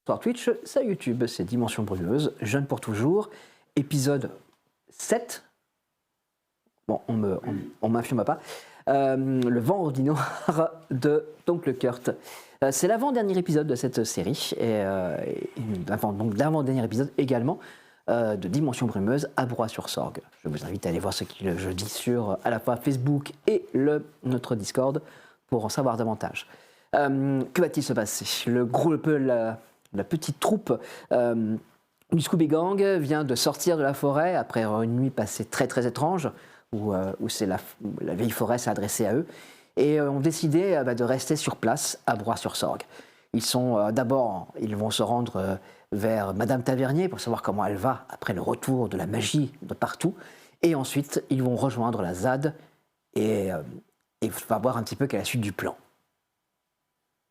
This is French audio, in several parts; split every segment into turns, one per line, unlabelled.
sur Twitch, sur YouTube. C'est Dimension Brumeuse, Jeune pour toujours, épisode 7. Bon, on m'infirme pas. Le vendredi noir de Toncle Kurt. C'est l'avant-dernier épisode de cette série, et donc l'avant-dernier épisode également de Dimension Brumeuse à Broye-sur-Sorgue. Je vous invite à aller voir ce que je dis sur à la fois Facebook et notre Discord pour en savoir davantage. Que va-t-il se passer? Le groupe, la petite troupe du Scooby Gang vient de sortir de la forêt après une nuit passée très très étrange, où la vieille forêt s'est adressée à eux, et ont décidé de rester sur place à Broye-sur-Sorgue. Ils vont se rendre vers Madame Tavernier pour savoir comment elle va après le retour de la magie de partout, et ensuite ils vont rejoindre la ZAD et va voir un petit peu quelle est la suite du plan.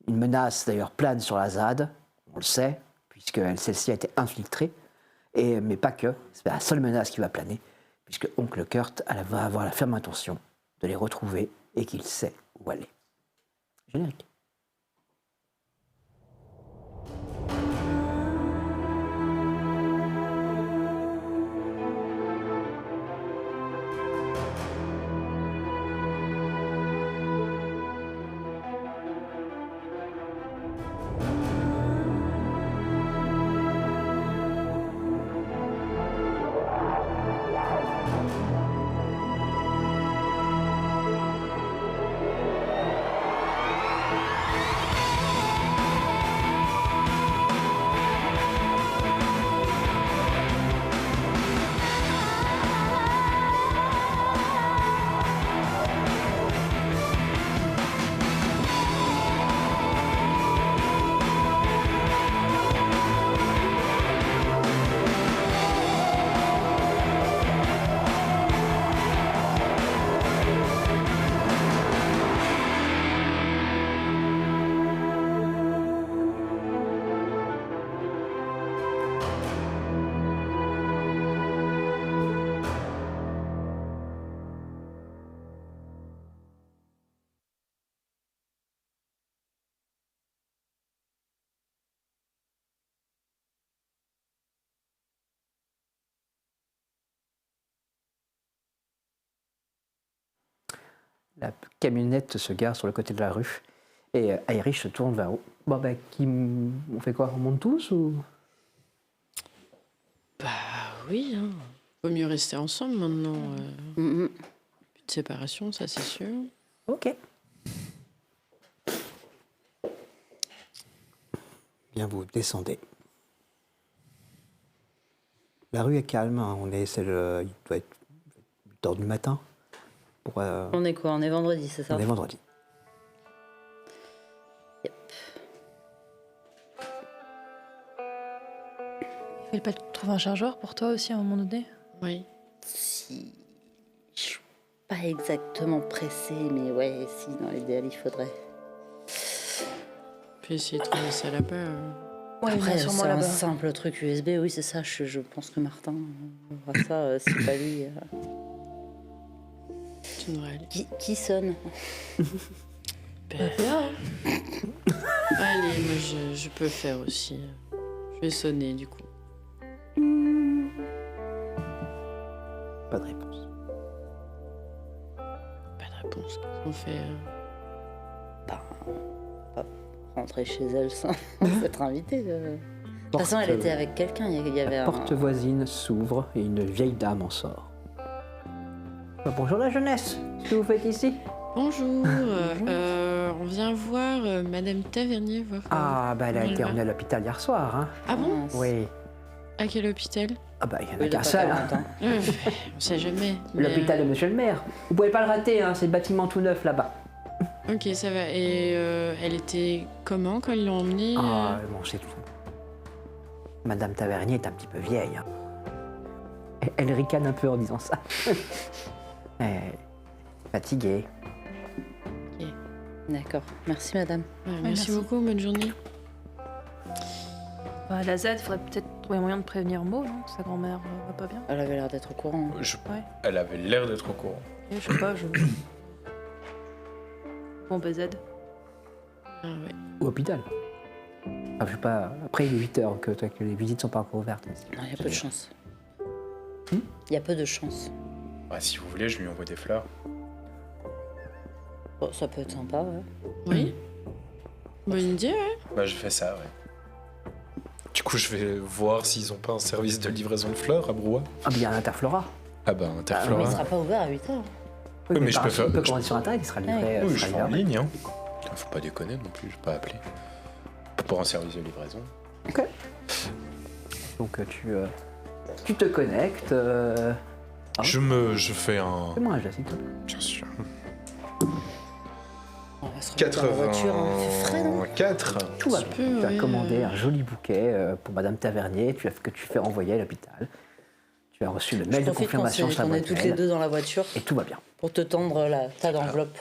Une menace d'ailleurs plane sur la ZAD, on le sait, puisque celle-ci a été infiltrée, mais pas que, c'est la seule menace qui va planer, puisque Oncle Kurt va avoir la ferme intention de les retrouver et qu'il sait où aller. Générique. La camionnette se gare sur le côté de la rue et Irish se tourne vers où. Bon, on fait quoi? On monte tous ou?
Bah oui, hein. Vaut mieux rester ensemble maintenant. Plus de séparation, ça c'est sûr.
Ok. Bien, vous descendez. La rue est calme, hein. Il doit être 8h du matin.
On est quoi? On est vendredi, c'est ça?
On est vendredi.
Yep.
Il fallait pas trouver un chargeur pour toi aussi à un moment donné?
Oui.
Si... Je suis pas exactement pressée, mais ouais, si, dans l'idéal, il faudrait.
Puis essayer de trouver ça là-bas.
Ouais,
Après,
sûrement
c'est un
là-bas.
simple truc USB, oui, c'est ça. Je pense que Martin aura ça, si pas lui.
Tu devrais aller.
Qui sonne?
Ben, allez, moi je peux faire aussi. Je vais sonner du coup.
Pas de réponse.
Pas de réponse. Qu'est-ce qu'on fait?
Bah, pas rentrer chez elle sans être invitée. De toute façon, elle était avec quelqu'un. Il y avait
La porte voisine s'ouvre et une vieille dame en sort. Bonjour la jeunesse, qu'est-ce que vous faites ici?
Bonjour, on vient voir Madame Tavernier.
Elle a été emmenée à l'hôpital hier soir, hein?
Ah bon?
Oui.
À quel hôpital?
Il n'y en a qu'un seul, hein.
On sait jamais.
L'hôpital de Monsieur le Maire. Vous pouvez pas le rater, hein, c'est le bâtiment tout neuf là-bas.
Ok, ça va. Et elle était comment quand ils l'ont emmenée?
C'est tout. Madame Tavernier est un petit peu vieille, hein. Elle ricane un peu en disant ça. Elle est fatiguée.
Ok.
D'accord. Merci, madame.
Merci
merci.
beaucoup, bonne journée.
La Z, il faudrait peut-être trouver moyen de prévenir Mo, non? Sa grand-mère va pas bien.
Elle avait l'air d'être au courant.
Ouais.
Elle avait l'air d'être au courant.
Je sais pas, Bon, Z.
Ah ouais.
Au hôpital. Enfin, je sais pas, après, il est 8h, que les visites sont pas encore ouvertes.
Non, il y a peu de chance. Il y a peu de chance.
Ouais, si vous voulez, je lui envoie des fleurs.
Bon, ça peut être sympa, ouais.
Oui. Bonne idée, ouais.
Bah, je fais ça, ouais. Du coup, je vais voir s'ils ont pas un service de livraison de fleurs à Brouhaha.
Ah, mais il y a un Interflora.
Ah bah,
Mais
Interflora.
il sera pas ouvert à 8h.
Oui,
mais je
par
peux
contre,
faire-
il peut
je-
commander sur Internet, il sera livré.
Oui, je
sera
fais en
livré.
ligne, hein. Faut pas déconner non plus, je vais pas appeler. Pour un service de livraison.
Ok. Donc, tu te connectes. Ah.
Je fais un...
Fais-moi un geste, s'il te plaît.
Bien sûr.
On va se remettre dans la voiture, hein. Il fait frais, non
84.
Tout va
Tu
bien.
peux,
Tu as
oui.
commandé un joli bouquet pour Madame Tavernier que tu fais renvoyer à l'hôpital. Tu as reçu le
Je
mail de
profite
confirmation
qu'on
sur la
est
boîte
toutes les
mail.
deux dans la voiture
Et tout va bien.
pour te tendre ta d'enveloppe.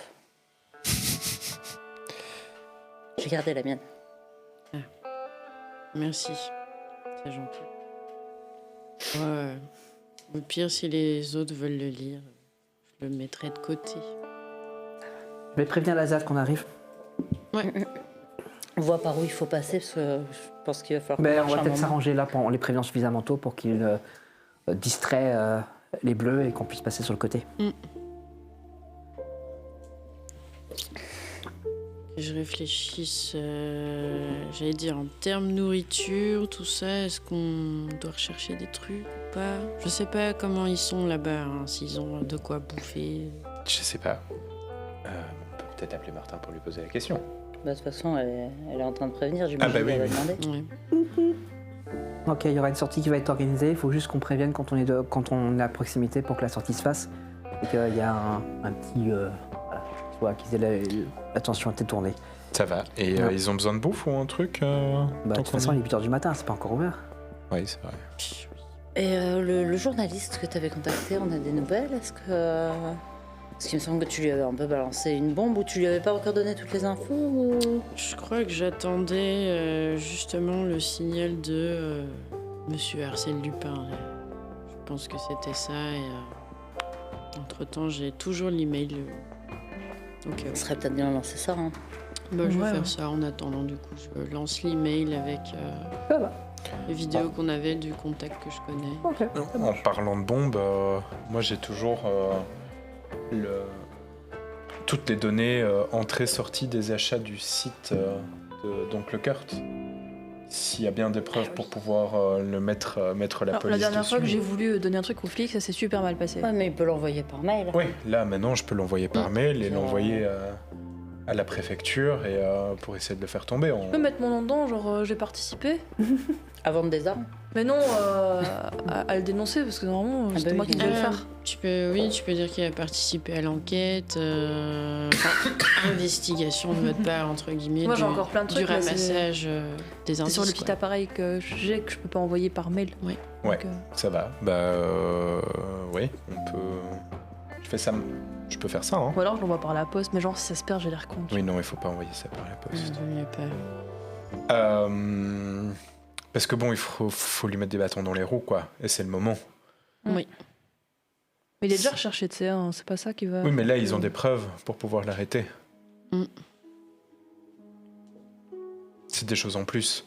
J'ai gardé la mienne.
Merci. C'est gentil. Ouais. Au pire, si les autres veulent le lire, je le mettrai de côté.
Je vais prévenir Lazare qu'on arrive.
On voit par où il faut passer parce que je pense qu'il va falloir
Mais
qu'on
on
marche
va
un
peut-être
moment.
s'arranger là, on les prévient suffisamment tôt pour qu'ils distraient les bleus et qu'on puisse passer sur le côté.
Que je réfléchisse, j'allais dire en termes nourriture, tout ça, est-ce qu'on doit rechercher des trucs ou pas? Je sais pas comment ils sont là-bas, hein, s'ils ont de quoi bouffer.
Je sais pas. On peut peut-être appeler Martin pour lui poser la question.
Bah, de toute façon, elle est en train de prévenir, j'imagine
Ah bah oui,
qu'elle va
oui.
demander.
Ouais.
Ok, il y aura une sortie qui va être organisée. Il faut juste qu'on prévienne quand on est à proximité pour que la sortie se fasse. Et qu'il y a un petit. Voilà, tu vois, qu'ils aient l'attention à tête tournée.
Ça va. Et
Ouais.
ils ont besoin de bouffe ou un truc
Bah, de
tant
toute façon,
qu'on
il est 8h du matin, c'est pas encore ouvert.
Oui, c'est vrai.
Et le journaliste que tu avais contacté, on a des nouvelles? Est-ce que. Parce qu'il me semble que tu lui avais un peu balancé une bombe ou tu lui avais pas encore donné toutes les infos ou...
Je crois que j'attendais justement le signal de Monsieur Arsène Lupin. Là. Je pense que c'était ça. Et entre-temps, j'ai toujours l'email. Ok.
Ce serait peut-être bien de lancer ça. Hein.
Bah, je vais
Ouais,
faire
ouais.
ça en attendant. Du coup, je lance l'email avec
Ça va.
les vidéos qu'on avait du contact que je connais.
Ok.
En parlant de bombes, moi j'ai toujours toutes les données entrées-sorties des achats du site d'Oncle Kurt. S'il y a bien des preuves pour pouvoir mettre la
Alors,
police
la dernière
dessus.
fois que j'ai voulu donner un truc aux flics, ça s'est super mal passé.
Ouais, mais il peut l'envoyer par mail.
Oui, là maintenant je peux l'envoyer par mail et l'envoyer à la préfecture et pour essayer de le faire tomber.
Je peux mettre mon nom dedans, genre j'ai participé.
À vendre des armes.
Mais non, à le dénoncer, parce que normalement,
Ah
c'était
bah
moi
oui.
qui devais le faire.
Tu peux dire qu'il a participé à l'enquête, investigation de votre part entre guillemets.
Moi, j'ai
du-
encore plein de
du
trucs, là, c'est-
ramassage des
C'est
indices.
sur le petit
quoi.
appareil que j'ai, que je peux pas envoyer par mail.
Ouais.
Ouais,
Donc,
ça va. Bah oui, on peut. Je fais ça. Je peux faire ça, hein.
Ou alors je l'envoie par la poste, mais genre si ça se perd, j'ai l'air con.
Oui, non, il faut pas envoyer ça par la poste.
Vaut mieux pas.
Parce que bon, il faut lui mettre des bâtons dans les roues, quoi. Et c'est le moment.
Oui.
Mais il est déjà recherché, tu sais, hein, c'est pas ça qui va.
Oui, mais là, ils ont des preuves pour pouvoir l'arrêter.
Mm.
C'est des choses en plus.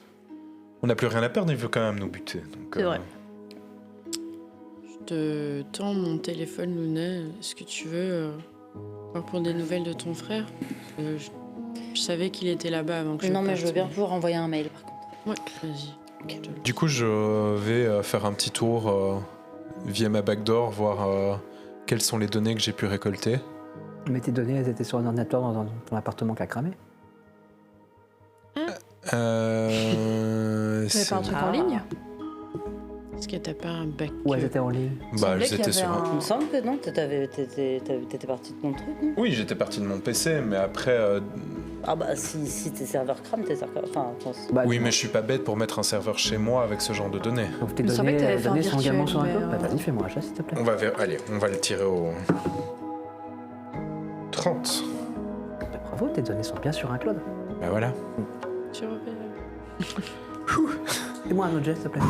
On n'a plus rien à perdre, il veut quand même nous buter. Donc,
C'est vrai.
Je te tends mon téléphone, Luna. Est-ce que tu veux voir pour des nouvelles de ton frère? Parce que je savais qu'il était là-bas avant que je
Non, mais
parte,
je veux bien pouvoir envoyer un mail par contre.
Ouais, vas-y.
Du coup, je vais faire un petit tour via ma backdoor, voir quelles sont les données que j'ai pu récolter.
Mais tes données, elles étaient sur un ordinateur dans ton appartement qui a cramé.
T'avais pas un truc en ligne?
Est-ce que t'as pas un bac?
Ou elles étaient en ligne.
Bah,
semblait
elles
qu'il y
étaient
avait
sur un...
Il me semble que non, t'étais parti de ton truc, non?
Oui, j'étais parti de mon PC, mais après...
Ah bah si tes serveurs crament, tes serveurs... Enfin,
Bah,
oui,
dis-moi.
mais je suis pas bête pour mettre un serveur chez moi avec ce genre de données.
Donc tes
Il me semblait que
données,
t'avais fait un
données sont également sur un
virtuel,
cloud.
mais,
Bah, vas-y, fais-moi un chat, s'il te plaît.
Allez, on va le tirer au... 30.
Bah, bravo, tes données sont bien sur un cloud.
Bah voilà.
Tu repères.
Fais-moi un autre geste, s'il te plaît.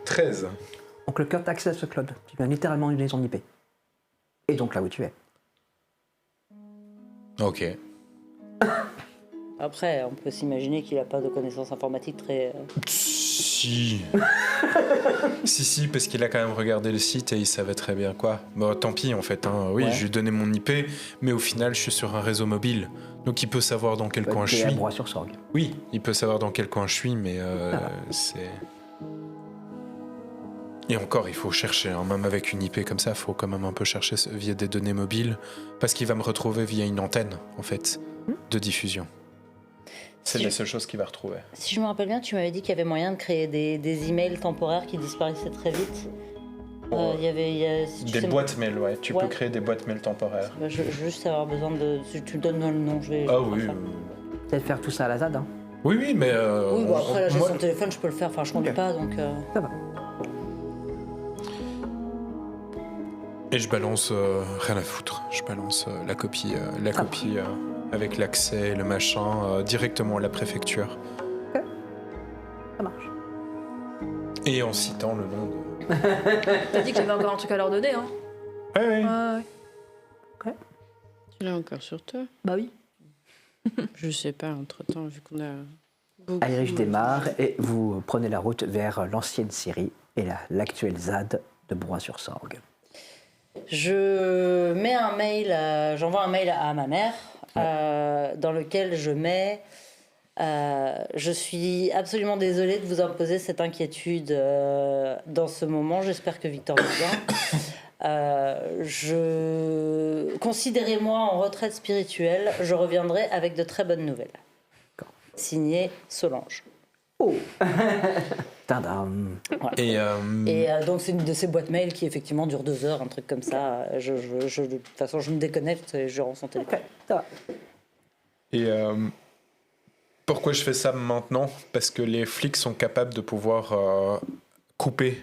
13.
Donc le cœur t'accède à ce cloud. Tu viens littéralement donner son IP. Et donc là où tu es.
Ok.
Après, on peut s'imaginer qu'il n'a pas de connaissances informatiques très...
Si. si, parce qu'il a quand même regardé le site et il savait très bien quoi. Bon, tant pis en fait. Hein. Oui,
Ouais.
je lui ai donné mon IP, mais au final, je suis sur un réseau mobile. Donc il peut savoir dans quel coin je
T'es à
suis.
Broye-sur-Sorgue.
Oui, il peut savoir dans quel coin je suis, mais c'est... Et encore, il faut chercher. Hein. Même avec une IP comme ça, il faut quand même un peu chercher via des données mobiles, parce qu'il va me retrouver via une antenne, en fait, de diffusion. C'est
Si
la
je-
seule chose qu'il va retrouver.
Si je me rappelle bien, tu m'avais dit qu'il y avait moyen de créer des emails temporaires qui disparaissaient très vite. Si tu
Des
sais-
boîtes mail, ouais. Tu
Ouais.
peux créer des boîtes mail temporaires.
Bah, je veux juste avoir besoin de... Si tu me donnes le nom, je vais...
Ah
je vais
oui.
faire ça.
Peut-être faire tout ça à la ZAD. Hein.
Oui, mais...
Oui, bon, après, là, j'ai
moi-
son téléphone, je peux le faire. Enfin, je conduis
Ok.
pas, donc...
Ça va.
Et je balance rien à foutre. Je balance la copie, avec l'accès et le machin directement à la préfecture.
Ça marche.
Et en citant le nom de...
T'as dit que j'avais encore un truc à leur donner, hein.
Ouais, ouais.
Ouais.
Tu l'as encore sur toi?
Bah oui.
Je sais pas, entre-temps, vu qu'on a beaucoup...
Irish démarre et vous prenez la route vers l'ancienne Syrie et l'actuelle ZAD de Broye-sur-Sorgue.
Je mets un mail, j'envoie un mail à ma mère dans lequel je mets je suis absolument désolée de vous imposer cette inquiétude dans ce moment. J'espère que Victor va bien. Considérez-moi en retraite spirituelle. Je reviendrai avec de très bonnes nouvelles. Signé Solange.
Oh Tadam.
Voilà.
Et
Et donc c'est une de ces boîtes mail qui effectivement dure 2 heures, un truc comme ça. De toute façon, je me déconnecte et je rends son téléphone.
Ok, ça va.
Et pourquoi je fais ça maintenant? Parce que les flics sont capables de pouvoir couper.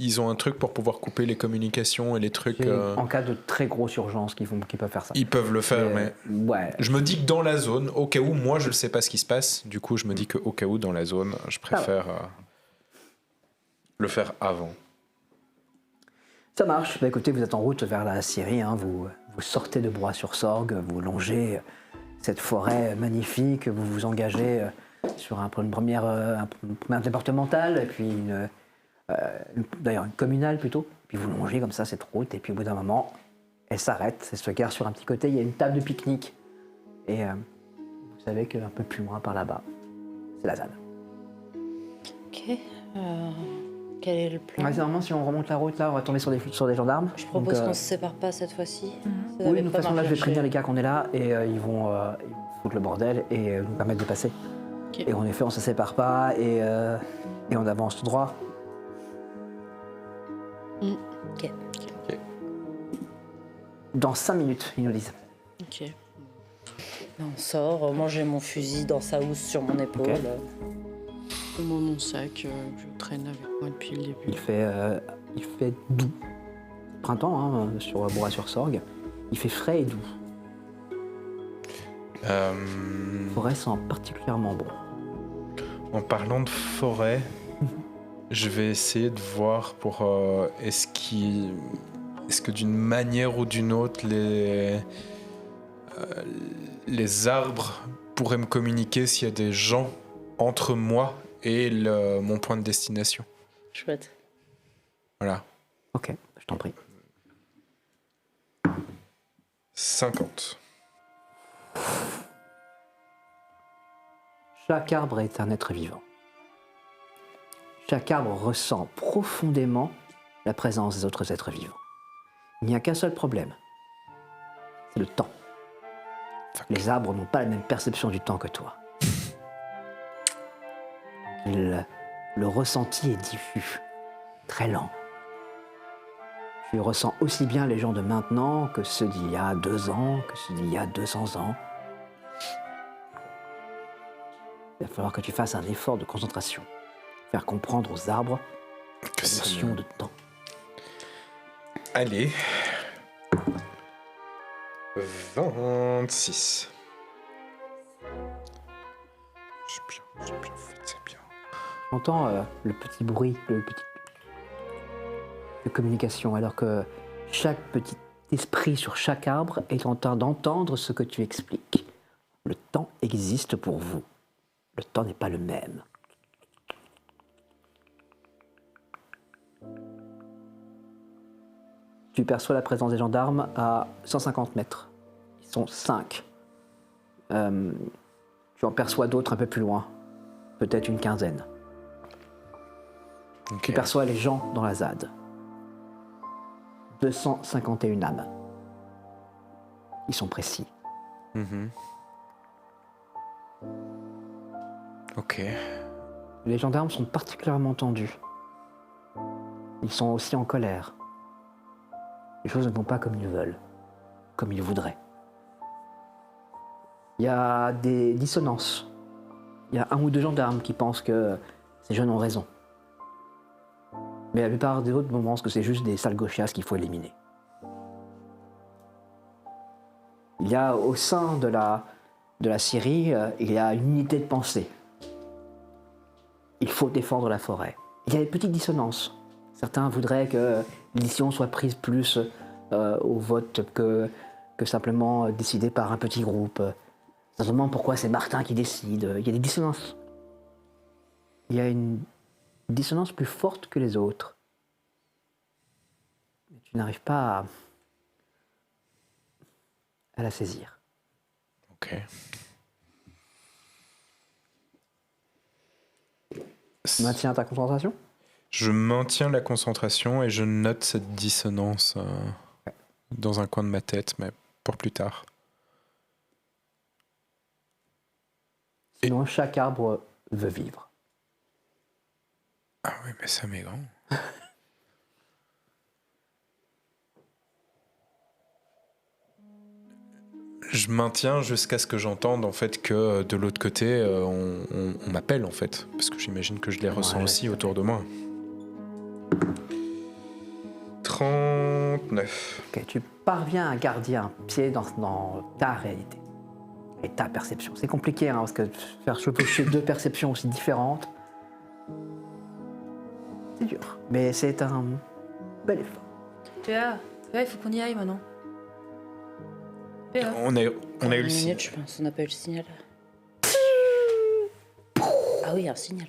Ils ont un truc pour pouvoir couper les communications et les trucs.
C'est en cas de très grosse urgence qu'ils peuvent faire ça.
Ils peuvent le faire, mais
Ouais.
je me dis que dans la zone, au cas où, moi je ne sais pas ce qui se passe. Du coup, je me dis qu'au cas où, dans la zone, je préfère le faire avant.
Ça marche. Bah, écoutez, vous êtes en route vers la Syrie. Hein. Vous sortez de Broye-sur-Sorgue, vous longez cette forêt magnifique, vous vous engagez sur une première départementale, et puis d'ailleurs une communale plutôt. Puis vous longez comme ça cette route, et puis au bout d'un moment, elle s'arrête, elle se gare sur un petit côté, il y a une table de pique-nique. Et vous savez qu'un peu plus loin par là-bas, c'est la ZAD.
Ok. Quel est le plan?
Ouais, normalement, si on remonte la route, là, on va tomber sur des gendarmes.
Je propose
Donc,
qu'on se sépare pas cette fois-ci. Ça
oui,
n'avait
de toute
pas
façon, là, je
marché.
vais prévenir les gars qu'on est là et ils vont foutre le bordel et nous permettre de passer.
Ok.
Et en effet, on se sépare pas et on avance tout droit.
Ok.
Dans 5 minutes, ils nous disent.
Ok.
On sort. Moi, j'ai mon fusil dans sa housse sur mon épaule.
Ok.
Moi, mon sac, je traîne avec moi depuis le début.
Il fait doux. Printemps, hein, sur Broye-sur-Sorgue. Il fait frais et doux. La forêt sent particulièrement bon.
En parlant de forêt, je vais essayer de voir pour est-ce que d'une manière ou d'une autre les arbres pourraient me communiquer s'il y a des gens entre moi et mon point de destination.
Chouette.
Voilà.
Ok, je t'en prie.
50.
Chaque arbre est un être vivant. Chaque arbre ressent profondément la présence des autres êtres vivants. Il n'y a qu'un seul problème. C'est le temps. Les arbres n'ont pas la même perception du temps que toi. Le ressenti est diffus, très lent. Tu ressens aussi bien les gens de maintenant que ceux d'il y a 2 ans, que ceux d'il y a 200 ans. Il va falloir que tu fasses un effort de concentration. Faire comprendre aux arbres
Que
la
ça
notion
me-
de temps.
Allez. 26. C'est bien fait, c'est bien.
J'entends le petit bruit, de communication, alors que chaque petit esprit sur chaque arbre est en train d'entendre ce que tu expliques. Le temps existe pour vous. Le temps n'est pas le même. Tu perçois la présence des gendarmes à 150 mètres. Ils sont 5. Tu en perçois d'autres un peu plus loin. Peut-être une quinzaine.
Ok.
Tu perçois les gens dans la ZAD. 251 âmes. Ils sont précis.
Mhm. Ok.
Les gendarmes sont particulièrement tendus. Ils sont aussi en colère. Les choses ne vont pas comme ils veulent, comme ils voudraient. Il y a des dissonances. Il y a 1 ou 2 gendarmes qui pensent que ces jeunes ont raison. Mais la plupart des autres pensent que c'est juste des sales gauchias qu'il faut éliminer. Il y a au sein de la Syrie, il y a une unité de pensée. Il faut défendre la forêt. Il y a des petites dissonances. Certains voudraient que l'édition soit prise plus au vote que simplement décidée par un petit groupe. Simplement pourquoi c'est Martin qui décide. Il y a des dissonances. Il y a une dissonance plus forte que les autres. Mais tu n'arrives pas à la saisir.
Ok.
Tu maintiens ta concentration ?
Je maintiens la concentration et je note cette dissonance dans un coin de ma tête, mais pour plus tard.
Sinon, chaque arbre veut vivre.
Ah oui, mais ça m'est grand. Je maintiens jusqu'à ce que j'entende en fait que de l'autre côté on m'appelle en fait, parce que j'imagine que je les ressens
Ouais,
aussi autour de moi. 39.
Ok, tu parviens à garder un pied dans ta réalité et ta perception. C'est compliqué hein, parce que faire chevaucher 2 perceptions aussi différentes, c'est dur. Mais c'est un bel effort.
PA, il faut qu'on y aille maintenant. PA.
On a eu le
Une
signe.
minute, je pense. On n'a pas eu le signal. Ah oui, un signal.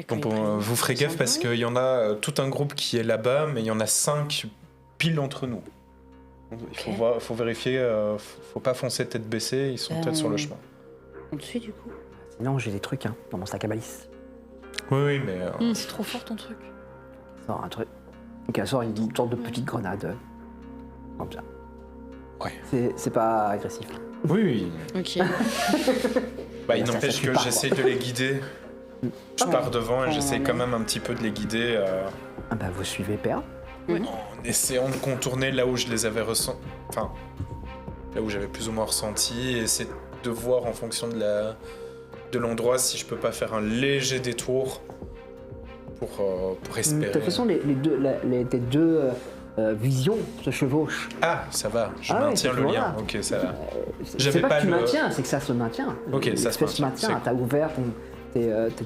Donc vous ferez gaffe parce qu'il y en a tout un groupe qui est là-bas, mais il y en a 5 pile entre nous. Il faut,
Ok.
faut vérifier, faut pas foncer tête baissée, ils sont peut-être sur le chemin.
On te suit du coup.
Sinon, j'ai des trucs hein, dans mon sac à balise.
Oui, mais
C'est trop fort ton truc.
Sort un truc. Ok, elle sort une sorte de petite grenade. Comme ça.
Ouais.
C'est pas agressif.
oui.
Ok.
Bah, il
Ça
n'empêche
suffit
que
pas,
j'essaie de les guider. Je pars devant et j'essaie quand même un petit peu de les guider
Ah bah, vous suivez PA.
en essayant de contourner là où je les avais ressentis. Enfin, là où j'avais plus ou moins ressenti, et essayer de voir en fonction de l'endroit si je peux pas faire un léger détour pour
De
espérer.
toute façon, tes deux visions se chevauchent.
Ah, ça va, je
Ah ouais,
maintiens
c'est
le
toujours
lien.
là.
Ok, ça va.
C'est
J'avais
pas
pas
que tu
le-
maintiens, c'est que ça se maintient.
Ok, ça se maintient,
maintient.
c'est
T'as ouvert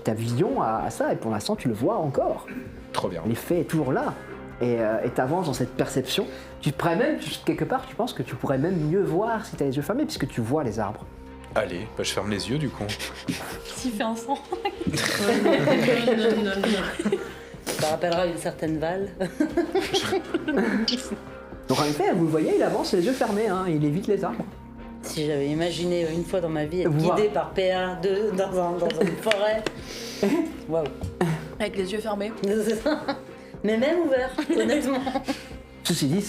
ta vision à ça et pour l'instant tu le vois encore.
Trop bien.
L'effet est toujours là. Et t'avances dans cette perception. Tu pourrais même, quelque part, tu penses que tu pourrais même mieux voir si t'as les yeux fermés puisque tu vois les arbres.
Allez, bah, je ferme les yeux du coup.
S'il fait un sang.
Ça rappellera une certaine Val.
Donc en effet, vous le voyez, il avance les yeux fermés, hein, il évite les arbres.
Si j'avais imaginé une fois dans ma vie être
Voir.
guidée par PA dans une forêt. Waouh.
Avec les yeux fermés.
C'est ça. Mais même ouvert, honnêtement.
Ceci dit,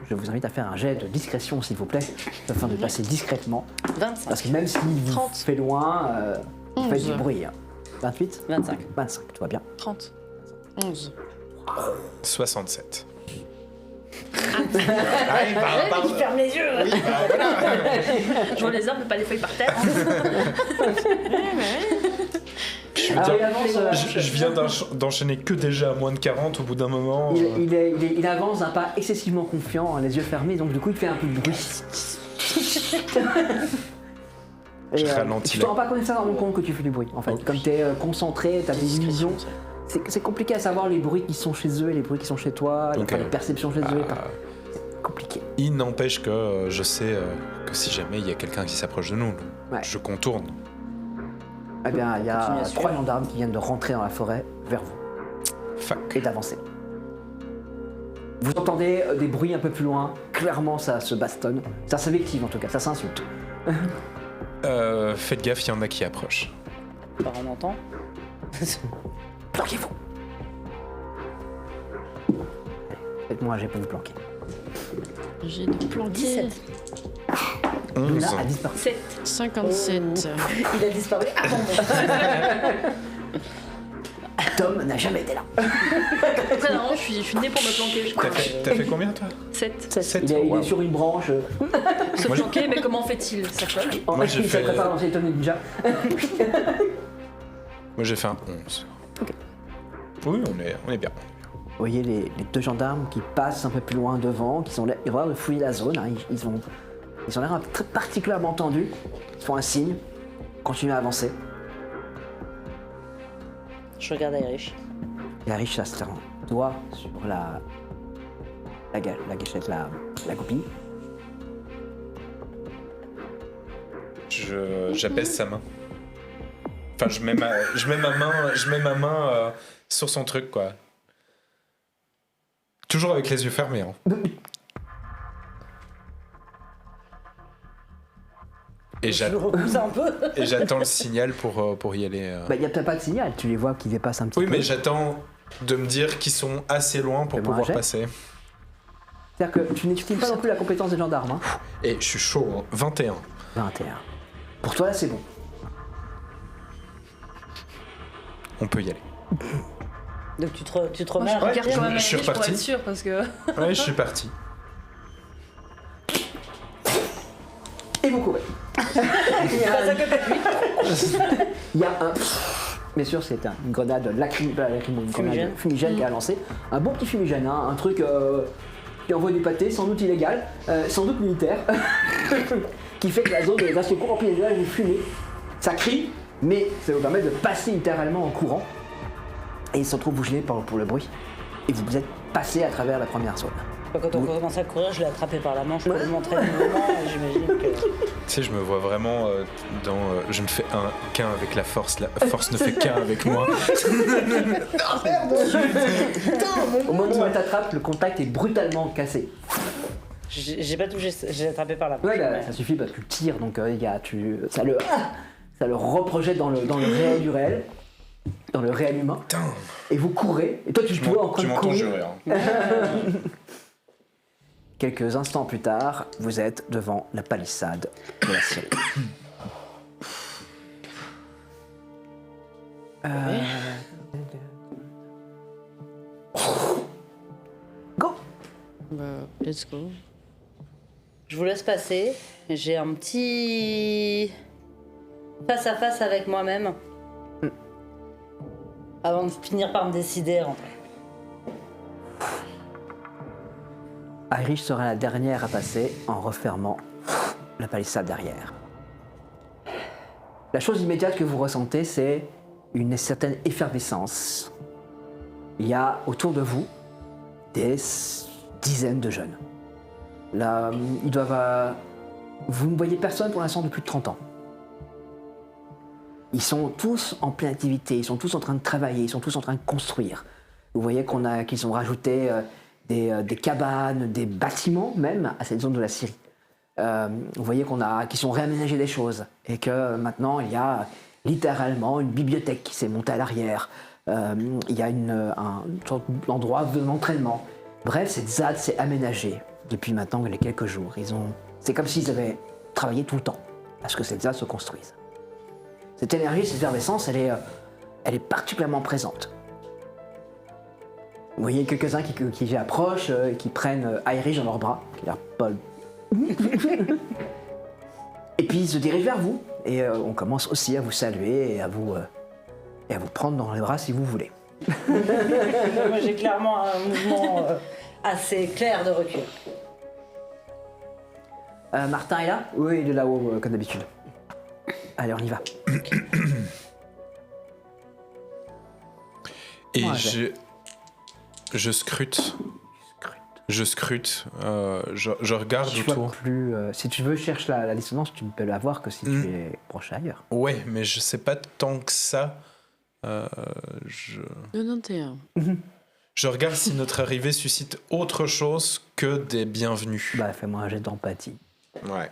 je vous invite à faire un jet de discrétion s'il vous plaît, afin de passer discrètement.
25.
Parce que même s'il vous
30.
fait loin, vous faites
11.
du bruit. Hein. 28
25.
25, tout va bien.
30.
11.
67.
Il ferme les yeux.
Je vois les arbres, mais pas les feuilles par terre.
Alors, il avance,
Je viens d'enchaîner que déjà à moins de 40 au bout d'un moment.
il avance d'un pas excessivement confiant, les yeux fermés, donc du coup il fait un peu de bruit.
Je
Et,
ralentis
tu
là.
te rends pas nécessairement compte que tu fais du bruit en fait.
Ok.
Comme tu es concentré, tu as des visions. C'est compliqué à savoir les bruits qui sont chez eux et les bruits qui sont chez toi,
Ok.
les perceptions chez eux. compliqué.
Il n'empêche que je sais que si jamais il y a quelqu'un qui s'approche de nous,
Ouais.
je contourne.
Eh bien, il y a
Continue à suivre.
3 gendarmes qui viennent de rentrer dans la forêt vers vous
Fuck.
et d'avancer. Vous entendez des bruits un peu plus loin. Clairement, ça se bastonne. Ça s'invective en tout cas, ça s'insulte.
Faites gaffe, il y en a qui approchent.
Par on entend.
Planquez-vous. Faites-moi un jet pour vous planquer.
J'ai des planqués.
17.
11.
Luna a disparu.
57.
Il a disparu avant moi.
Tom n'a jamais été là.
Après, non, je suis née pour me planquer, je crois.
T'as fait combien, toi
7.
7.
Il est sur une branche.
Se planquer, mais comment fait-il? Ça colle.
Moi, j'ai
il
fait-
s'apprête à lancer Tony Ninja.
Moi, j'ai fait un 11. Oui, on est bien.
Vous voyez les 2 gendarmes qui passent un peu plus loin devant, qui sont là, ils ont l'air de fouiller la zone. Hein. Ils ont l'air très particulièrement tendus. Ils font un signe. Continuez à avancer.
Je regarde Irish.
Et Irish, ça se doigt sur la gâchette, la goupille.
J'apaise sa main. Enfin, je mets ma main sur son truc, quoi. Toujours avec les yeux fermés. Hein. Et
Je le repousse un peu.
j'attends le signal pour y aller.
Bah, il n'y a peut-être pas de signal. Tu les vois qui dépassent un petit
Oui,
peu.
mais j'attends de me dire qu'ils sont assez loin pour
Fais-moi un
pouvoir
jet.
passer.
C'est-à-dire que tu n'estimes pas non plus la compétence des gendarmes. Hein.
Et je suis chaud, hein. 21.
21. Pour toi, là, c'est bon.
On peut y aller.
Donc tu te remets
Moi,
à
je regarde
regarder.
quand même
je suis
Irish pour
reparti.
être sûr, parce que...
Ouais, je suis parti.
Et vous courez. Il y a un... Bien sûr, c'est une grenade
Fumigène.
fumigène qui a lancé. Un bon petit fumigène, hein, un truc qui envoie du pâté, sans doute illégal, sans doute militaire, qui fait que la zone d'un secours remplie de nuages et de fumée. Ça crie, mais ça vous permet de passer littéralement en courant. Et ils se retrouvent bougés pour le bruit. Et vous êtes passé à travers la première zone.
Quand on commence à courir, je l'ai attrapé par la manche pour lui montrer le mouvement. Et j'imagine que.
Tu sais, je me vois vraiment dans je ne fais qu'un avec la force ne fait qu'un avec moi.
Au moment où elle t'attrape, le contact est brutalement cassé.
J'ai pas touché, j'ai attrapé par la manche.
Ouais, bah,
mais-
ça suffit parce que tu tires, donc ça le reprojette dans le réel du réel, dans le réel humain.
Putain,
Et vous courez, et toi tu te vois en train
tu
de
m'entends
courir.
jurer. Hein.
Quelques instants plus tard, vous êtes devant la palissade de la Syrie. Go!
Bah, let's go.
Je vous laisse passer. J'ai un petit face à face avec moi-même. Avant de finir par me décider à rentrer.
Irish sera la dernière à passer en refermant la palissade derrière. La chose immédiate que vous ressentez, c'est une certaine effervescence. Il y a autour de vous des dizaines de jeunes. Là, ils doivent... vous ne voyez personne pour l'instant depuis plus de 30 ans. Ils sont tous en pleine activité, ils sont tous en train de travailler, ils sont tous en train de construire. Vous voyez qu'ils ont rajouté des cabanes, des bâtiments même à cette zone de la Syrie. Vous voyez qu'ils sont réaménagés des choses et que maintenant il y a littéralement une bibliothèque qui s'est montée à l'arrière. Il y a un sorte d'endroit d'entraînement. Bref, cette ZAD s'est aménagée depuis maintenant les quelques jours. C'est comme s'ils avaient travaillé tout le temps parce que cette ZAD se construise. Cette énergie, cette effervescence, elle est particulièrement présente. Vous voyez quelques-uns qui approchent, qui prennent Irish dans leurs bras, qui a l'air pas... Et puis ils se dirigent vers vous, et on commence aussi à vous saluer et à vous prendre dans les bras si vous voulez.
Moi, j'ai clairement un mouvement assez clair de recul.
Martin est là? Oui, il est là-haut, comme d'habitude. Allez, on y va.
Et
Ouais,
je scrute. Je scrute, je regarde
Je vois
autour.
plus. Si tu veux, cherche la dissonance, tu ne peux la voir que si tu es proche ailleurs.
Ouais, mais je sais pas tant que ça. Je
91.
regarde si notre arrivée suscite autre chose que des bienvenus.
Bah, fais-moi un jet d'empathie.
Ouais.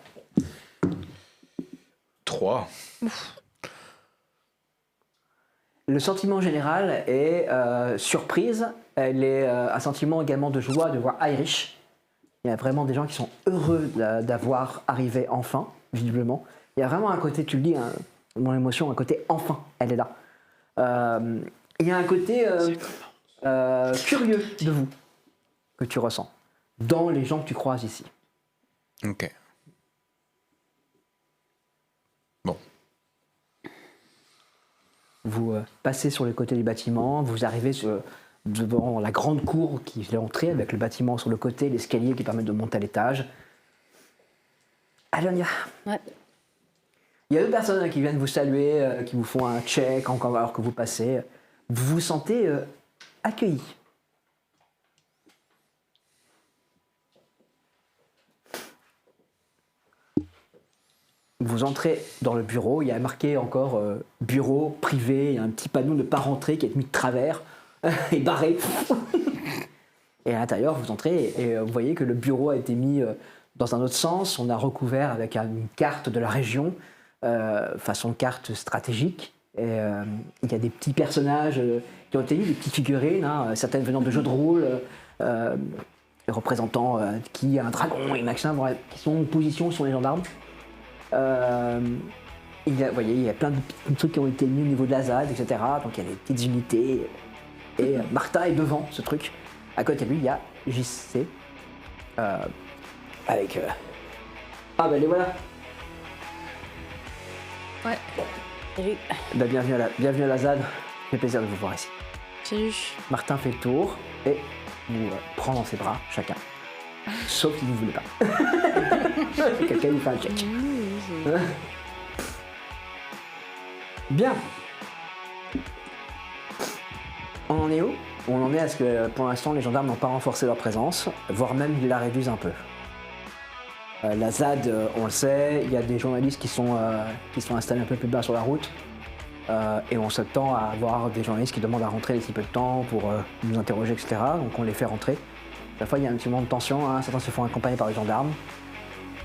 3.
Le sentiment général est surprise. Elle est un sentiment également de joie de voir Irish. Il y a vraiment des gens qui sont heureux d'avoir arrivé enfin, visiblement. Il y a vraiment un côté, tu le dis, mon émotion, un côté enfin, elle est là. Il y a un côté curieux de vous que tu ressens dans les gens que tu croises ici.
Ok.
Vous passez sur les côtés du bâtiment, vous arrivez devant la grande cour qui est l'entrée avec le bâtiment sur le côté, l'escalier qui permet de monter à l'étage. Alonia,
Ouais.
il y a deux personnes qui viennent vous saluer, qui vous font un check encore alors que vous passez. Vous vous sentez accueilli. Vous entrez dans le bureau, il y a marqué encore bureau privé, il y a un petit panneau de pas rentrer qui est mis de travers et barré. Et à l'intérieur, vous entrez et vous voyez que le bureau a été mis dans un autre sens. On a recouvert avec une carte de la région, façon carte stratégique. Et il y a des petits personnages qui ont été mis, des petites figurines, hein, certaines venant de jeux de rôle, représentant qui a un dragon et machin, voilà, qui sont en position sur les gendarmes. Vous voyez, il y a plein de petits trucs qui ont été mis au niveau de la ZAD, etc. Donc il y a des petites unités. Et Martha est devant ce truc. À côté de lui, il y a JC. Avec. Ah, bah les voilà.
Ouais.
Salut.
Bah, bienvenue à la ZAD. Ça fait plaisir de vous voir ici.
Salut.
Martin fait le tour et vous prend dans ses bras, chacun. Sauf si vous ne voulez pas. Quelqu'un vous fait un check. Bien. On en est où? On en est à ce que pour l'instant les gendarmes n'ont pas renforcé leur présence, voire même ils la réduisent un peu. La ZAD, on le sait, il y a des journalistes qui sont installés un peu plus bas sur la route. Et on s'attend à avoir des journalistes qui demandent à rentrer d'ici peu de temps pour nous interroger, etc. Donc on les fait rentrer. Chaque fois il y a un petit moment de tension, hein. Certains se font accompagner par les gendarmes.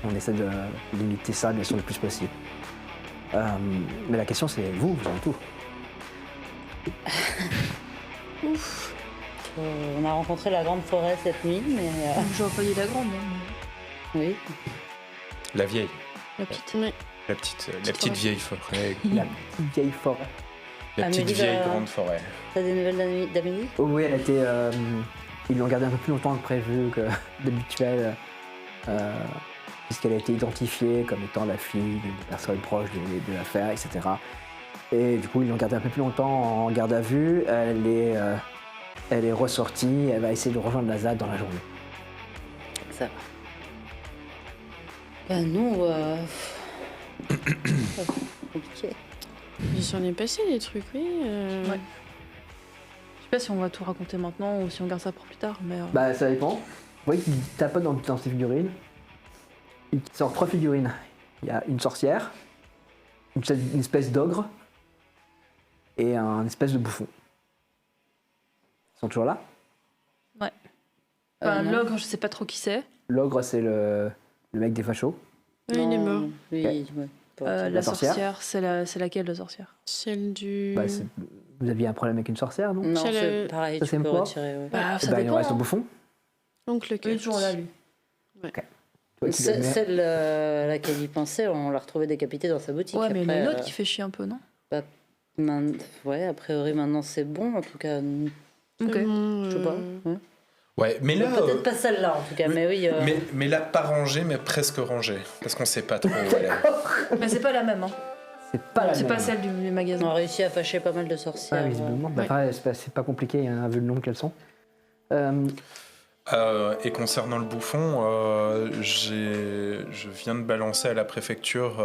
On essaie de limiter ça bien sûr le plus possible. Mais la question c'est vous avez tout.
Ouf.
On a rencontré la grande forêt cette nuit, mais
J'aurais pas dit la grande. Hein.
oui.
La vieille.
La petite.
Ouais.
La petite vieille forêt.
La petite vieille forêt.
La petite
Amélie
vieille
va-
grande forêt.
T'as des nouvelles d'Amélie?
Oh oui, elle a été. Ils l'ont gardée un peu plus longtemps que prévu, que d'habituel, puisqu'elle a été identifiée comme étant la fille d'une personne proche de l'affaire, etc. Et du coup, ils l'ont gardée un peu plus longtemps en garde à vue. Elle est ressortie, elle va essayer de rejoindre la ZAD dans la journée.
Ça va. Bah nous, compliqué.
Il s'en est passé des trucs, oui.
Ouais. Je sais pas si on va tout raconter maintenant ou si on garde ça pour plus tard, mais.
Bah, ça dépend. Vous voyez qu'il tapote dans ses figurines. Il sort 3 figurines. Il y a une sorcière, une espèce d'ogre et un espèce de bouffon. Ils sont toujours là.
Enfin,
non.
l'ogre, je sais pas trop qui c'est.
L'ogre, c'est le mec des fachos.
Ouais, il est
Non,
mort.
lui,
Ok.
ouais, pas-
La
La sorcière.
sorcière, c'est laquelle la sorcière?
Celle du.
Bah, vous aviez un problème avec une sorcière, non
Non,
C'est
c'est
le-
pareil,
Ça,
tu
c'est
peux
quoi
retirer. Ouais.
Bah,
Eh
ça
ben, il
dépend.
nous reste le
hein.
bouffon.
Donc le
Il est toujours là, lui.
Toi qui le mets.
Celle à laquelle il pensait, on l'a retrouvée décapitée dans sa boutique.
Ouais, mais il y en a une
Après,
autre qui fait chier un peu, non?
ouais, a priori maintenant c'est bon, en tout cas.
Ok.
Je sais pas. Ouais.
Ouais, mais là.
Peut-être pas celle-là en tout cas, mais oui.
Mais là, pas rangée, mais presque rangée. Parce qu'on sait pas trop où elle est.
Mais c'est pas la même, hein.
C'est pas la
C'est
même.
pas celle du
On
magasin.
a réussi à fâcher pas mal de
Ah,
sorcières.
visiblement. Bah,
Ouais.
pareil, c'est pas compliqué, hein, vu le nombre qu'elles sont.
Et concernant le bouffon, je viens de balancer à la préfecture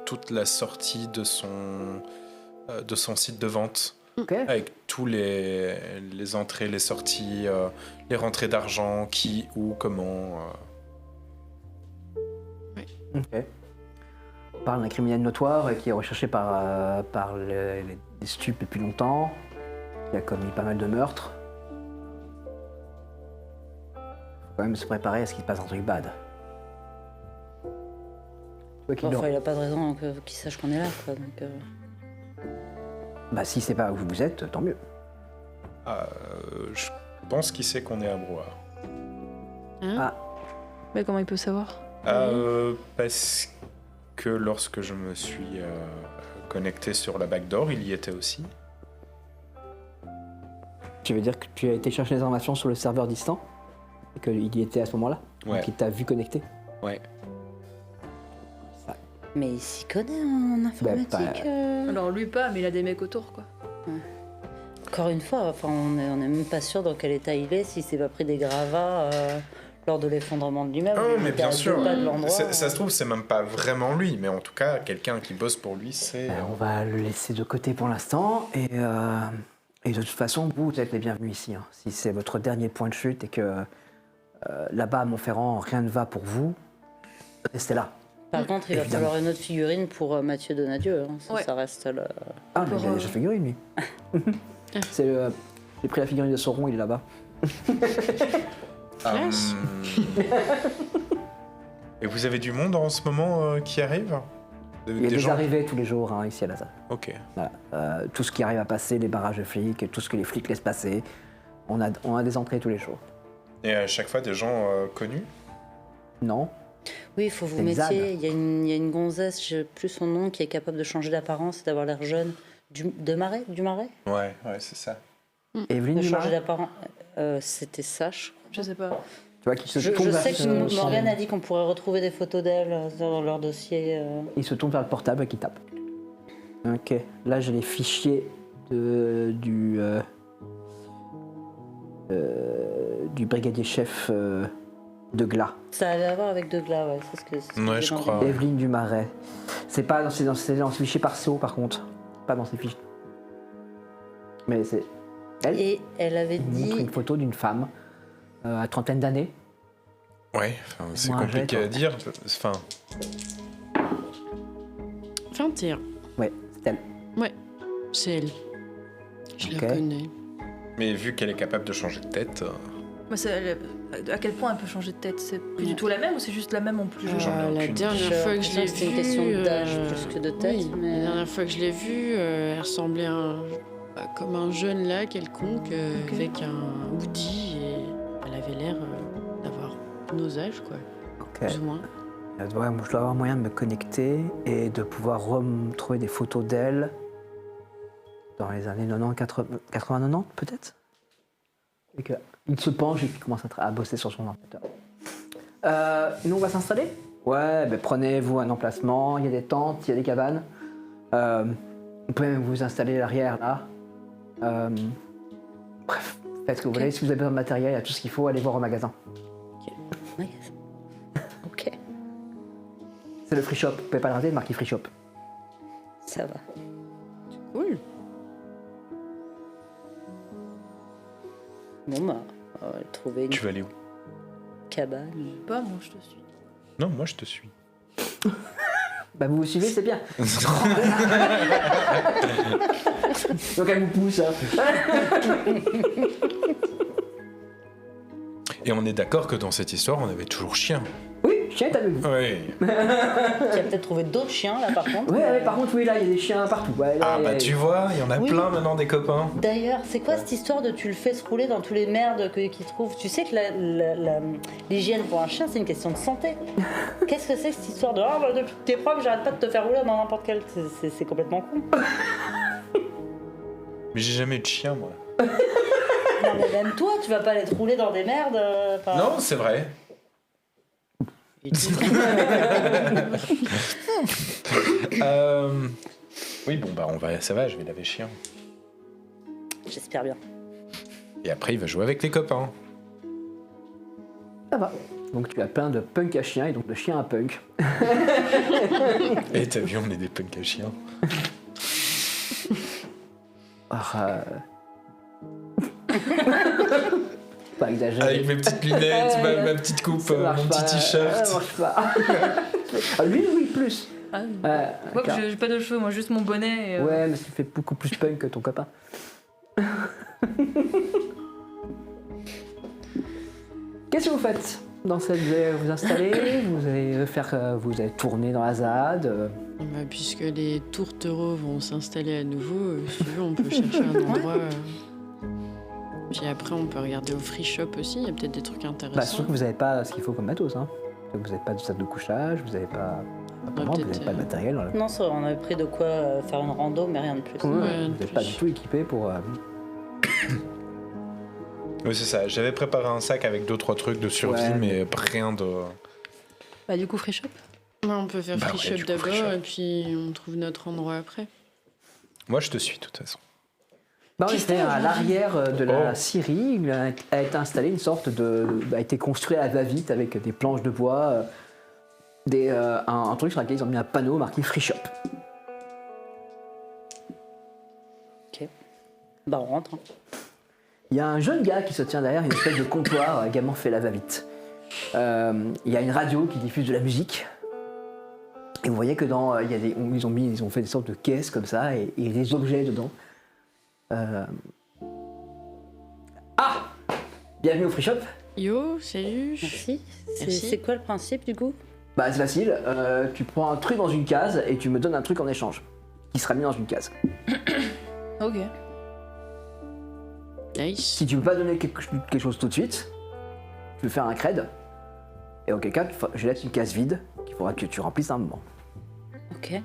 toute la sortie de son site de vente.
Ok.
avec tous les entrées, les sorties, les rentrées d'argent, qui, où, comment.
Ok. On parle d'un criminel notoire qui est recherché par les stupes depuis longtemps, qui a commis pas mal de meurtres. Faut quand même se préparer à ce qu'il se passe un truc bad. Toi qui
Enfin, il a pas de raison qu'il sache qu'on est là, quoi. Donc,
Bah si c'est pas où vous êtes, tant mieux.
Je pense qu'il sait qu'on est à Brouard.
Hein
Mais comment il peut savoir?
Parce que lorsque je me suis connecté sur la backdoor, il y était aussi.
Tu veux dire que tu as été chercher les informations sur le serveur distant et qu'il y était à ce moment-là?
Ouais.
Donc il t'a vu connecté?
Ouais.
mais il s'y connaît en informatique.
Alors lui pas, mais il a des mecs autour, quoi.
Encore une fois, enfin, on est même pas sûr dans quel état il est, s'il s'est pas pris des gravats lors de l'effondrement de l'immeuble.
Oh,
Il
mais
était
bien
à
sûr.
deux pas de l'endroit.
Ça se trouve, c'est même pas vraiment lui, mais en tout cas, quelqu'un qui bosse pour lui, c'est.
On va le laisser de côté pour l'instant et de toute façon, vous êtes les bienvenus ici. Hein. Si c'est votre dernier point de chute et que là-bas à Montferrand, rien ne va pour vous, restez là.
Par contre, il va
Évidemment.
falloir une autre figurine pour Mathieu Donadieu. Hein,
Ouais.
Ça reste le...
Ah, mais il a déjà figurine, lui. J'ai pris la figurine de Sauron, il est là-bas.
Classe.
Et vous avez du monde en ce moment qui arrive?
Il y a des arrivées tous les jours hein, ici à la salle.
Ok.
Voilà. Tout ce qui arrive à passer, les barrages de flics, tout ce que les flics laissent passer, on a des entrées tous les jours.
Et à chaque fois, des gens connus?
Non?
Oui, il faut vous
C'est
mettiez.
Xan.
Il y a une gonzesse, je sais plus son nom, qui est capable de changer d'apparence et d'avoir l'air jeune. Du Marais?
Ouais, c'est ça.
Evelyne
De
Dumas,
changer d'apparence. C'était ça, je crois.
Je sais pas.
tu vois, qui se
Je
tourne vers
sais que
son-
Morgane a dit qu'on pourrait retrouver des photos d'elle dans leur dossier.
Il se tourne vers le portable et qui tape. Ok, là j'ai les fichiers du brigadier chef de Glas.
Ça allait avoir avec Degla, ouais. C'est ce que
Ouais,
j'ai
je
entendu.
crois.
Evelyne Dumaret. C'est pas dans ces fichiers par CO par contre. Pas dans ces fichiers. Mais c'est elle.
Et elle avait
Il montre
dit.
une photo d'une femme à trentaine d'années.
Ouais, enfin, c'est
Moi,
compliqué
j'ai-
à dire. Enfin,
21.
Ouais, c'est elle.
Ouais, c'est elle. Je
Ok.
la connais.
mais vu qu'elle est capable de changer de tête,
Mais à quel point elle peut changer de tête? C'est plus du tout la même ou c'est juste la même en plus jeune?
J'en ai
La
aucune
dernière
idée.
fois que je l'ai
C'était une
vue,
question d'âge plus que de tête,
oui,
mais-
La dernière fois que je l'ai vue, elle ressemblait comme un jeune là quelconque
Ok.
avec un hoodie et elle avait l'air d'avoir nos âges quoi,
Ok.
plus ou moins.
Ouais, je dois avoir moyen de me connecter et de pouvoir retrouver des photos d'elle dans les années 90, 80-90 peut-être. Et que il se penche et qu'il commence à bosser sur son ordinateur. Nous on va s'installer? Ouais, ben prenez-vous un emplacement, il y a des tentes, il y a des cabanes. Vous pouvez même vous installer à l'arrière là. Bref, faites ce que vous voulez. Si vous avez besoin de matériel, il y a tout ce qu'il faut, allez voir au magasin.
Magasin. Ok,
C'est le free shop, vous pouvez pas le rater, marqué free shop.
ça va.
Cool.
Bon, bah, on va trouver une
tu vas aller où?
cabane.
Pas, moi je te suis.
Non, moi je te suis.
Bah vous suivez, c'est bien. Donc elle vous pousse. Hein.
Et on est d'accord que dans cette histoire, on avait toujours chien.
Oui, chien est avec vous.
Oui.
Qui a peut-être trouvé d'autres chiens là par contre.
Ouais, par contre, oui, là, il y a des chiens partout. Ouais, là,
Ah bah tu vois, il y en a
Oui.
plein maintenant des copains.
D'ailleurs, c'est quoi cette histoire de tu le fais se rouler dans tous les merdes qu'ils trouvent? Tu sais que l'hygiène pour un chien, c'est une question de santé. Qu'est-ce que c'est cette histoire de bah, depuis que t'es propre, j'arrête pas de te faire rouler dans n'importe quel. C'est complètement con.
Mais j'ai jamais eu de chien, moi.
Non, mais même toi, tu vas pas aller te rouler dans des merdes. enfin,
Non, c'est vrai. Oui, bon bah ça va, je vais laver chien.
J'espère bien.
Et après, il va jouer avec les copains.
Ça va. Donc tu as plein de punk à chien et donc de chien à punk.
Et t'as vu, on est des punks à chiens.
Pas exagéré.
Avec mes petites lunettes, ma petite coupe,
Ça marche
mon
pas,
petit t-shirt.
ça marche pas. Ah, lui, oui, plus.
Ah,
Ouais,
moi,
car-
j'ai pas de cheveux, moi, juste mon bonnet. Et,
ouais, mais tu fais beaucoup plus punk que ton copain. Qu'est-ce que vous faites dans cette... Vous allez vous installer, vous allez tourner dans la ZAD.
Bah, puisque les tourtereaux vont s'installer à nouveau, si tu veux, on peut chercher un endroit. Puis après, on peut regarder au free shop aussi, il y a peut-être des trucs
Bah,
intéressants.
surtout que vous n'avez pas ce qu'il faut comme matos. Hein. Vous n'avez pas de salle de couchage, vous n'avez pas... Apparemment, vous
peut-être,
n'avez pas de matériel. Dans la...
Non, c'est vrai, on avait pris de quoi faire une rando, mais rien de plus.
Ouais,
Ouais,
vous n'êtes pas du tout équipé pour...
Oui, c'est ça. J'avais préparé un sac avec 2-3 trucs de survie,
Ouais,
mais rien de.
Bah, du coup, free shop.
Ouais, on peut faire
Bah
free
ouais,
shop
du coup, free
d'abord
shop.
et puis on trouve notre endroit après.
Moi, je te suis, de toute façon.
Bah, on était à l'arrière de la
Oh.
scierie. Il a été installé une sorte de... a été construit à la va-vite avec des planches de bois, un truc sur lequel ils ont mis un panneau marqué Free Shop.
Bah, on rentre. Hein.
Il y a un jeune gars qui se tient derrière une espèce de comptoir, également fait la va-vite. Il y a une radio qui diffuse de la musique. Et vous voyez que dans, ils ont fait des sortes de caisses comme ça et des objets dedans. Ah! Bienvenue au Free Shop.
Yo, salut.
Merci.
Merci.
C'est quoi le principe du coup?
Bah c'est facile, tu prends un truc dans une case et tu me donnes un truc en échange. Qui sera mis dans une case.
Ok.
Nice.
Si tu veux pas donner quelque chose tout de suite, tu veux faire un cred. Et auquel cas, je laisse une case vide qu'il faudra que tu remplisses à un moment.
Ok.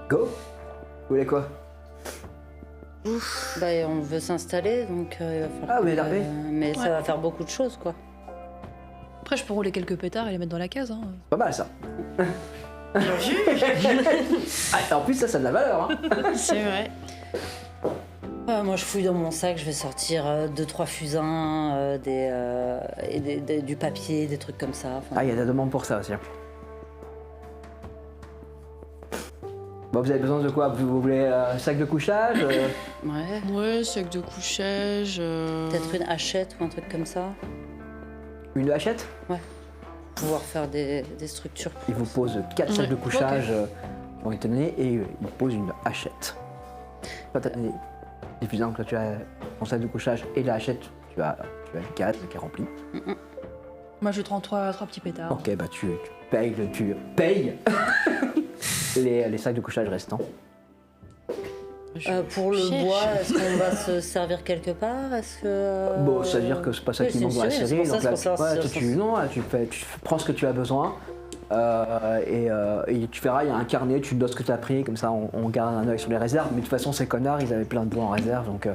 Go! Vous voulez quoi?
Bah, on veut s'installer, donc il va falloir.
Ah, vous avez
que-
l'armée
mais ça
Ouais.
va faire beaucoup de choses, quoi.
Après, je peux rouler quelques pétards et les mettre dans la case. Hein.
Pas mal ça.
Bien vu.
Ah, en plus ça a de la valeur. Hein.
C'est vrai.
Moi, je fouille dans mon sac, je vais sortir 2-3 fusains, du papier, des trucs comme ça. Enfin,
Ah, il y a de la demande pour ça aussi. Hein. Bon, vous avez besoin de quoi? Vous voulez un sac de couchage
ouais.
Ouais, sac de couchage.
Peut-être une hachette ou un truc comme ça.
Une hachette?
Pouvoir faire des structures.
Il vous pose 4 sacs
Ouais,
de couchage qui ont été donnés et il pose une hachette. Toi, t'as des fusains, donc là tu as ton sac de couchage et la hachette, tu as une case qui est remplie.
Moi, je prends trois petits pétards.
Ok, bah tu payes les sacs de couchage restants.
Pour le
Cherche.
bois, est-ce qu'on va se servir quelque part? Est-ce que.
Bon, ça veut dire que c'est pas ça
oui,
qui
c'est
manque dans la
une série,
série.
c'est pour
Donc
ça,
là,
c'est pour ça,
ouais,
c'est
tu prends ce que tu as besoin et tu verras, il y a un carnet, tu notes ce que tu as pris, comme ça on garde un œil sur les réserves. Mais de toute façon, ces connards, ils avaient plein de bois en réserve, donc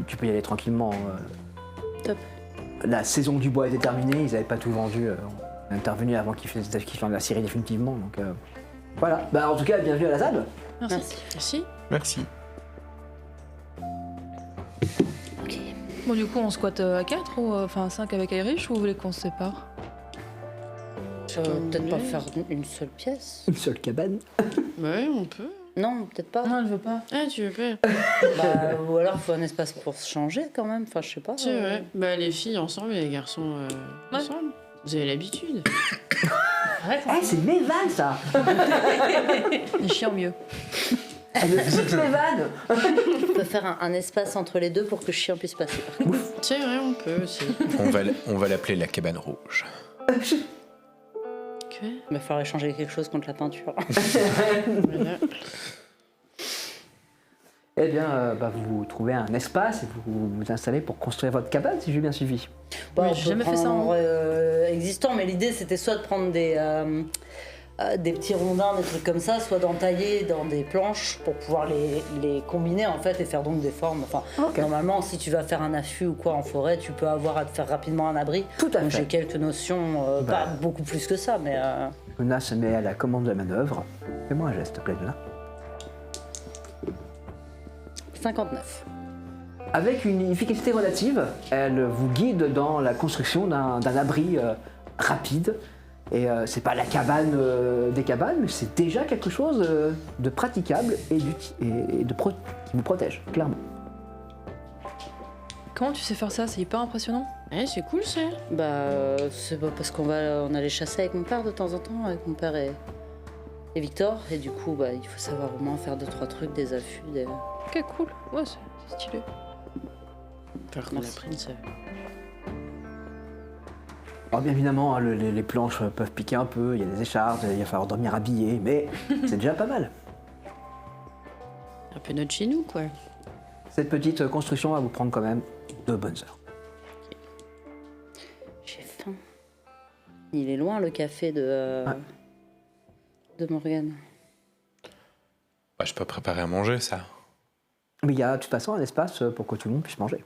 tu peux y aller tranquillement.
Top.
La saison du bois était terminée, ils n'avaient pas tout vendu. On est intervenu avant qu'ils fassent la série définitivement. Donc voilà. Bah, en tout cas, bienvenue à la ZAD.
Merci.
Merci.
Merci.
Bon, du coup, on squatte à 4 ou enfin 5 avec Irish ou vous voulez qu'on se sépare?
Peut-être pas faire une seule pièce.
Une seule cabane.
Ouais, on peut.
Non, peut-être pas.
Non, elle veut pas.
Ah, tu veux pas?
Bah, ou alors, il faut un espace pour se changer quand même. Enfin, je sais pas.
C'est vrai. Bah, les filles ensemble et les garçons ensemble. Vous avez l'habitude.
Arrête.
Eh, c'est mes vannes, ça.
Les chiens mieux.
Elle me pique mes vannes.
On peut faire un espace entre les deux pour que le chien puisse passer.
C'est vrai, on peut aussi.
On va l'appeler la cabane rouge.
Quoi?
Il va falloir échanger quelque chose contre la peinture.
Voilà.
Eh bien, vous trouvez un espace et vous vous installez pour construire votre cabane, si j'ai bien suivi.
Bon,
Oui,
on
j'ai
peut
jamais fait ça
prendre
en
un endroit, existant, mais l'idée c'était soit de prendre des petits rondins, des trucs comme ça, soit d'entailler dans des planches pour pouvoir les combiner en fait et faire donc des formes. Enfin,
Ok.
normalement, si tu vas faire un affût ou quoi en forêt, tu peux avoir à te faire rapidement un abri.
Tout à
Donc
fait.
j'ai quelques notions, pas beaucoup plus que ça, mais
Luna se met à la commande de la manœuvre. Fais-moi un geste, s'il te plaît, Luna.
59.
Avec une efficacité relative, elle vous guide dans la construction d'un abri rapide Et c'est pas la cabane des cabanes, mais c'est déjà quelque chose de praticable et qui vous protège, clairement.
Comment tu sais faire ça? C'est hyper impressionnant.
Ouais, c'est cool ça.
C'est pas parce qu'on allait chasser avec mon père de temps en temps, avec mon père et Victor, et du coup, il faut savoir au moins faire 2-3 trucs, des affûts, des...
Ok, cool. Ouais, c'est stylé.
Par contre, la
Merci.
prise,
Alors bien évidemment, hein, les planches peuvent piquer un peu, il y a des échardes, il va falloir dormir habillé, mais c'est déjà pas mal.
un peu notre chez nous, quoi.
Cette petite construction va vous prendre quand même 2 bonnes heures.
J'ai faim. Il est loin, le café de Morgane.
Bah, je peux préparer à manger, ça.
Mais il y a de toute façon un espace pour que tout le monde puisse manger.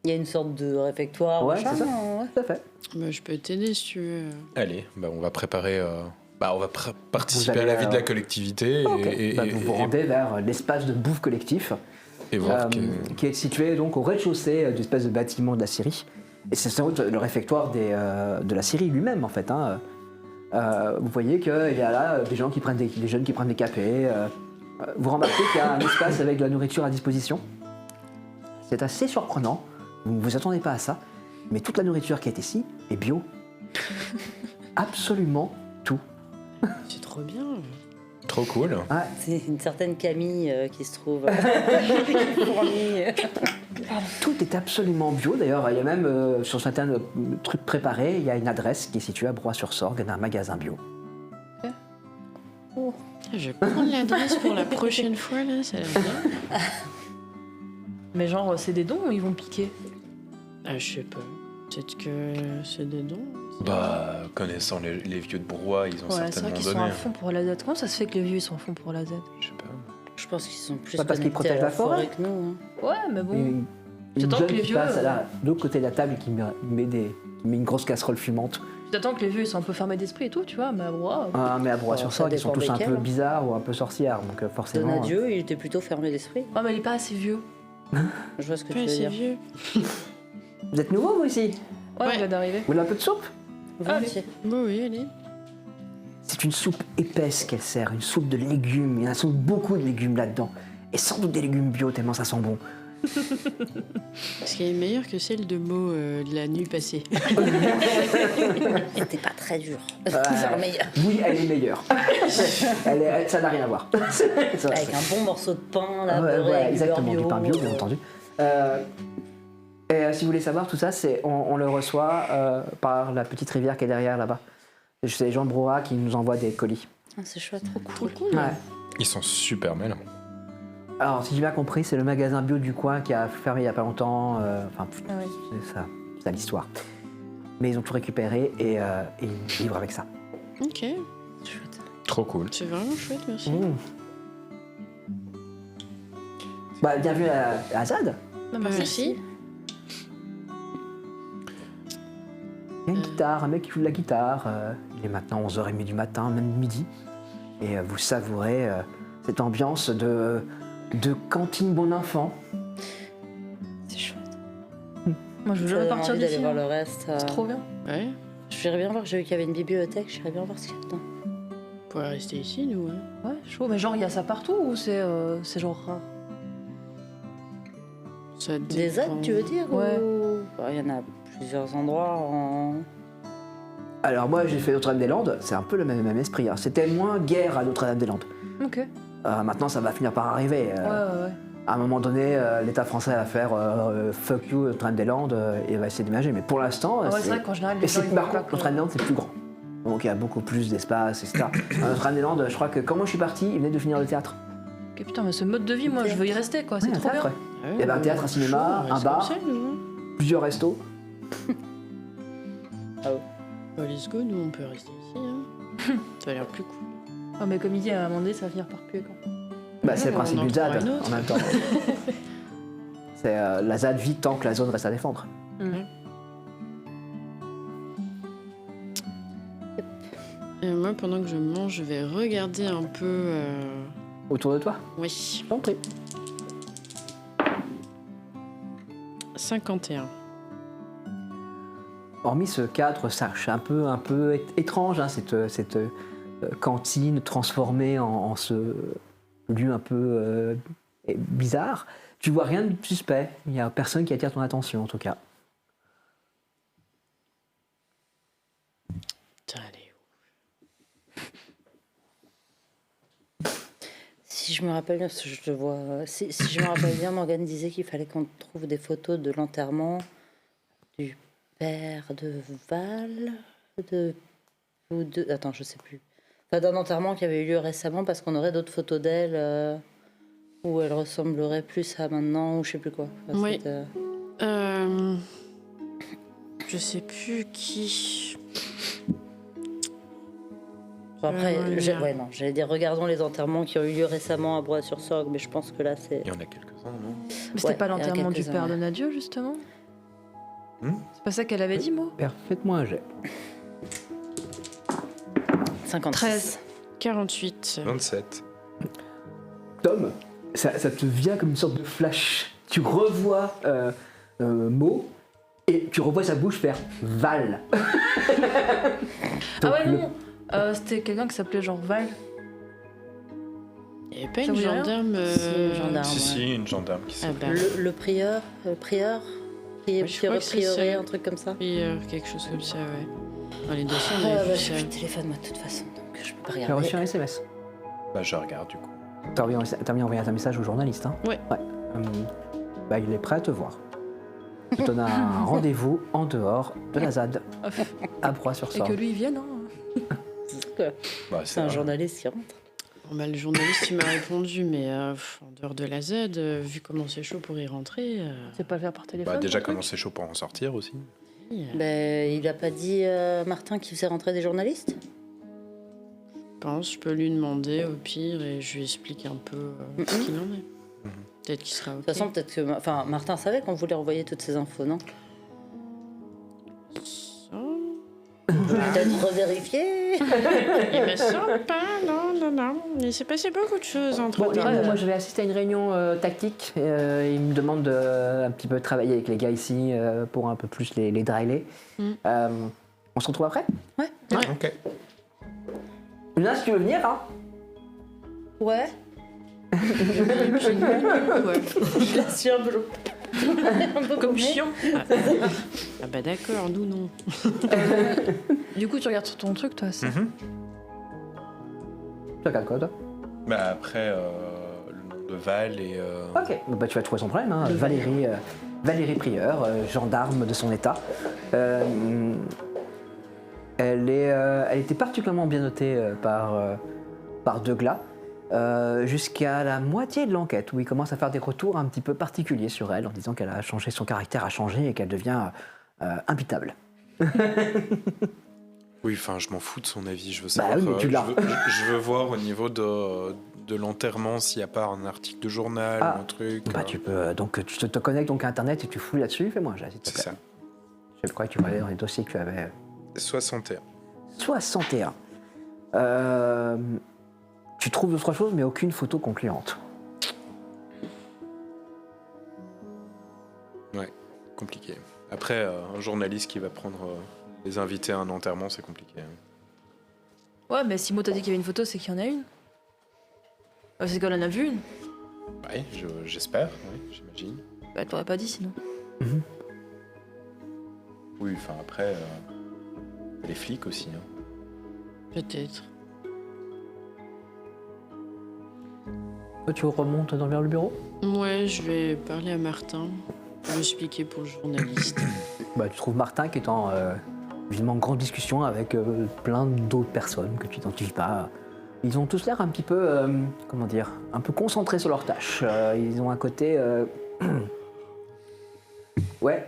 Il y a une sorte de réfectoire.
Ouais,
machin,
c'est ça.
ouais.
Tout à fait.
Bah, je peux t'aider si tu veux.
Allez, bah, on va préparer... on va participer
Vous allez,
à la vie de la collectivité
Ok.
et,
Bah, vous vous rendez vers l'espace de bouffe collectif,
et voir
qui est situé donc au rez-de-chaussée d'une espèce de bâtiment de la Syrie. Et c'est sans doute le réfectoire de la Syrie lui-même en fait. Hein. Vous voyez qu'il y a là des jeunes qui prennent des cafés. Vous remarquez qu'il y a un espace avec de la nourriture à disposition. C'est assez surprenant. Vous ne vous attendez pas à ça. Mais toute la nourriture qui est ici est bio. Absolument tout.
C'est trop bien.
Trop cool.
Ouais.
C'est une certaine Camille qui se trouve qui fournit.
Tout est absolument bio. D'ailleurs, il y a même sur certains trucs préparés, il y a une adresse qui est située à Broye-sur-Sorgue, d'un magasin bio.
Je vais prendre l'adresse pour la prochaine fois, là, ça a l'air bien.
Mais genre, c'est des dons ou ils vont piquer?
Ah, je sais pas. Peut-être que c'est des dons.
Bah, connaissant les vieux de Broye, ils ont
Ouais, c'est vrai
certainement
qu'ils sont
donné.
à fond pour la Z. Comment ça se fait que les vieux ils sont à fond pour la Z?
Je sais pas.
Je pense qu'ils sont plus
Pas parce qu'ils
connectés
protègent
à
la forêt.
que nous. Hein.
Ouais, mais bon.
Une
J'attends
jeune
que les
qui
vieux,
passe là, de l'autre côté de la table et qui met une grosse casserole fumante.
J'attends que les vieux ils sont un peu fermés d'esprit et tout, tu vois, mais wow.
Ah, mais à Broye-sur-Sorgue,
ça
ils sont
dépend
tous un
desquels,
peu
hein.
bizarres ou un peu sorcières, donc forcément.
Donadieu, il était plutôt fermé d'esprit.
Ouais, mais il est pas assez vieux.
Je vois ce que
Pas
tu veux
assez
dire.
vieux.
Vous êtes nouveau, vous ici?
Ouais,
Ouais.
il vient d'arriver.
Vous voulez un peu de soupe?
Volontiers.
Bon, oui, allez.
C'est une soupe épaisse qu'elle sert, une soupe de légumes. Il y a sans doute beaucoup de légumes là-dedans. Et sans doute des légumes bio, tellement ça sent bon.
Parce qu'elle est meilleure que celle de Mo de la nuit passée.
C'était pas très dur.
Ouais.
C'est meilleur.
Oui, elle est meilleure. Ça n'a rien à voir. Ça-
Avec un bon morceau de pain, là,
Ouais,
beurré,
voilà,
avec
exactement,
du
du pain bio, bien entendu. Et si vous voulez savoir tout ça, on le reçoit par la petite rivière qui est derrière là-bas. C'est les gens de Broa qui nous envoient des colis.
Ah, c'est chouette.
Trop cool.
Ouais.
Ils sont super malins.
Alors, si j'ai bien compris, c'est le magasin bio du coin qui a fermé il n'y a pas longtemps. Enfin,
Ah ouais.
c'est ça l'histoire. Mais ils ont tout récupéré et ils livrent avec ça.
Ok.
Chouette.
Trop cool.
C'est vraiment chouette, merci.
Mmh. Bah, bienvenue à Zad.
Non,
Bah, merci.
Il y a une guitare, un mec qui joue de la guitare. Il est maintenant 11h30 du matin, même midi. Et vous savourez cette ambiance de cantine bon enfant.
C'est chouette.
Moi je veux
Ça
jamais
donne
partir
envie d'aller
d'ici.
voir
hein.
le reste.
C'est trop bien.
Ouais.
J'irais bien voir, j'ai vu qu'il y avait une bibliothèque, j'irais bien voir ce qu'il y a dedans.
On pourrait rester ici, nous. Hein.
Ouais, chaud. Mais genre, il y a ça partout ou c'est genre rare?
Ça
Des
dépend.
aides, tu veux dire
Ouais.
ou- Il y en a plusieurs endroits en...
Alors moi j'ai fait Notre-Dame-des-Landes, c'est un peu le même esprit. Hein. C'était moins guerre à Notre-Dame-des-Landes.
Ok. Ouais,
Maintenant ça va finir par arriver.
ouais.
À un moment donné, l'État français va faire fuck you Notre-Dame-des-Landes et va essayer d'émerger. Mais pour l'instant,
Ah ouais, c'est vrai qu'en général, les
et
gens
c'est
ils
par
veulent pas
contre
que-
Notre-Dame-des-Landes c'est plus grand. Donc il y a beaucoup plus d'espace, etc. À Notre-Dame-des-Landes, je crois que quand moi je suis parti, il venait de finir le théâtre.
Ok, putain, mais ce mode de vie, moi je veux y rester quoi, c'est
Ouais, un
trop
théâtre,
bien.
ouais.
Ouais,
Il y avait un théâtre, un cinéma,
chaud,
un
c'est
bar.
comme ça, nous, hein.
Plusieurs restos.
Bah, let's go, nous, on peut rester ici. Hein. Ça a l'air plus cool.
Ah, mais comme il dit, à un moment donné, ça va finir par puer quoi.
Bah, c'est le
on
principe
en
du ZAD
trouvera une autre.
en même temps. C'est la ZAD vit tant que la zone reste à défendre.
Moi, pendant que je mange, je vais regarder un peu.
Autour de toi,
Oui.
je t'en prie.
51.
hormis ce cadre sage, un peu étrange, hein, cette cantine transformée en ce lieu un peu bizarre, tu vois rien de suspect. Il n'y a personne qui attire ton attention en tout cas.
Putain, elle est où?
Si je me rappelle bien, parce que je te vois. Si je me rappelle bien, Morgane disait qu'il fallait qu'on trouve des photos de l'enterrement du père de Val, attends, je sais plus. Enfin, d'un enterrement qui avait eu lieu récemment, parce qu'on aurait d'autres photos d'elle où elle ressemblerait plus à maintenant, ou je sais plus quoi. Enfin,
Oui.
c'était-
Je sais plus qui.
Bon, après,
regarde.
ouais, non, j'allais dire regardons les enterrements qui ont eu lieu récemment à Broye-sur-Sorgue, mais je pense que là c'est.
Il y en a quelques-uns, non?
Mais c'était
Ouais,
pas
il y en a
l'enterrement du
quelques-uns,
père
ouais.
de Nadio, justement?
Hmm.
C'est pas ça qu'elle avait dit, moi?
Père, faites-moi un jet.
56.
13.
48.
27.
Tom, ça te vient comme une sorte de flash. Tu revois Mo et tu revois sa bouche faire Val.
Ah ouais, non! C'était quelqu'un qui s'appelait genre Val.
Il n'y avait pas
Ça
une
vous dit rien
gendarme.
Si, une gendarme.
Si,
ouais.
si, une gendarme qui
Ah
s'appelle.
bah,
Le prieur,
Oui, je crois que c'est
prioré,
ça.
un truc comme ça.
quelque chose comme ça, ouais. Dans les dossiers, on
Ah,
avait
bah,
vu
j'ai
ça.
plus de téléphone moi de toute façon, donc je peux pas
Tu as reçu
regarder.
un SMS.
Bah, je regarde du coup.
T'as envie d'envoyer un message au journaliste, hein?
Ouais.
Bah, il est prêt à te voir. Il te donne un rendez-vous en dehors de la ZAD, à
Et
Broye-sur-Sorgue.
que lui, il vienne, hein?
Bah,
C'est un journaliste qui rentre.
Bon, bah, le journaliste, il m'a répondu, mais en dehors de la Z, vu comment c'est chaud pour y rentrer.
C'est pas le faire par téléphone?
Bah, déjà,
ton
comment
truc
c'est chaud pour en sortir aussi.
Ben, il a pas dit Martin qui faisait rentrer des journalistes?
Je pense, je peux lui demander au pire et je lui explique un peu ce qu'il en est.
Mhm.
Peut-être qu'il sera ok.
De toute façon, peut-être que. Enfin, Martin savait qu'on voulait envoyer toutes ces infos, non? Peut-être revérifier.
Il me semble pas, non. Il s'est passé beaucoup de choses entre
Bon,
temps.
moi je vais assister à une réunion tactique. Il me demande de un petit peu travailler avec les gars ici pour un peu plus les driller.
Mm.
On se retrouve après?
Ok.
Là, si tu veux venir, hein?
Ouais.
Ouais.
Je la suis un peu. un peu
Comme
paumée.
chiant. Ah bah d'accord, nous non.
Du coup, tu regardes sur ton truc, toi, ça.
Mhm.
Tu regardes quoi, toi?
Bah, après, le nom de Val et.
Ok. Bah, tu vas trouver son problème, hein. Valérie Prieur, gendarme de son état. Elle était particulièrement bien notée par Deugla. Jusqu'à la moitié de l'enquête, où il commence à faire des retours un petit peu particuliers sur elle, en disant qu'elle a changé, son caractère a changé et qu'elle devient impitable.
Oui, enfin, je m'en fous de son avis. Je veux
Bah
savoir.
oui, mais tu l'as.
Je veux voir au niveau de l'enterrement s'il n'y a pas un article de journal
Ah.
ou un truc.
Bah tu peux, donc tu te connectes donc à internet et tu fouilles là-dessus, fais-moi, s'il te
C'est
plaît.
ça.
Je crois que tu vas aller dans les dossiers que tu avais.
61.
61. Tu trouves d'autres choses, mais aucune photo concluante.
Ouais, compliqué. Après, un journaliste qui va prendre les invités à un enterrement, c'est compliqué.
Ouais, mais si Mo t'a dit qu'il y avait une photo, c'est qu'il y en a une. C'est qu'elle en a vu une.
Oui, j'espère, oui, j'imagine.
Bah, elle t'aurait pas dit sinon.
Oui, enfin après, les flics aussi. Hein.
Peut-être.
Toi, tu remontes vers le bureau?
Ouais, je vais parler à Martin. Je vais expliquer pour le journaliste.
Bah, tu trouves Martin qui est en évidemment grande discussion avec plein d'autres personnes que tu n'identifies pas. Ils ont tous l'air un petit peu, comment dire, un peu concentrés sur leurs tâches. Ils ont un côté... Ouais.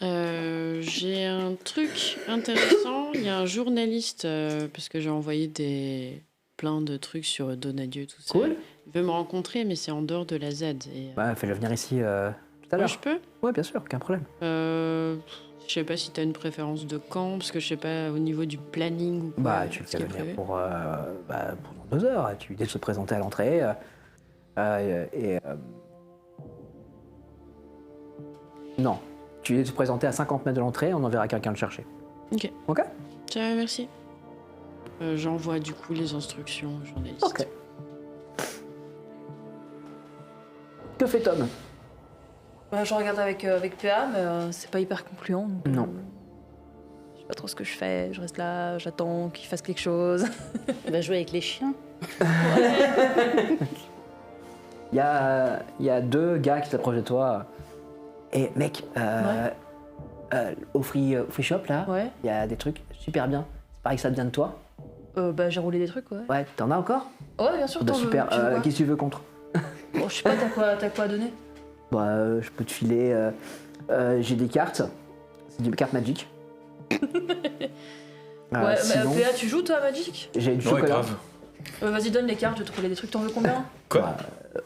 J'ai un truc intéressant. Il y a un journaliste, parce que j'ai envoyé plein de trucs sur Donadieu, tout ça.
Cool.
Il veut me rencontrer, mais c'est en dehors de la Z. Et,
Bah, fais-le venir ici tout à
moi,
l'heure.
je peux
Ouais, bien sûr, aucun problème.
Je sais pas si tu as une préférence de quand, parce que je sais pas au niveau du planning ou quoi.
Bah, tu le
ce
fais
qui est
venir
prévu.
pour 2 heures. Tu lui dis de se présenter à l'entrée. Non, Tu es présenté à 50 mètres de l'entrée, on enverra quelqu'un le chercher.
Ok.
Ok.
Ça va, merci. J'envoie du coup les instructions au journaliste.
Ok. Que fait Tom?
Je regarde avec PA, mais c'est pas hyper concluant. Donc,
Non.
je sais pas trop ce que je fais. Je reste là, j'attends qu'il fasse quelque chose.
Il va jouer avec les chiens.
Il y a 2 gars qui s'approchent de toi. Et mec, au free shop là,
Ouais.
il y a des trucs super bien. C'est pareil que ça vient de toi.
J'ai roulé des trucs, ouais.
Ouais, t'en as encore?
Ouais, bien sûr,
Bah
t'en veux-
super.
tu veux quoi
Qu'est-ce que tu veux contre?
Bon, je sais pas, t'as quoi à donner?
Bah, je peux te filer. J'ai des cartes. C'est des cartes Magic.
Ouais,
sinon,
PA, tu joues toi à Magic?
j'ai du
Ouais,
chocolat.
grave.
Vas-y, donne les cartes, je vais te rouler des trucs. T'en veux combien?
Quoi?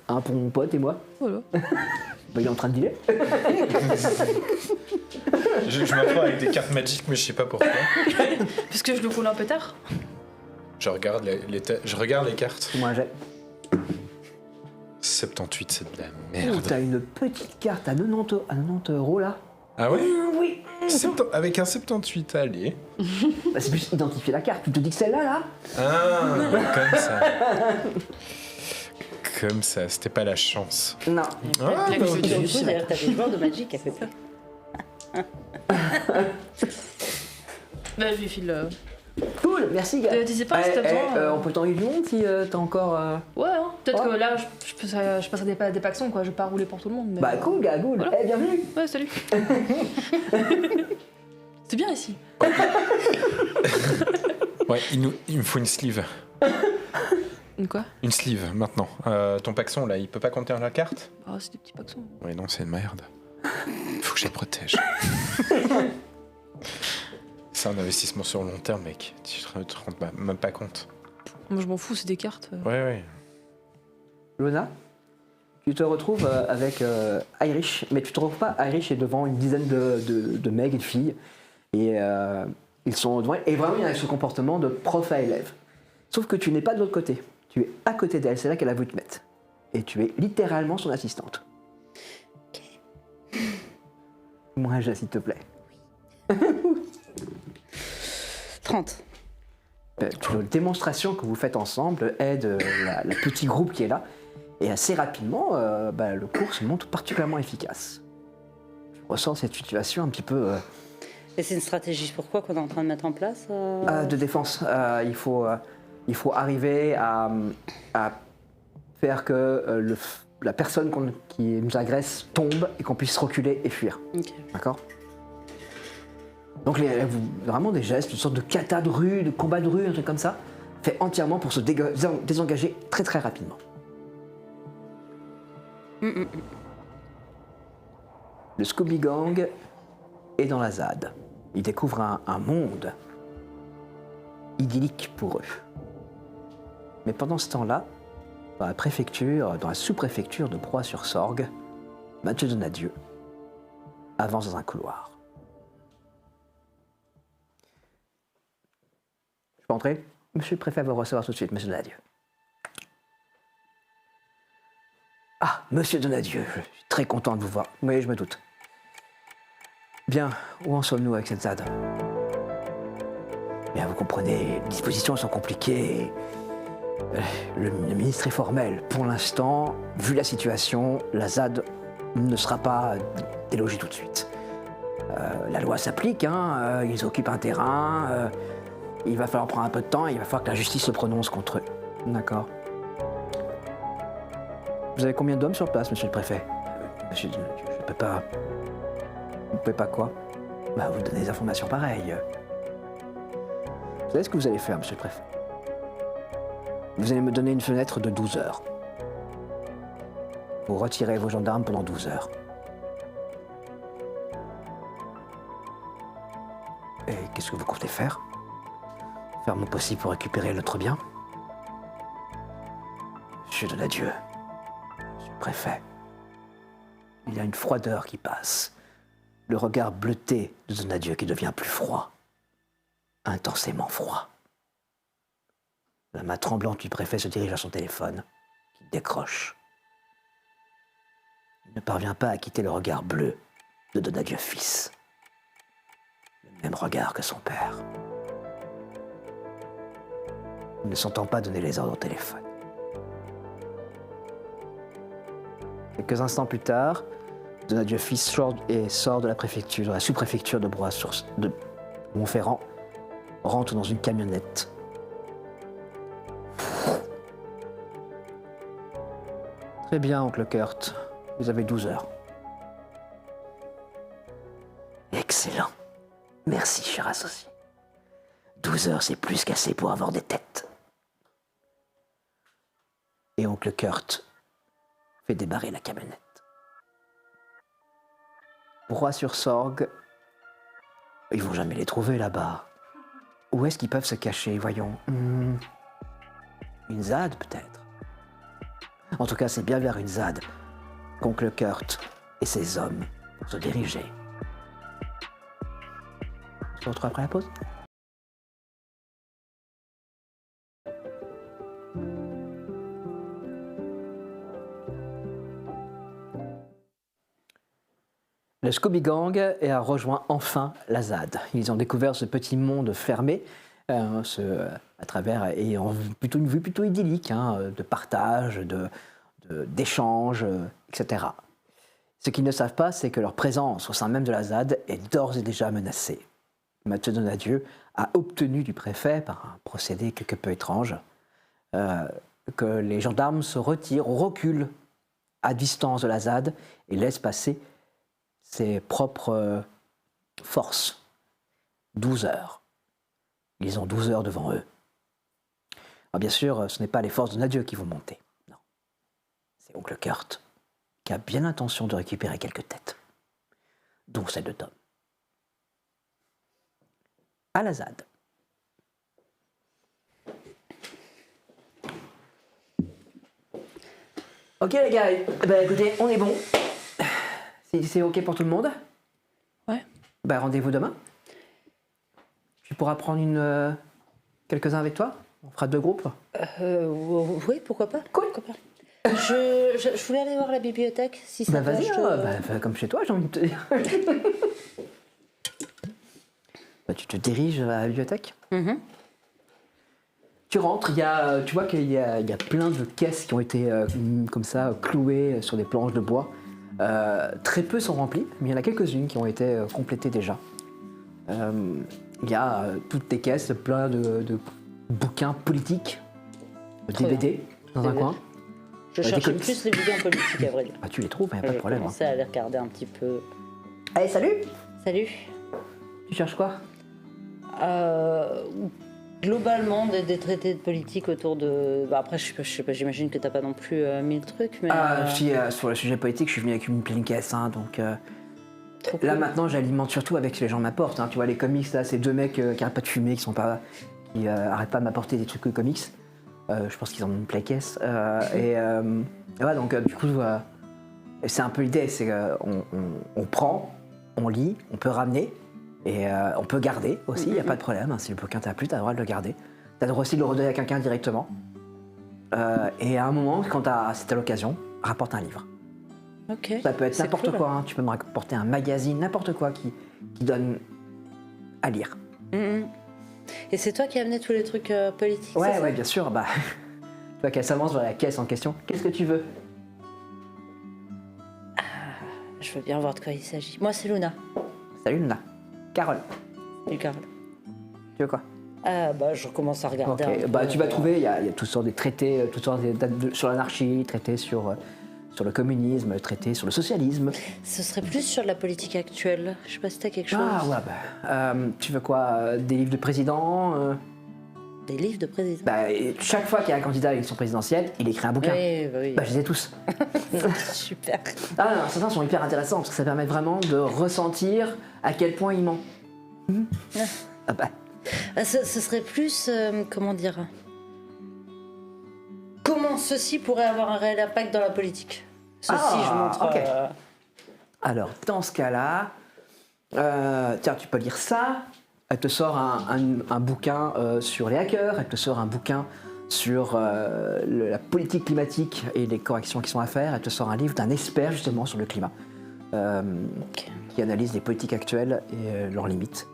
Un pour mon pote et moi.
Voilà.
Bah, il est en train de dealer.
Je m'apprends avec des cartes magiques, mais je sais pas pourquoi.
Parce que je le roule un pétard.
Je regarde je regarde les cartes.
Moi, j'ai.
78, c'est de la
Oh,
merde.
t'as une petite carte à 90 euros là.
Ah ouais?
Oui.
Avec un 78, allez.
Bah, c'est plus identifier la carte. Tu te dis que celle-là, là.
Ah, comme ça. Comme ça, c'était pas la chance.
Non.
Ah,
Black
bah,
Foot
ok.
Du coup,
aussi.
c'est-à-dire que t'as des joueurs de Magic à côté.
Bah, je lui file.
Cool, merci gars.
Disais pas si t'as besoin.
On peut t'envoyer du monde si t'as encore.
Ouais, hein. Peut-être
Ouais.
que là, je passe à des paxons, quoi. Je vais pas rouler pour tout le monde. Mais...
Bah cool gars, cool.
Voilà.
Bienvenue.
Ouais, salut. C'est bien ici.
Ouais, il me faut une sleeve.
Quoi?
Une sleeve, maintenant. Ton paxon, là, il peut pas contenir la carte?
Ah, c'est des petits paxons.
Ouais, non, c'est une merde. Faut que je les protège. C'est un investissement sur le long terme, mec. Tu te rends même pas compte.
Moi, je m'en fous, c'est des cartes.
Ouais.
Luna, tu te retrouves avec Irish, mais tu te retrouves pas. Irish est devant une dizaine de mecs et de filles. Et ils sont devant. Et vraiment, il y a ce comportement de prof à élève. Sauf que tu n'es pas de l'autre côté. Tu es à côté d'elle, c'est là qu'elle a voulu te mettre. Et tu es littéralement son assistante. Moi, s'il te plaît.
30.
La démonstration que vous faites ensemble aide la petit groupe qui est là. Et assez rapidement, le cours se montre particulièrement efficace. Je ressens cette situation un petit peu
Et c'est une stratégie pourquoi qu'on est en train de mettre en place
de défense. Il faut arriver à faire que la personne qui nous agresse tombe et qu'on puisse reculer et fuir.
Ok.
D'accord? Donc vraiment des gestes, une sorte de kata de rue, de combat de rue, un truc comme ça, fait entièrement pour se désengager très très rapidement. Le Scooby Gang est dans la ZAD. Ils découvrent un monde idyllique pour eux. Mais pendant ce temps-là, dans la préfecture, dans la sous-préfecture de Broye-sur-Sorgue, Mathieu Donadieu avance dans un couloir. Je peux entrer? Monsieur le préfet va vous recevoir tout de suite, monsieur Donadieu. Ah, monsieur Donadieu, je suis très content de vous voir. Oui, je me doute. Bien, où en sommes-nous avec cette ZAD? Bien, vous comprenez, les dispositions sont compliquées. Le ministre est formel. Pour l'instant, vu la situation, la ZAD ne sera pas délogée tout de suite. La loi s'applique, hein, ils occupent un terrain, il va falloir prendre un peu de temps, il va falloir que la justice se prononce contre eux. D'accord. Vous avez combien d'hommes sur place, monsieur le préfet? Monsieur, je ne peux pas... Vous ne pouvez pas quoi? Bah, vous donnez des informations pareilles. Vous savez ce que vous allez faire, monsieur le préfet? Vous allez me donner une fenêtre de 12 heures. Vous retirez vos gendarmes pendant 12 heures. Et qu'est-ce que vous comptez faire? Faire mon possible pour récupérer notre bien? Monsieur Donadieu, monsieur le préfet, il y a une froideur qui passe. Le regard bleuté de Donadieu qui devient plus froid. Intensément froid. La main tremblante du préfet se dirige à son téléphone, qui décroche. Il ne parvient pas à quitter le regard bleu de Donadieu fils. Le même regard que son père. Il ne s'entend pas donner les ordres au téléphone. Quelques instants plus tard, Donadieu fils sort de la préfecture, de la sous-préfecture de de Montferrand, rentre dans une camionnette. Très bien, oncle Kurt. Vous avez 12 heures. Excellent. Merci, cher associé. 12 heures, c'est plus qu'assez pour avoir des têtes. Et oncle Kurt fait débarrer la camionnette. Broye-sur-Sorgue, ils vont jamais les trouver là-bas. Où est-ce qu'ils peuvent se cacher, voyons? Une ZAD, peut-être. En tout cas, c'est bien vers une ZAD qu'oncle Kurt et ses hommes vont se diriger. On se retrouve après la pause? Le Scooby Gang a rejoint enfin la ZAD. Ils ont découvert ce petit monde fermé, à travers, et en plutôt une vue plutôt idyllique, de partage, d'échange, etc. Ce qu'ils ne savent pas, c'est que leur présence au sein même de la ZAD est d'ores et déjà menacée. Mathieu Donadieu a obtenu du préfet, par un procédé quelque peu étrange, que les gendarmes se retirent ou reculent à distance de la ZAD et laissent passer ses propres forces. 12 heures. Ils ont 12 heures devant eux. Alors bien sûr, ce n'est pas les forces de Donadieu qui vont monter. Non. C'est oncle Kurt qui a bien l'intention de récupérer quelques têtes, dont celle de Tom. À la ZAD. Ok les gars, écoutez, on est bon. C'est ok pour tout le monde?
Ouais.
Rendez-vous demain. Tu pourras prendre quelques-uns avec toi? On fera 2 groupes.
Oui, pourquoi pas.
Cool.
Pourquoi pas. Je voulais aller voir la bibliothèque, si ça te
Vas-y,
dérange,
comme chez toi, j'ai envie de te dire. Tu te diriges à la bibliothèque. Tu rentres, tu vois qu'il y a plein de caisses qui ont été comme ça clouées sur des planches de bois. Très peu sont remplies, mais il y en a quelques-unes qui ont été complétées déjà. Il y a toutes les caisses, plein de bouquins politiques, de
Très
DVD dans un coin.
Je
des
cherchais
comics.
plus les bouquins politiques, à vrai dire.
Tu les trouves, il n'y a pas de
Je
problème.
commençais à les regarder un petit peu.
Allez, salut!
Salut.
Tu cherches quoi?
Globalement, des traités de politique autour de... après, je sais pas, j'imagine que t'as pas non plus 1000 trucs, mais...
Sur le sujet politique, je suis venu avec une pleine caisse, donc...
Trop
Là
cool.
maintenant, j'alimente surtout avec ce que les gens m'apportent. Tu vois, les comics, là, c'est 2 mecs qui arrêtent pas de fumer, qui arrêtent pas de m'apporter des trucs comics. Je pense qu'ils ont une pleine caisse. Et voilà, donc du coup, c'est un peu l'idée, c'est qu'on prend, on lit, on peut ramener. Et on peut garder aussi, il n'y a pas de problème. Si le bouquin t'a plu, t'as le droit de le garder. T'as le droit aussi de le redonner à quelqu'un directement. Et à un moment, quand c'est à l'occasion, rapporte un livre.
Ok.
Ça peut être
C'est
n'importe
cool.
quoi. Tu peux me rapporter un magazine, n'importe quoi qui donne à lire.
Et c'est toi qui as amené tous les trucs politiques, c'est ça
Ouais, bien sûr. Tu vois qu'elle s'avance vers la caisse en question. Qu'est-ce que tu veux?
Je veux bien voir de quoi il s'agit. Moi, c'est Luna.
Salut Luna. Carole,
Salut, Carole.
tu veux quoi?
Je commence à regarder.
Ok,
un peu,
tu vas trouver, il y a toutes sortes de traités, toutes sortes sur l'anarchie, traités sur le communisme, traités sur le socialisme.
Ce serait plus sur la politique actuelle. Je sais pas si t'as quelque chose.
Ah ouais, tu veux quoi? Des livres de président
Des livres de président.
Chaque fois qu'il y a un candidat à l'élection présidentielle, il écrit un bouquin.
Oui.
Je les ai tous.
Super.
Ah non, certains sont hyper intéressants parce que ça permet vraiment de ressentir à quel point il ment.
Ce serait plus, comment dire, comment ceci pourrait avoir un réel impact dans la politique. Ceci, je montre.
ok. Alors, dans ce cas-là, tiens, tu peux lire ça. Elle te sort un bouquin sur les hackers, elle te sort un bouquin sur la politique climatique et les corrections qui sont à faire, elle te sort un livre d'un expert justement sur le climat. qui analyse les politiques actuelles et leurs limites.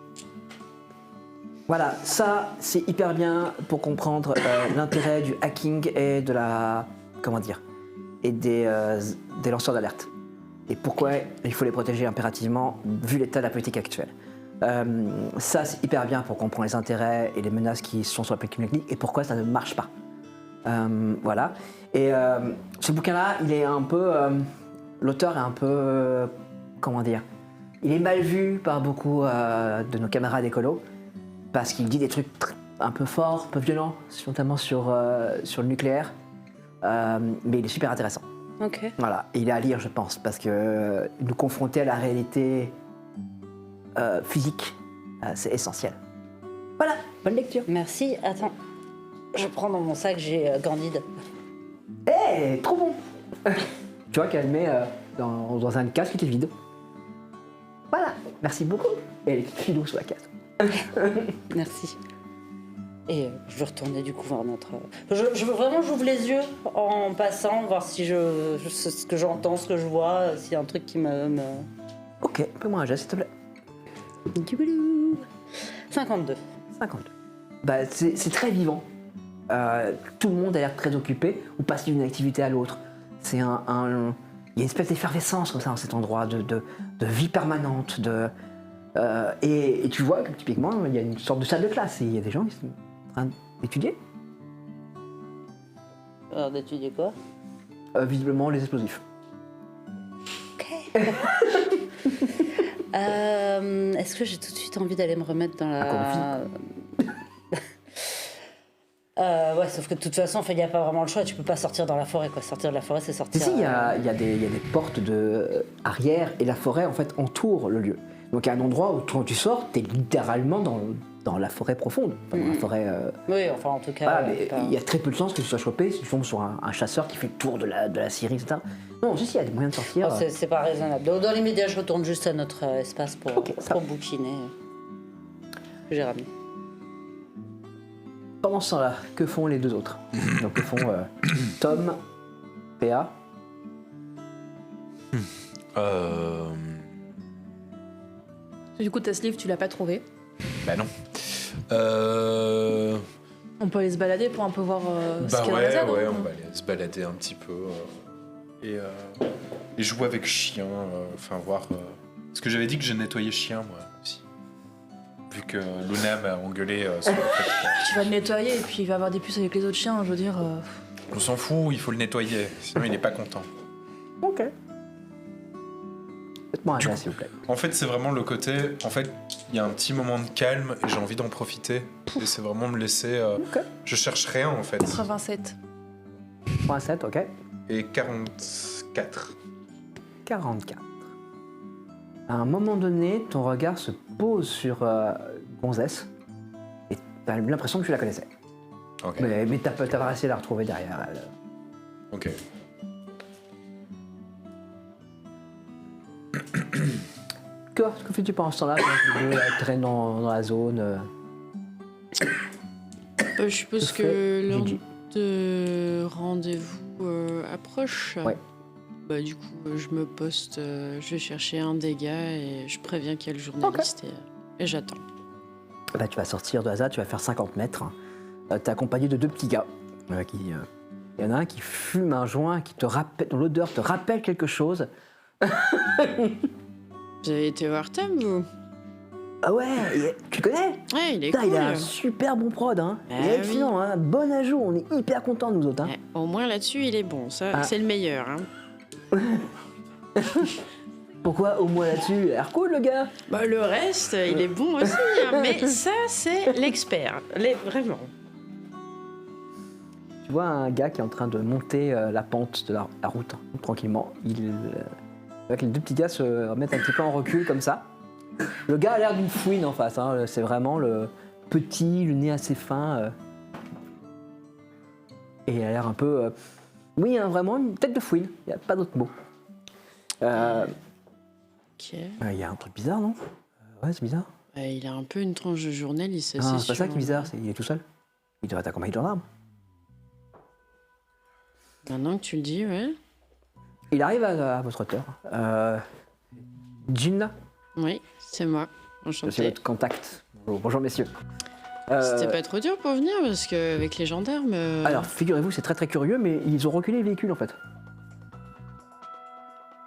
Voilà, ça c'est hyper bien pour comprendre l'intérêt du hacking et de la... comment dire, et des lanceurs d'alerte. Et pourquoi il faut les protéger impérativement vu l'état de la politique actuelle. Ça c'est hyper bien pour comprendre les intérêts et les menaces qui sont sur la politique numérique et pourquoi ça ne marche pas. Voilà. Et ce bouquin-là, il est un peu... l'auteur est un peu... comment dire, il est mal vu par beaucoup de nos camarades écolos parce qu'il dit des trucs un peu forts, un peu violents, notamment sur le nucléaire. Mais il est super intéressant.
Ok.
Voilà, et il est à lire, je pense, parce que nous confronter à la réalité physique, c'est essentiel. Voilà, bonne lecture.
Merci. Attends, je prends dans mon sac, j'ai Candide.
Eh, trop bon. Tu vois qu'elle met dans un casque qui est vide. Voilà, merci beaucoup. Et elle est filou sur la case.
Merci. Et je veux retourner du coup vers notre... Vraiment, j'ouvre les yeux en passant, voir si ce que j'entends, ce que je vois, s'il y a un truc qui me...
Ok, fais-moi un geste, s'il te plaît.
52.
52. Bah, c'est très vivant. Tout le monde a l'air très occupé ou passe d'une activité à l'autre. C'est il y a une espèce d'effervescence comme ça dans cet endroit, de vie permanente. Et tu vois que typiquement, il y a une sorte de salle de classe et il y a des gens qui sont en train d'étudier.
Alors, d'étudier quoi?
Visiblement les explosifs.
Ok. Est-ce que j'ai tout de suite envie d'aller me remettre dans la... Ouais, sauf que de toute façon, il n'y a pas vraiment le choix. Tu peux pas sortir dans la forêt, quoi. Sortir de la forêt, c'est sortir.
Si, il y a des portes arrière et la forêt en fait entoure le lieu. Donc il y a un endroit où quand tu sors, t'es littéralement dans la forêt profonde, enfin, dans la forêt.
Oui, enfin en tout cas.
Voilà, mais il y a très peu de chances que tu sois chopé si tu tombes sur un chasseur qui fait le tour de la Syrie, etc. Non, si, il y a des moyens de sortir.
Oh, c'est pas raisonnable. Dans l'immédiat, je retourne juste à notre espace pour bouquiner. Que j'ai ramené.
Pendant ce temps-là, que font les deux autres? Donc que font Tom, PA.
Du coup, ta sleeve, tu l'as pas trouvé.
Bah non.
On peut aller se balader pour un peu voir ce
Bah
qu'il y a dans la ZAD,
ouais,
hein.
on va aller se balader un petit peu et jouer avec chien, enfin voir. Parce que j'avais dit que je nettoyais chien moi aussi. Vu que Luna m'a engueulé sur le fait que...
Tu vas le nettoyer et puis il va avoir des puces avec les autres chiens, je veux dire.
On s'en fout, il faut le nettoyer, sinon il est pas content.
Ok. Faites-moi un
Du
jet,
coup-
s'il vous plaît.
En fait, c'est vraiment le côté. En fait, il y a un petit moment de calme et j'ai envie d'en profiter. Et c'est vraiment me laisser.
Ok.
Je cherche rien en fait.
87.
37, ok.
Et 44.
44. À un moment donné, ton regard se pose sur Gonzesse et t'as l'impression que tu la connaissais.
Ok.
Mais t'as pas réussi à la retrouver derrière elle.
Ok.
Que fais-tu pendant ce temps-là quand tu traînes dans la zone
Je suppose
Que
que
fait
l'heure
Gigi
de rendez-vous approche.
Ouais.
Bah, du coup, je me poste, je vais chercher un des gars et je préviens qu'il y a le journaliste et j'attends.
Là, tu vas sortir de la ZAD, tu vas faire 50 mètres. T'es accompagné de deux petits gars. Il y en a un qui fume un joint qui te rappelle, dont l'odeur te rappelle quelque chose.
Vous avez été voir Tom, vous?
Ah ouais, tu le connais?
Ouais, il est
Putain,
cool.
il a un super bon prod, hein.
Ah
Il est
oui.
excellent, hein. Bon ajout, on est hyper contents nous autres. Hein.
Ouais, au moins là-dessus, il est bon. Ça,
Ah.
c'est le meilleur. Hein.
Pourquoi au moins là-dessus? Il a l'air cool le gars.
Bah, le reste, il est bon aussi. Hein. Mais ça, c'est l'expert. Vraiment.
Tu vois un gars qui est en train de monter la pente de la route, hein, tranquillement. Avec les deux petits gars se remettent un petit peu en recul comme ça. Le gars a l'air d'une fouine en face, hein. C'est vraiment le petit, le nez assez fin. Et il a l'air un peu... oui, hein, vraiment une tête de fouine, il n'y a pas d'autre mot.
Ok.
Il y a un truc bizarre, non? Ouais, c'est bizarre.
Il a un peu une tranche de journaliste, ça,
Non,
c'est
c'est pas ça
sûr.
qui est bizarre, il est tout seul. Il devrait t'accompagner de gendarme.
Maintenant que tu le dis, ouais.
Il arrive à votre hauteur. Gina,
Oui, c'est moi.
c'est
Enchanté.
votre contact. Bonjour messieurs.
C'était pas trop dur pour venir parce qu'avec les gendarmes.
Alors, figurez-vous, c'est très très curieux, mais ils ont reculé le véhicule en fait.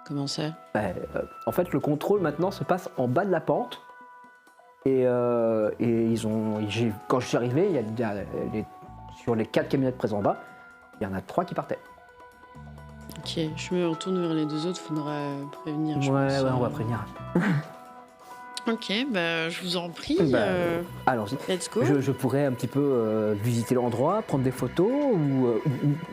Comment ça?
En fait, le contrôle maintenant se passe en bas de la pente. Et quand je suis arrivé, sur les 4 camionnettes présents en bas, il y en a 3 qui partaient.
Ok, je me retourne vers les 2 autres, faudra prévenir. Je
Ouais,
pense.
on va prévenir.
Ok, bah je vous en prie.
Allons-y.
Let's go.
Je pourrais un petit peu visiter l'endroit, prendre des photos, ou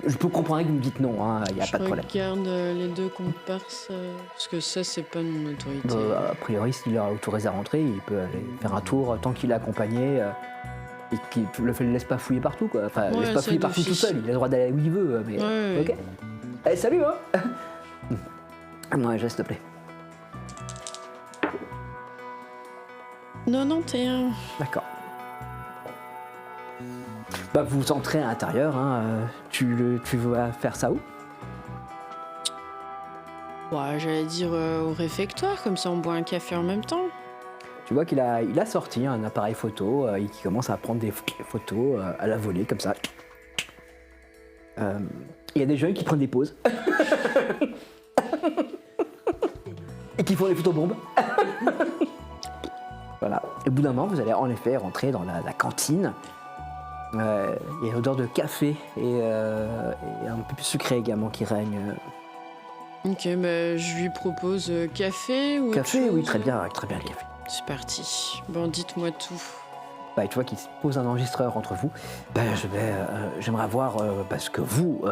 je peux comprendre que vous me dites non, il n'y a pas de problème.
Je regarde les 2 comparses, parce que ça, c'est pas de mon autorité.
A priori, s'il a autorisé à rentrer, il peut aller faire un tour tant qu'il est accompagné et qu'il ne laisse pas fouiller partout, quoi. Enfin,
Ouais,
laisse pas
ça,
fouiller partout tout
d'office.
seul, il a le droit d'aller où il veut, mais
Ouais.
ok. Allez, salut, hein. Ouais, s'il te plaît.
91.
D'accord. Bah, vous entrez à l'intérieur, tu vas faire ça où?
Ouais, j'allais dire au réfectoire, comme ça on boit un café en même temps.
Tu vois qu'il a sorti un appareil photo et qu'il commence à prendre des photos à la volée, comme ça. Il y a des jeunes qui prennent des pauses. Et qui font des photos bombes. Voilà. Et au bout d'un moment, vous allez en effet rentrer dans la cantine. Il y a une odeur de café et un peu plus sucré également qui règne.
Ok, bah je lui propose café ou autre
Café, oui,
chose.
très bien le café.
C'est parti. Bon, dites-moi tout.
Bah, et tu vois qu'il se pose un enregistreur entre vous. Bah, j'aimerais avoir ce que vous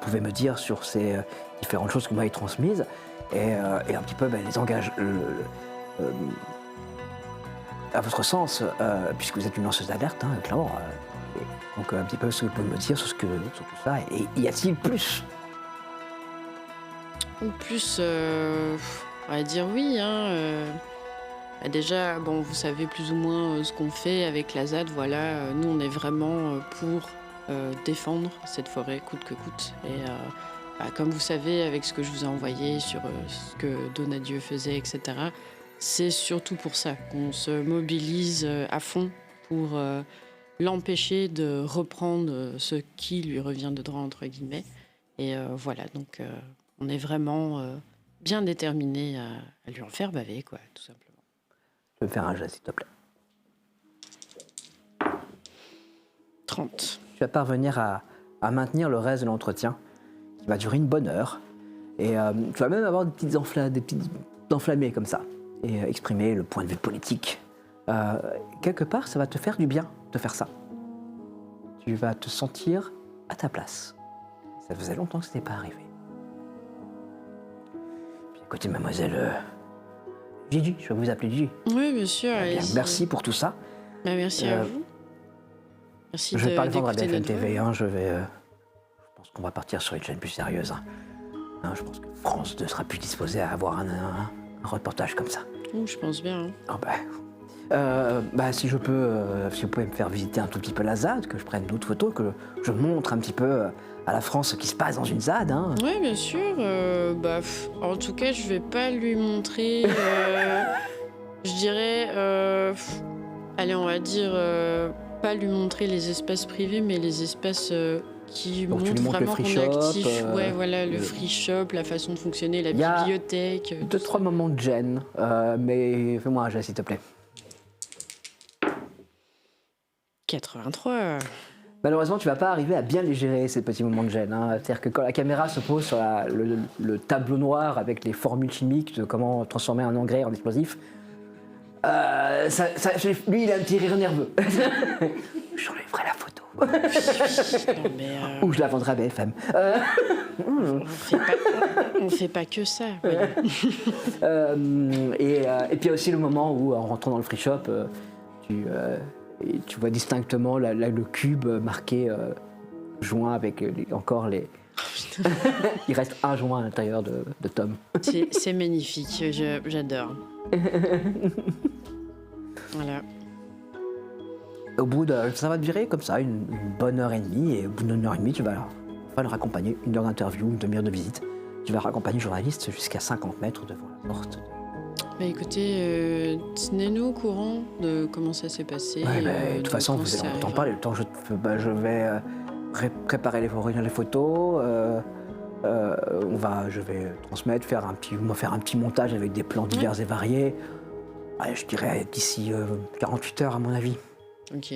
pouvez me dire sur ces différentes choses que vous m'avez transmises et un petit peu les engage à votre sens, puisque vous êtes une lanceuse d'alerte, clairement. Donc un petit peu ce que vous pouvez me dire sur tout ça. Et y a-t-il plus?
En plus, on va dire oui. Bah déjà, bon, vous savez plus ou moins ce qu'on fait avec la ZAD. Voilà, nous, on est vraiment pour défendre cette forêt coûte que coûte. Et comme vous savez, avec ce que je vous ai envoyé sur ce que Donadieu faisait, etc., c'est surtout pour ça qu'on se mobilise à fond pour l'empêcher de reprendre ce qui lui revient de droit, entre guillemets. Et voilà, donc on est vraiment bien déterminés à lui en faire baver, quoi, tout simplement.
Tu peux me faire un jet, s'il te plaît.
30.
Tu vas parvenir à maintenir le reste de l'entretien, qui va durer une bonne heure. Et tu vas même avoir des petites enflammées comme ça, et exprimer le point de vue politique. Quelque part, ça va te faire du bien de faire ça. Tu vas te sentir à ta place. Ça faisait longtemps que ce n'était pas arrivé. Puis à côté de mademoiselle Gigi, je vais vous appeler Gigi.
Oui, bien sûr.
Eh bien,
allez-y.
merci pour tout ça.
Bah, merci à vous. Merci
Je vais pas le vendre à
d'écouter
BFM
notre
TV,
voix.
je pense qu'on va partir sur une chaîne plus sérieuse. Je pense que France 2 sera plus disposée à avoir un reportage comme ça.
Oh, je pense bien.
Si je peux, si vous pouvez me faire visiter un tout petit peu la ZAD, que je prenne d'autres photos, que je montre un petit peu à la France ce qui se passe dans une ZAD.
Oui, bien sûr. En tout cas, je vais pas lui montrer. Je dirais. Allez, on va dire. Pas lui montrer les espaces privés, mais les espaces qui
Donc, tu lui
montrent
montres le
vraiment
free
qu'on est
shop,
actif. Ouais, voilà, le
le-
free shop, la façon de fonctionner, la
Il y a
bibliothèque. tout
2-3
ça.
moments de gêne, mais fais-moi un jet s'il te plaît.
83.
Malheureusement, tu vas pas arriver à bien les gérer, ces petits moments de gêne. C'est-à-dire que quand la caméra se pose sur le tableau noir avec les formules chimiques de comment transformer un engrais en explosif, lui, il a un petit rire nerveux. J'enlèverai la photo.
Non, mais
Ou je la vendrai à BFM.
on fait pas que ça. Voilà.
Et puis il y a aussi le moment où, en rentrant dans le free shop, tu vois distinctement le cube marqué joint avec encore les... Il reste un joint à l'intérieur de Tom.
C'est magnifique, j'adore. Voilà.
Au bout de... Ça va durer comme ça, une bonne heure et demie, et au bout d'une heure et demie, tu vas le raccompagner, une heure d'interview, une demi-heure de visite. Tu vas raccompagner le journaliste jusqu'à 50 mètres devant la porte
Bah écoutez, tenez-nous au courant de comment ça s'est passé.
Ouais, mais de toute façon,
quand
vous
ça
allez en
arrivera.
parler. Le temps que je vais préparer les photos. Je vais transmettre, faire un petit montage avec des plans divers et variés. Ouais, je dirais d'ici 48 heures, à mon avis.
Ok,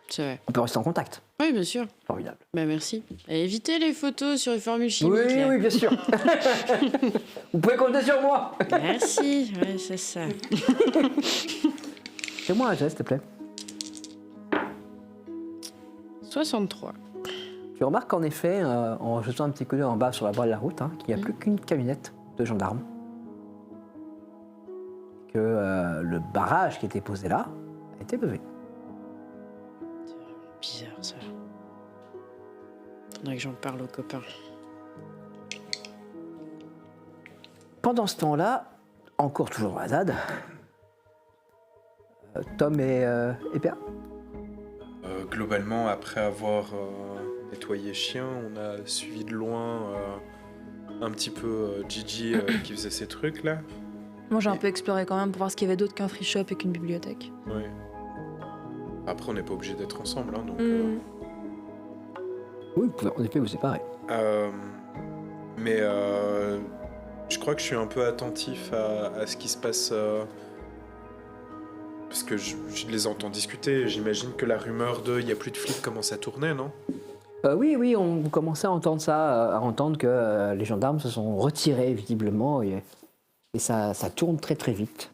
c'est vrai.
On peut rester en contact.
Oui, bien sûr.
Formidable.
Bah merci. Et évitez les photos sur les formules chimiques.
Oui,
là.
oui, bien sûr. Vous pouvez compter sur moi.
Merci, ouais, c'est ça.
Fais-moi un geste, s'il te plaît.
63.
Tu remarques en effet, en jetant un petit coup d'œil en bas sur la voie de la route, qu'il n'y a plus qu'une camionnette de gendarmes. Que le barrage qui était posé là a été levé.
Bizarre ça. Faudrait que j'en parle aux copains.
Pendant ce temps-là, en cours toujours dans la ZAD, Tom et Péa.
Globalement, après avoir nettoyé chien, on a suivi de loin un petit peu Gigi qui faisait ses trucs là.
Moi, j'ai un peu exploré quand même pour voir ce qu'il y avait d'autre qu'un free shop et qu'une bibliothèque.
Ouais. Après, on n'est pas obligé d'être ensemble, hein, donc.
Oui, vous pouvez en effet vous séparer.
Mais je crois que je suis un peu attentif à ce qui se passe. Parce que je les entends discuter. J'imagine que la rumeur de il n'y a plus de flics commence à tourner, non?
Oui, on commençait à entendre ça, à entendre que les gendarmes se sont retirés visiblement et ça tourne très très vite.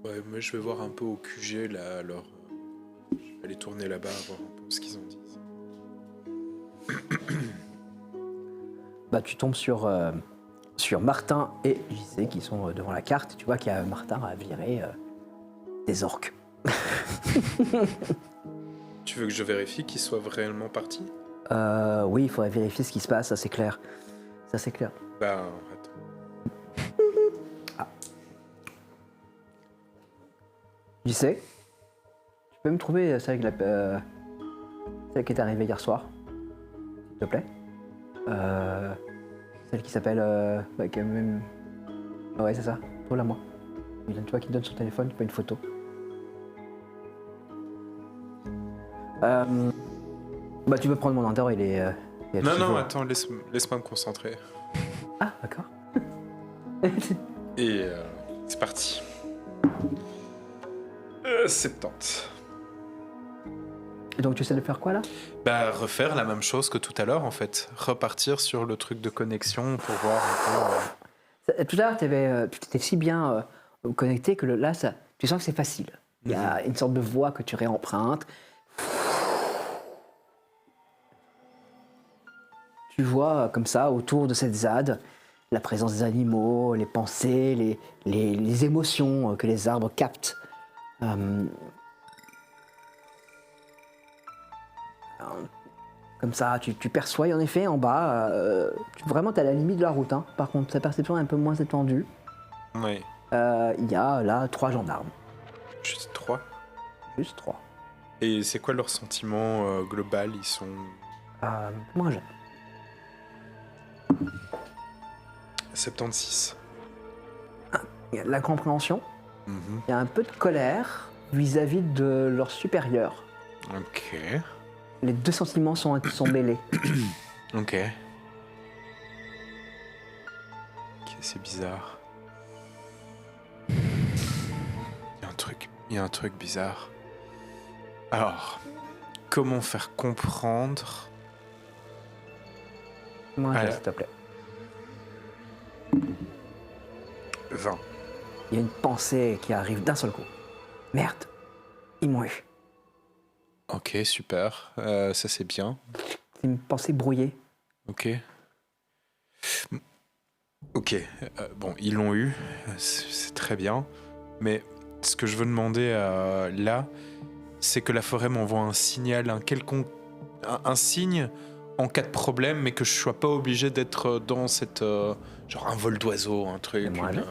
Ouais, moi je vais voir un peu au QG là, alors je vais aller tourner là-bas, voir un peu ce qu'ils en disent.
Tu tombes sur Martin et JC qui sont devant la carte. Et tu vois qu'il y a Martin a viré des orques.
Tu veux que je vérifie qu'ils soient réellement partis?
Oui, il faudrait vérifier ce qui se passe, ça c'est clair. Ça c'est clair.
Bah, attends.
JC, tu peux me trouver celle qui est arrivée hier soir, s'il te plaît. Celle qui s'appelle... qui a même... Ouais, c'est ça. Trouve-la moi. Tu vois qui donne son téléphone, tu peux une photo. Tu peux prendre mon ordinateur, il est...
Non, attends, laisse-moi me concentrer.
Ah, d'accord.
Et c'est parti. 70.
Et donc tu sais de faire quoi là?
Bah, refaire la même chose que tout à l'heure en fait. Repartir sur le truc de connexion pour voir un peu.
Tout à l'heure, tu t'étais si bien connecté que là, tu sens que c'est facile. Il y a une sorte de voix que tu réempruntes. Tu vois comme ça, autour de cette ZAD, la présence des animaux, les pensées, les émotions que les arbres captent. Comme ça, tu perçois, en effet, en bas, vraiment, tu es à la limite de la route. Par contre, ta perception est un peu moins étendue.
Oui.
Il y a là 3 gendarmes.
Juste 3.
Juste 3.
Et c'est quoi leur sentiment global? Ils sont...
Moi, j'ai.
76.
Il y a de la compréhension,
Mhm.
il y a un peu de colère vis-à-vis de leur supérieur.
Ok.
Les deux sentiments sont mêlés.
Ok. Ok, c'est bizarre. Il y a un truc bizarre. Alors, comment faire comprendre...
Moi,
Alors.
s'il te plaît.
20.
Il y a une pensée qui arrive d'un seul coup. Merde, ils m'ont eu.
Ok, super. Ça, c'est bien.
C'est une pensée brouillée.
Ok. Ok. Bon, ils l'ont eu. C'est très bien. Mais ce que je veux demander là, c'est que la forêt m'envoie un signal, un quelconque... un signe en cas de problème, mais que je sois pas obligé d'être dans cette... genre un vol d'oiseau, un truc.
Et moi,
une,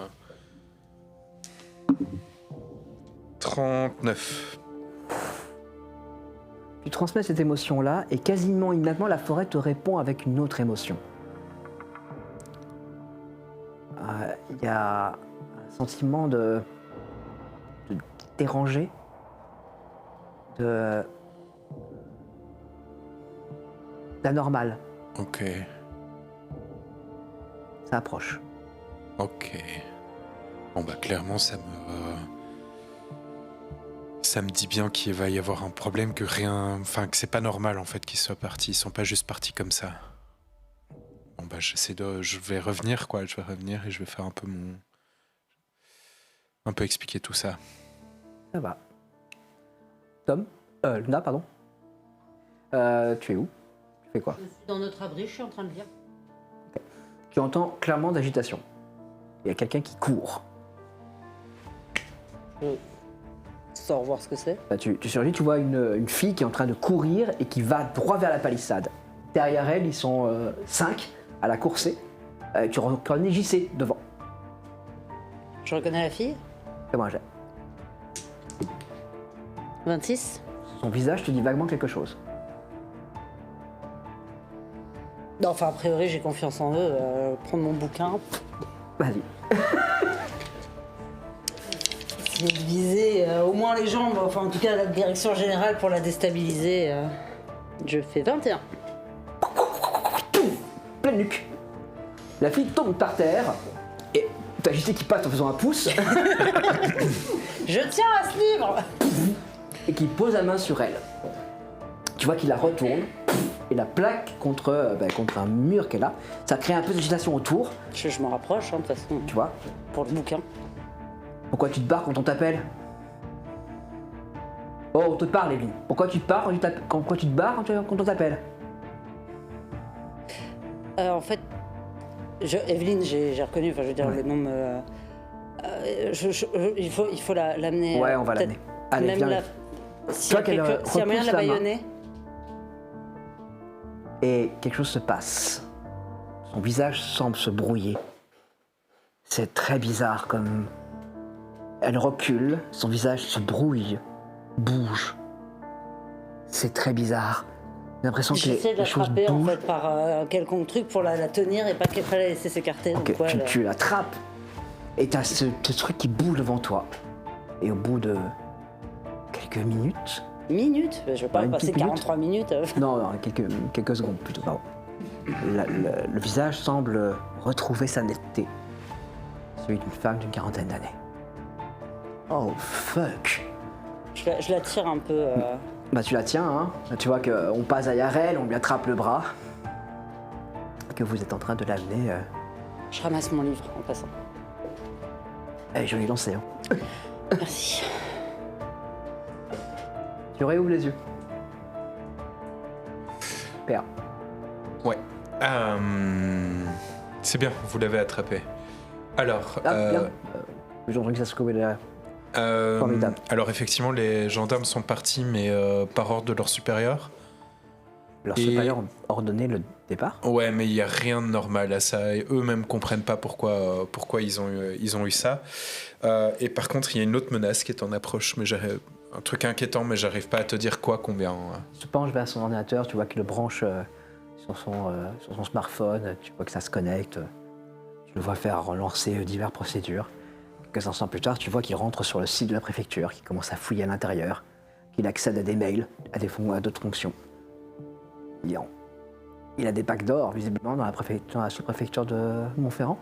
39.
Tu transmets cette émotion-là et quasiment immédiatement la forêt te répond avec une autre émotion. il y a un sentiment de dérangé, d'anormal.
Ok.
Ça approche.
Ok. Bon bah clairement ça me dit bien qu'il va y avoir un problème, que c'est pas normal en fait qu'ils soient partis. Ils sont pas juste partis comme ça. Bon bah je vais revenir quoi. Je vais revenir et je vais faire un peu expliquer tout ça.
Ça va. Luna, pardon. Tu es où? Tu fais quoi?
Je suis dans notre abri, je suis en train de lire.
Tu entends clairement d'agitation. Il y a quelqu'un qui court.
Je sors voir ce que c'est.
Bah, tu surgis, tu vois une fille qui est en train de courir et qui va droit vers la palissade. Derrière elle, ils sont 5 à la coursée. Tu reconnais JC devant.
Je reconnais la fille.
Fais-moi un jet.
26.
Son visage te dit vaguement quelque chose.
Non, enfin, a priori, j'ai confiance en eux. Prendre mon bouquin.
Vas-y.
Essayer de viser au moins les jambes, enfin, en tout cas, la direction générale pour la déstabiliser. Je fais 21.
Pleine nuque. La fille tombe par terre et t'as JC qui passe en faisant un pouce
Je tiens à ce livre.
et qui pose la main sur elle. Tu vois qu'il la retourne et la plaque contre un mur qu'elle a. Ça crée un peu d'agitation autour,
Je me rapproche, hein, de toute façon,
tu vois.
pour le bouquin.
Pourquoi tu te barres quand on t'appelle? Oh, on te parle, Evelyne. Pourquoi tu te barres quand tu te barres quand on t'appelle?
En fait, Evelyne, j'ai reconnu, enfin, je veux dire,
Ouais.
le nom me. Il faut l'amener.
Ouais, on va
peut-être
l'amener. Allez,
même
viens.
la. S'il y a
qu'elle
y a moyen de la
repousse la main.
bâillonner.
Et quelque chose se passe. Son visage semble se brouiller. C'est très bizarre comme... Elle recule, son visage se brouille, bouge. C'est très bizarre. J'ai l'impression que
J'essaie de
les choses
l'attraper en
bougent.
fait par un quelconque truc pour la tenir et pas la laisser s'écarter.
Ok,
donc, ouais,
tu l'attrapes et t'as ce truc qui bouge devant toi. Et au bout de quelques minutes...
Minutes. Je vais pas
Une
passer
petite minute.
43 minutes.
Non, quelques secondes plutôt, pardon. Le visage semble retrouver sa netteté. Celui d'une femme d'une quarantaine d'années. Oh, fuck.
Je la tire un peu.
Bah tu la tiens, hein. Tu vois qu'on passe à Yarel, on lui attrape le bras. Que vous êtes en train de l'amener.
Je ramasse mon livre en passant.
Je vais lancer. Hein.
Merci.
Tu réouvres les yeux. Père.
Ouais. C'est bien, vous l'avez attrapé. Alors,
Ah, bien. J'ai entendu que ça se coupait derrière. Formidable.
alors effectivement, les gendarmes sont partis, mais par ordre de leur supérieur.
Leur
Et-
supérieur a ordonné le départ.
Ouais, mais il n'y a rien de normal à ça. Et eux-mêmes comprennent pas pourquoi ils ont eu ça. Et par contre, il y a une autre menace qui est en approche, mais un truc inquiétant, mais j'arrive pas à te dire combien.
Il se penche vers son ordinateur, tu vois qu'il le branche sur son smartphone, tu vois que ça se connecte. Tu le vois faire relancer diverses procédures. Quelques instants plus tard, tu vois qu'il rentre sur le site de la préfecture, qu'il commence à fouiller à l'intérieur, qu'il accède à des mails, à d'autres fonctions. Il a des packs d'or, visiblement, dans la sous-préfecture de Montferrand.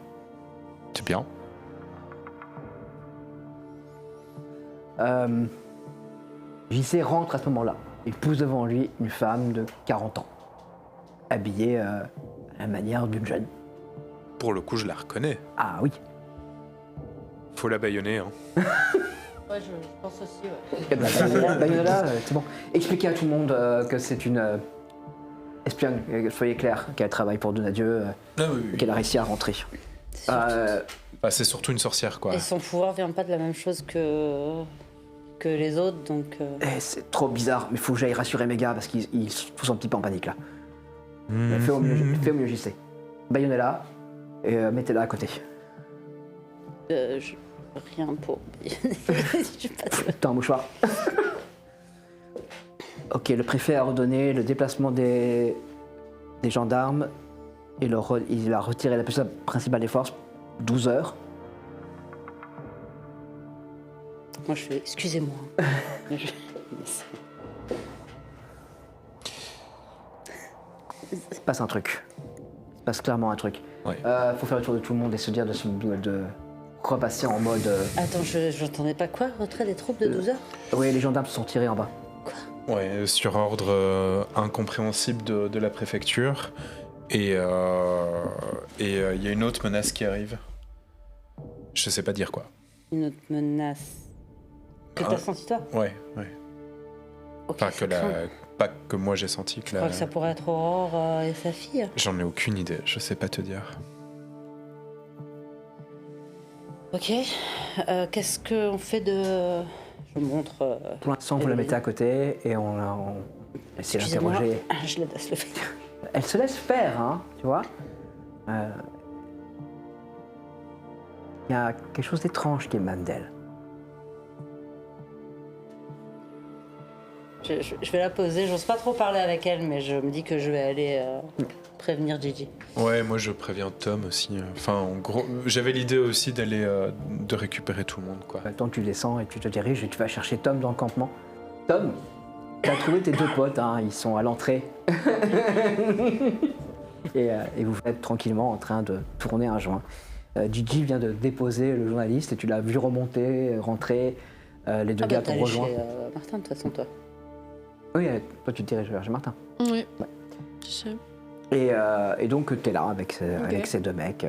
C'est bien.
JC rentre à ce moment-là. Il pousse devant lui une femme de 40 ans, habillée à la manière d'une jeune.
Pour le coup, je la reconnais.
Ah oui.
Faut la bâillonner, hein.
Ouais, je pense aussi, ouais.
Bayonella, c'est bon. Expliquez à tout le monde que c'est une espionne, soyez clair, qu'elle travaille pour Donadieu,
Ah oui, oui.
qu'elle a réussi à rentrer.
Bah, c'est surtout une sorcière, quoi.
Et son pouvoir vient pas de la même chose que les autres, donc.
C'est trop bizarre, mais faut que j'aille rassurer mes gars parce qu'ils sont un petit peu en panique là.
Mhm.
Fais au mieux, JC. Bayonella, et mettez-la à côté.
Rien pour. Je passe.
T'as un mouchoir. Ok, le préfet a ordonné le déplacement des gendarmes et il a retiré la personne principale des forces, 12 heures.
Moi, je fais excusez-moi. Mais je-
Il se passe un truc. Il se passe clairement un truc.
Ouais.
Faut faire le tour de tout le monde et se dire de repasser en mode.
Attends, je n'entendais pas quoi? Retrait des troupes de 12 heures?
Oui, les gendarmes se sont tirés en bas.
Ouais, sur ordre incompréhensible de la préfecture. Et il y a une autre menace qui arrive. Je sais pas dire quoi.
Une autre menace. Que
Ah.
t'as senti toi?
Ouais.
Ok,
Pas
c'est
que
craint.
pas que moi j'ai senti que
Je crois que ça pourrait être Aurore et sa fille.
J'en ai aucune idée, je sais pas te dire.
Ok. Qu'est-ce qu'on fait de... Je montre...
Pour l'instant, vous la mettez à côté et on essaie
Excusez-moi,
d'interroger.
je la laisse le faire.
Elle se laisse faire, hein, tu vois. Il y a quelque chose d'étrange qui émane d'elle.
Je vais la poser, j'ose pas trop parler avec elle, mais je me dis que je vais aller prévenir Gigi.
Ouais, moi je préviens Tom aussi. Enfin, en gros, j'avais l'idée aussi d'aller de récupérer tout le monde, quoi.
Tant tu descends et tu te diriges et tu vas chercher Tom dans le campement. Tom, tu as trouvé tes deux potes, hein, ils sont à l'entrée. et vous êtes tranquillement en train de tourner un joint. Gigi vient de déposer le journaliste et tu l'as vu remonter, rentrer. Les deux gars
t'es
t'ont
allé
rejoint.
chez Martin, de toute façon, toi.
Oui, toi tu te diriges vers chez Martin.
Oui. C'est ça.
Et donc tu es là avec ces deux mecs.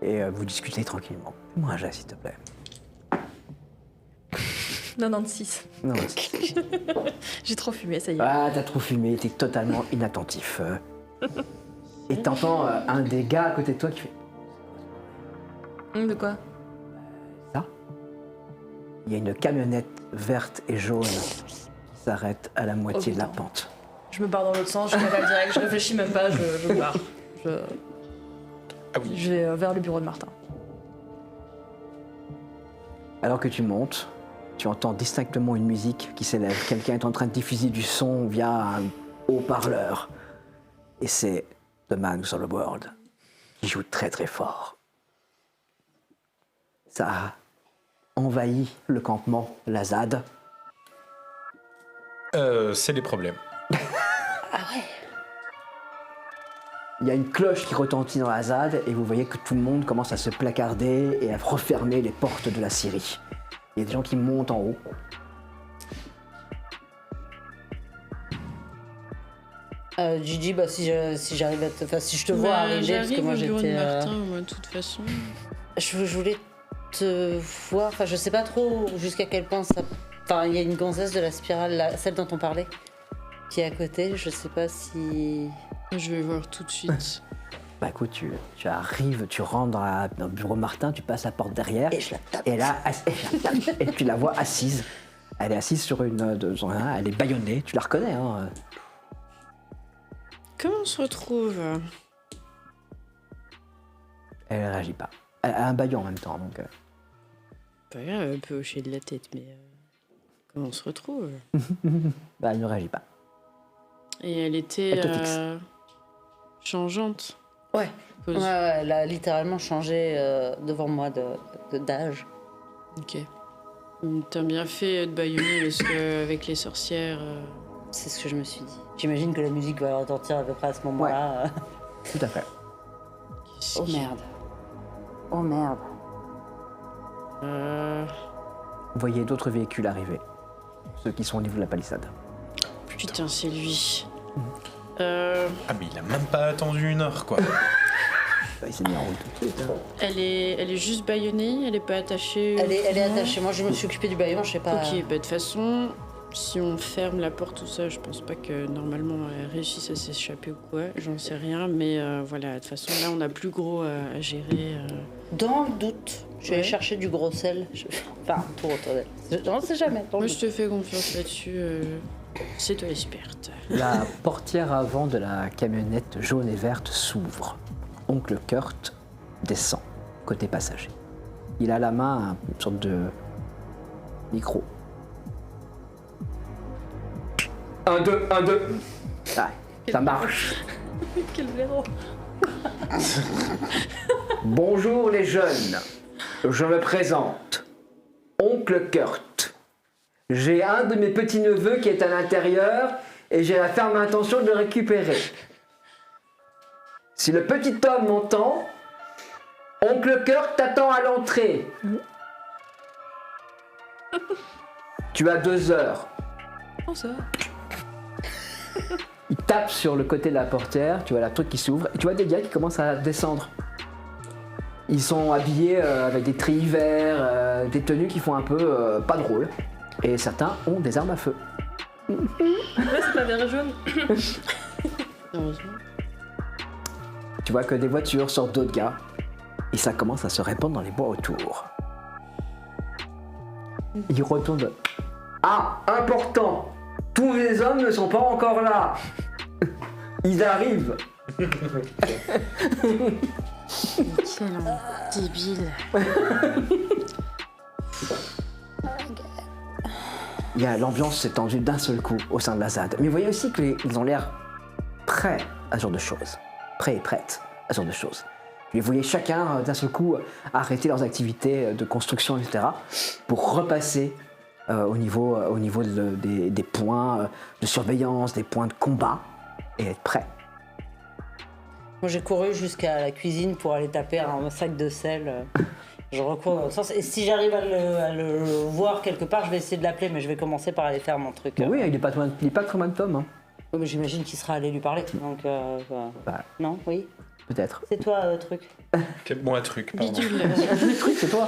Et vous discutez tranquillement. Fais-moi un jet, s'il te plaît.
96.
Non,
J'ai trop fumé, ça y est.
ah, t'as trop fumé, t'es totalement inattentif. Et t'entends un des gars à côté de toi qui fait
De quoi?
ça. Il y a une camionnette verte et jaune qui s'arrête à la moitié
Oh,
de la
putain.
pente.
Je me barre dans l'autre sens, je m'appelle direct, je réfléchis même pas, je me barre.
Ah oui.
Je vais vers le bureau de Martin.
Alors que tu montes, tu entends distinctement une musique qui s'élève. Quelqu'un est en train de diffuser du son via un haut-parleur. Et c'est The Man Who's on the World qui joue très très fort. Ça a envahi le campement, la ZAD.
C'est les problèmes.
Il y a une cloche qui retentit dans la ZAD et vous voyez que tout le monde commence à se placarder et à refermer les portes de la Syrie. Il y a des gens qui montent en haut.
Gigi, bah, si j'arrive à te... Enfin, si je te vois arriver, parce que moi
J'arrive au bureau de
j'étais...
Martin, moi, de toute façon.
Je voulais te voir, enfin je sais pas trop jusqu'à quel point ça... Enfin, il y a une gonzesse de la spirale, là, celle dont on parlait, qui est à côté, je sais pas si...
Je vais voir tout de suite.
Bah écoute, tu arrives, tu rentres dans le bureau de Martin, tu passes la porte derrière.
Et je la tape.
Et là, et tu la vois assise. Elle est assise sur elle est bâillonnée, tu la reconnais, hein.
Comment on se retrouve?
Elle réagit pas. Elle a un baillon en même temps, donc.
Pas grave, un peu hocher de la tête, mais comment on se retrouve?
Bah, elle ne réagit pas.
Et elle était
Elle te fixe.
Ouais.
changeante. Pose.
Ouais, elle a littéralement changé devant moi d'âge.
Ok. T'as bien fait de bâillonner parce que avec les sorcières.
C'est ce que je me suis dit. J'imagine que la musique va retentir à peu près à ce moment-là.
Tout à fait.
Oh merde. Oh merde.
Vous voyez d'autres véhicules arriver. Ceux qui sont au niveau de la palissade.
Putain, c'est lui.
Ah mais il a même pas attendu 1 heure, quoi.
Bah, il s'est mis en route tout de suite. Hein.
Elle est juste bâillonnée, elle est pas attachée.
Elle est
non
attachée. Moi, je me suis occupée du baillon, je sais pas.
Ok, bah de toute façon, si on ferme la porte, tout ça, je pense pas que normalement elle réussisse à s'échapper ou quoi, j'en sais rien, mais voilà, de toute façon là on a plus gros à gérer.
Dans le doute, je vais aller
Ouais.
chercher du gros sel. Enfin, pour autour d'elle. J'en sais jamais. dans le
Moi je
doute.
te fais confiance là-dessus, c'est toi l'experte.
La portière avant de la camionnette jaune et verte s'ouvre. Oncle Kurt descend, côté passager. Il a à la main une sorte de micro. 1, 2, 1, 2. Ah, ça marche.
Quel blaireau.
Bonjour les jeunes. Je me présente. oncle Kurt. J'ai un de mes petits-neveux qui est à l'intérieur et j'ai la ferme intention de le récupérer. Si le petit homme m'entend, oncle Kurt t'attend à l'entrée. Tu as 2 heures.
Oh, ça va.
Il tape sur le côté de la portière, tu vois la truc qui s'ouvre, et tu vois des gars qui commencent à descendre. Ils sont habillés avec des treillis verts, des tenues qui font un peu pas drôle. Et certains ont des armes à feu.
Ouais, c'est pas vert et jaune.
Heureusement.
Tu vois que des voitures sortent d'autres gars, et ça commence à se répandre dans les bois autour. Ils retournent. Ah, important! Tous les hommes ne sont pas encore là! Ils arrivent!
Quel débile.
L'ambiance s'est tendue d'un seul coup au sein de la ZAD. Mais vous voyez aussi qu'ils ont l'air prêts à ce genre de choses. Prêts et prêtes à ce genre de choses. Vous voyez chacun d'un seul coup arrêter leurs activités de construction, etc. pour repasser au niveau des points de surveillance, des points de combat et être prêts.
Moi, j'ai couru jusqu'à la cuisine pour aller taper un sac de sel. Je recours dans le sens. Et si j'arrive à le voir quelque part, je vais essayer de l'appeler, mais je vais commencer par aller faire mon truc.
Oui, il n'est pas comme un tome, hein.
Oui, mais j'imagine qu'il sera allé lui parler. Donc,
Bah,
non, oui.
peut-être.
C'est toi, truc.
Quel bon truc, pardon.
Bidule.
Le truc, c'est toi.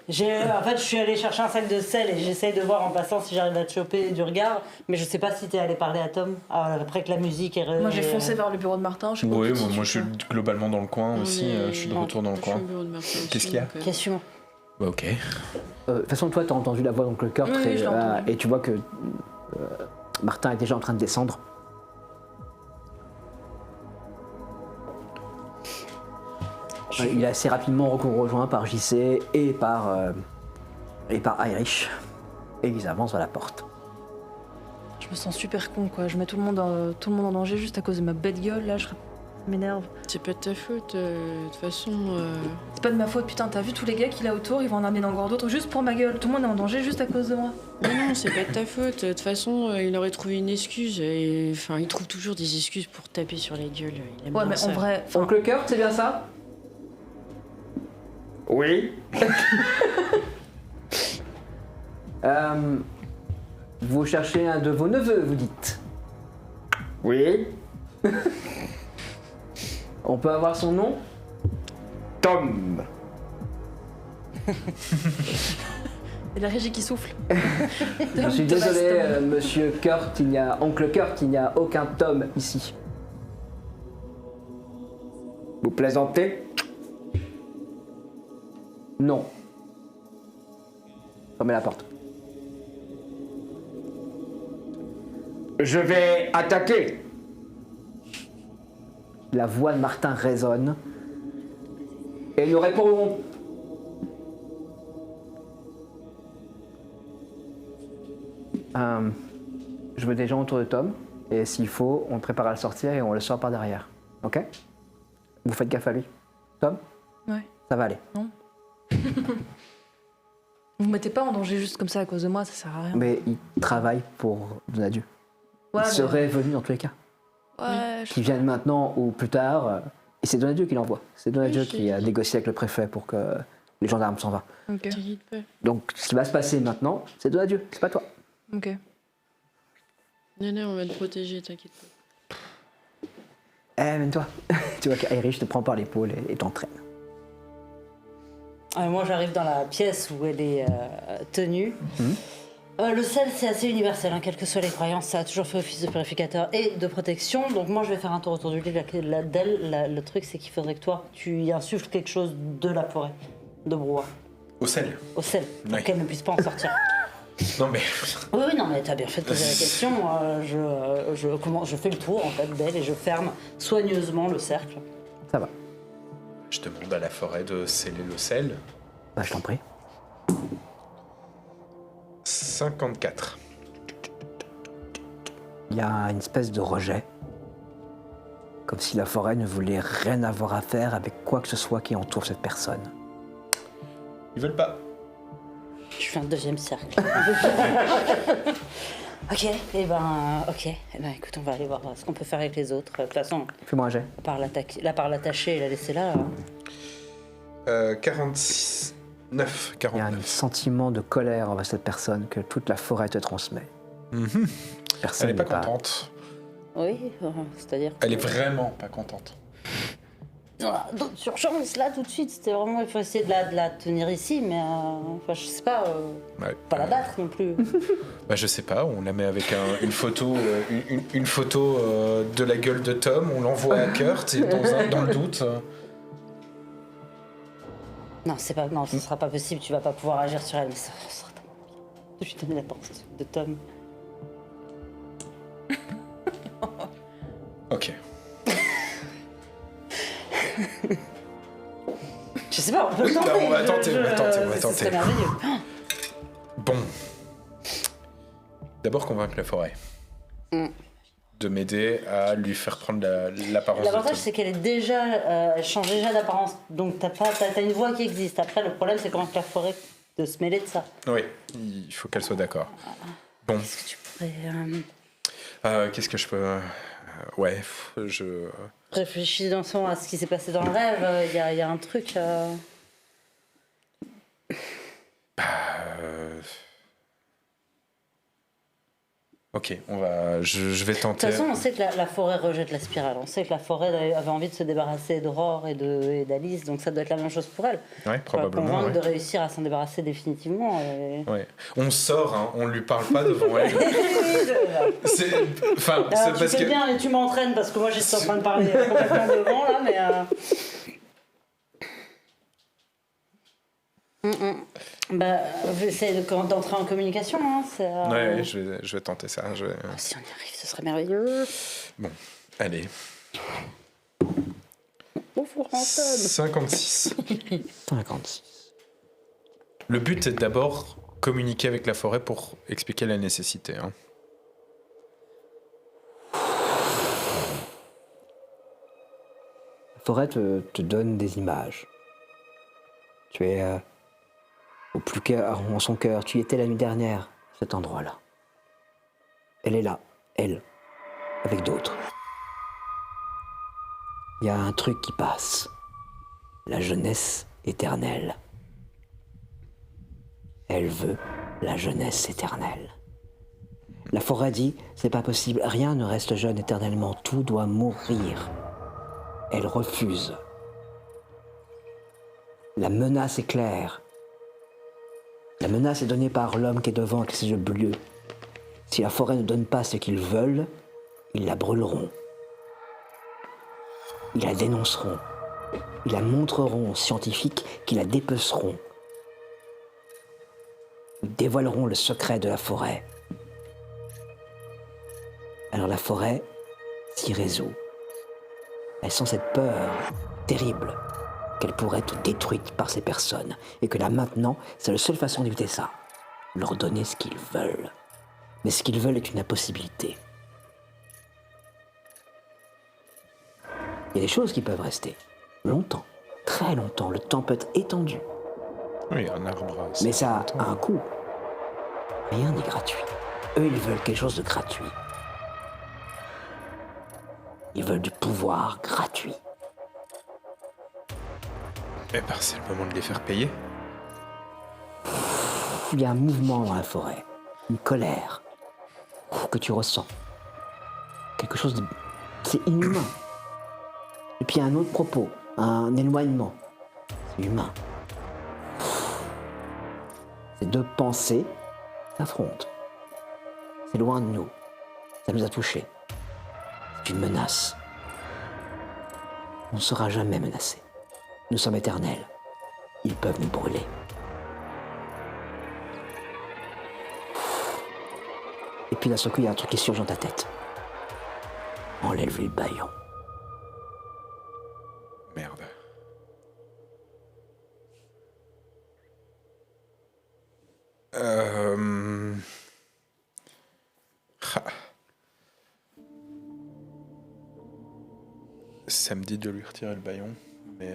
En fait, je suis allé chercher un sac de sel et j'essaye de voir en passant si j'arrive à te choper du regard. Mais je sais pas si t'es allé parler à Tom après que la musique est.
Moi, j'ai foncé vers le bureau de Martin. Je sais pas
Oui,
où tu
moi je suis globalement dans le coin aussi, je suis de retour dans le coin. Qu'est-ce qu'il y a
Qu'est-ce que
Bah, ok.
De toute façon, toi, tu as entendu la voix d'oncle Kurt
Oui, je l'ai entendu.
et tu vois que Martin est déjà en train de descendre. Il est assez rapidement rejoint par JC et par Irish. Et ils avancent vers la porte.
Je me sens super con, quoi. Je mets tout le monde en danger juste à cause de ma bête gueule, là. Ça m'énerve.
C'est pas de ta faute, de toute façon.
C'est pas de ma faute, putain. T'as vu tous les gars qu'il a autour, ils vont en amener encore d'autres juste pour ma gueule. Tout le monde est en danger juste à cause de moi.
Non, c'est pas de ta faute. De toute façon, il aurait trouvé une excuse. Et, enfin, il trouve toujours des excuses pour taper sur les gueules. Il aime
Ouais,
bien
mais
ça.
en vrai. enfin,
Oncle Kurt, c'est bien ça? Oui. Vous cherchez un de vos neveux, vous dites? Oui. On peut avoir son nom? Tom.
C'est la régie qui souffle.
Je suis désolé, monsieur Kurt, oncle Kurt, il n'y a aucun Tom ici. Vous plaisantez? Non. Fermez la porte. Je vais attaquer. La voix de Martin résonne. Et nous répondrons. Je veux des gens autour de Tom. Et s'il faut, on le prépare à le sortir et on le sort par derrière. Ok? Vous faites gaffe à lui. Tom?
Ouais.
Ça va aller.
Vous mettez pas en danger juste comme ça à cause de moi, ça sert à rien.
Mais il travaille pour Donadieu.
Ouais,
Il
mais-
serait venu dans tous les cas.
Ouais,
Qu'il vienne maintenant ou plus tard. Et c'est Donadieu qui l'envoie. C'est Donadieu
Oui,
qui a
j'ai-
négocié avec le préfet pour que les gendarmes s'en vont.
Ok.
T'inquiète pas.
Donc ce qui va se passer maintenant, c'est Donadieu, c'est pas toi.
Ok.
Non, on va te protéger, t'inquiète pas.
Même toi. Tu vois qu'Irish te prend par l'épaule et t'entraîne.
Moi, j'arrive dans la pièce où elle est tenue. Le sel, c'est assez universel, hein, quelles que soient les croyances. Ça a toujours fait office de purificateur et de protection. Donc moi, je vais faire un tour autour du lit. Le truc, c'est qu'il faudrait que toi, tu y insuffles quelque chose de la forêt, de brouhaha,
Au sel.
au sel, pour
Ouais.
qu'elle ne puisse pas en sortir.
Non mais.
Oui, non, mais t'as bien fait de poser la question. Je fais le tour, en fait, d'elle et je ferme soigneusement le cercle.
Ça va.
Je demande à la forêt de sceller le sel.
Bah, je t'en prie.
54.
Il y a une espèce de rejet. Comme si la forêt ne voulait rien avoir à faire avec quoi que ce soit qui entoure cette personne.
Ils veulent pas.
Je fais un deuxième cercle. Ok, écoute, on va aller voir ce qu'on peut faire avec les autres. De toute façon,
Fais-moi un jet.
à part l'attacher et la laisser là.
49.
Il y a un
49.
sentiment de colère envers cette personne que toute la forêt te transmet.
Mhm.
Personne
Elle est pas
n'est
contente.
Oui, c'est-à-dire.
Elle est vraiment pas contente.
D'autres urgences là tout de suite, c'était vraiment. Il faut essayer de la tenir ici, mais. Enfin, je sais pas.
Ouais.
Pas la battre non plus.
Bah, je sais pas, on la met avec une photo, une photo de la gueule de Tom, on l'envoie à Kurt et dans le doute.
Non, ce sera pas possible, tu vas pas pouvoir agir sur elle, mais ça sera tellement bien de lui donner la porte de Tom.
Ok.
Je sais pas, on peut le tenter.
on va tenter, on va
Ce
tenter.
serait merveilleux.
Bon. D'abord convaincre la forêt. De m'aider à lui faire prendre l'apparence de
L'avantage,
Tom.
c'est qu'elle est déjà, elle change déjà d'apparence, donc t'as une voix qui existe. Après, le problème, c'est convaincre la forêt de se mêler de ça.
Oui, il faut qu'elle soit d'accord. Bon.
Est-ce que tu pourrais
Qu'est-ce que je peux... ouais, je...
réfléchir dans son à ce qui s'est passé dans le rêve? Il y a un truc.
Ok, je vais
De
tenter.
toute façon, on sait que la forêt rejette la spirale. On sait que la forêt avait envie de se débarrasser d'Aurore et d'Alice, donc ça doit être la même chose pour elle.
Ouais,
On va
probablement.
convaincre
Ouais.
de réussir à s'en débarrasser définitivement.
Ouais. On sort, hein, on lui parle pas devant elle. C'est
Alors, tu
parce
fais
que...
bien et tu m'entraînes parce que moi j'étais en train de parler complètement devant là, mais. Bah, essaye d'entrer en communication. Hein,
Ouais, je vais tenter ça.
Si on y arrive, ce serait merveilleux.
Bon, allez.
Oh, Anton.
56.
56.
Le but est d'abord communiquer avec la forêt pour expliquer la nécessité. Hein.
La forêt te donne des images. Tu es au plus cœur, en son cœur. Tu y étais la nuit dernière, cet endroit-là. Elle est là, elle, avec d'autres. Il y a un truc qui passe. La jeunesse éternelle. Elle veut la jeunesse éternelle. La forêt dit, c'est pas possible, rien ne reste jeune éternellement, tout doit mourir. Elle refuse. La menace est claire. La menace est donnée par l'homme qui est devant avec ses yeux bleus. Si la forêt ne donne pas ce qu'ils veulent, ils la brûleront. Ils la dénonceront. Ils la montreront aux scientifiques qui la dépeceront. Ils dévoileront le secret de la forêt. Alors la forêt s'y résout. Elle sent cette peur terrible qu'elle pourrait être détruite par ces personnes et que là maintenant, c'est la seule façon d'éviter ça. Leur donner ce qu'ils veulent. Mais ce qu'ils veulent est une impossibilité. Il y a des choses qui peuvent rester longtemps, très longtemps. Le temps peut être étendu.
Oui, un arbre.
Mais ça a un coût. Rien n'est gratuit. Eux, ils veulent quelque chose de gratuit. Ils veulent du pouvoir gratuit.
Eh ben, c'est le moment de les faire payer.
Il y a un mouvement dans la forêt, une colère que tu ressens. Quelque chose de... C'est inhumain. Et puis il y a un autre propos, un éloignement. C'est humain. Ces deux pensées s'affrontent. C'est loin de nous. Ça nous a touchés. C'est une menace. On ne sera jamais menacé. Nous sommes éternels. Ils peuvent nous brûler. Et puis d'un seul coup, il y a un truc qui surge dans ta tête. Enlève le baillon.
Merde. Ah. Ça me dit de lui retirer le baillon, mais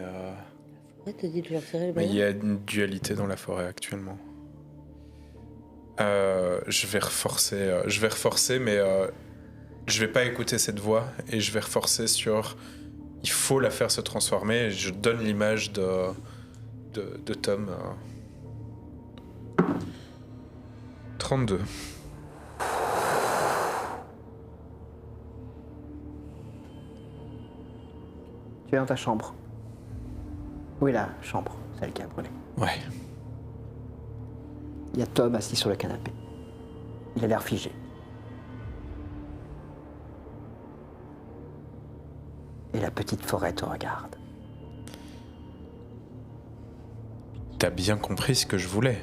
Ouais, t'as dit de lui retirer le
mais il
baillon.
y a une dualité dans la forêt actuellement. Je vais reforcer, mais je vais pas écouter cette voix et je vais reforcer sur il faut la faire se transformer. Et je donne l'image de Tom. 32.
Tu es dans ta chambre. Où est la chambre, celle qui a brûlé?
Ouais.
Il y a Tom assis sur le canapé. Il a l'air figé. Et la petite forêt te regarde.
T'as bien compris ce que je voulais.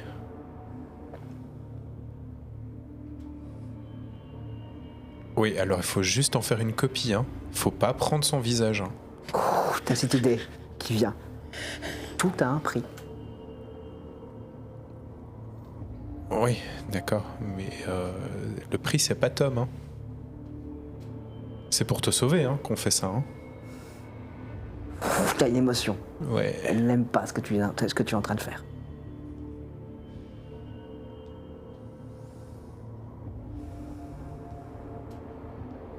Oui, alors il faut juste en faire une copie, hein. Faut pas prendre son visage, hein.
Ouh, t'as cette idée qui vient. Tout a un prix.
Oui, d'accord, mais le prix c'est pas Tom, hein. C'est pour te sauver, hein, qu'on fait ça, hein.
Ouh, t'as une émotion.
Ouais.
Elle n'aime pas ce que tu es en train de faire.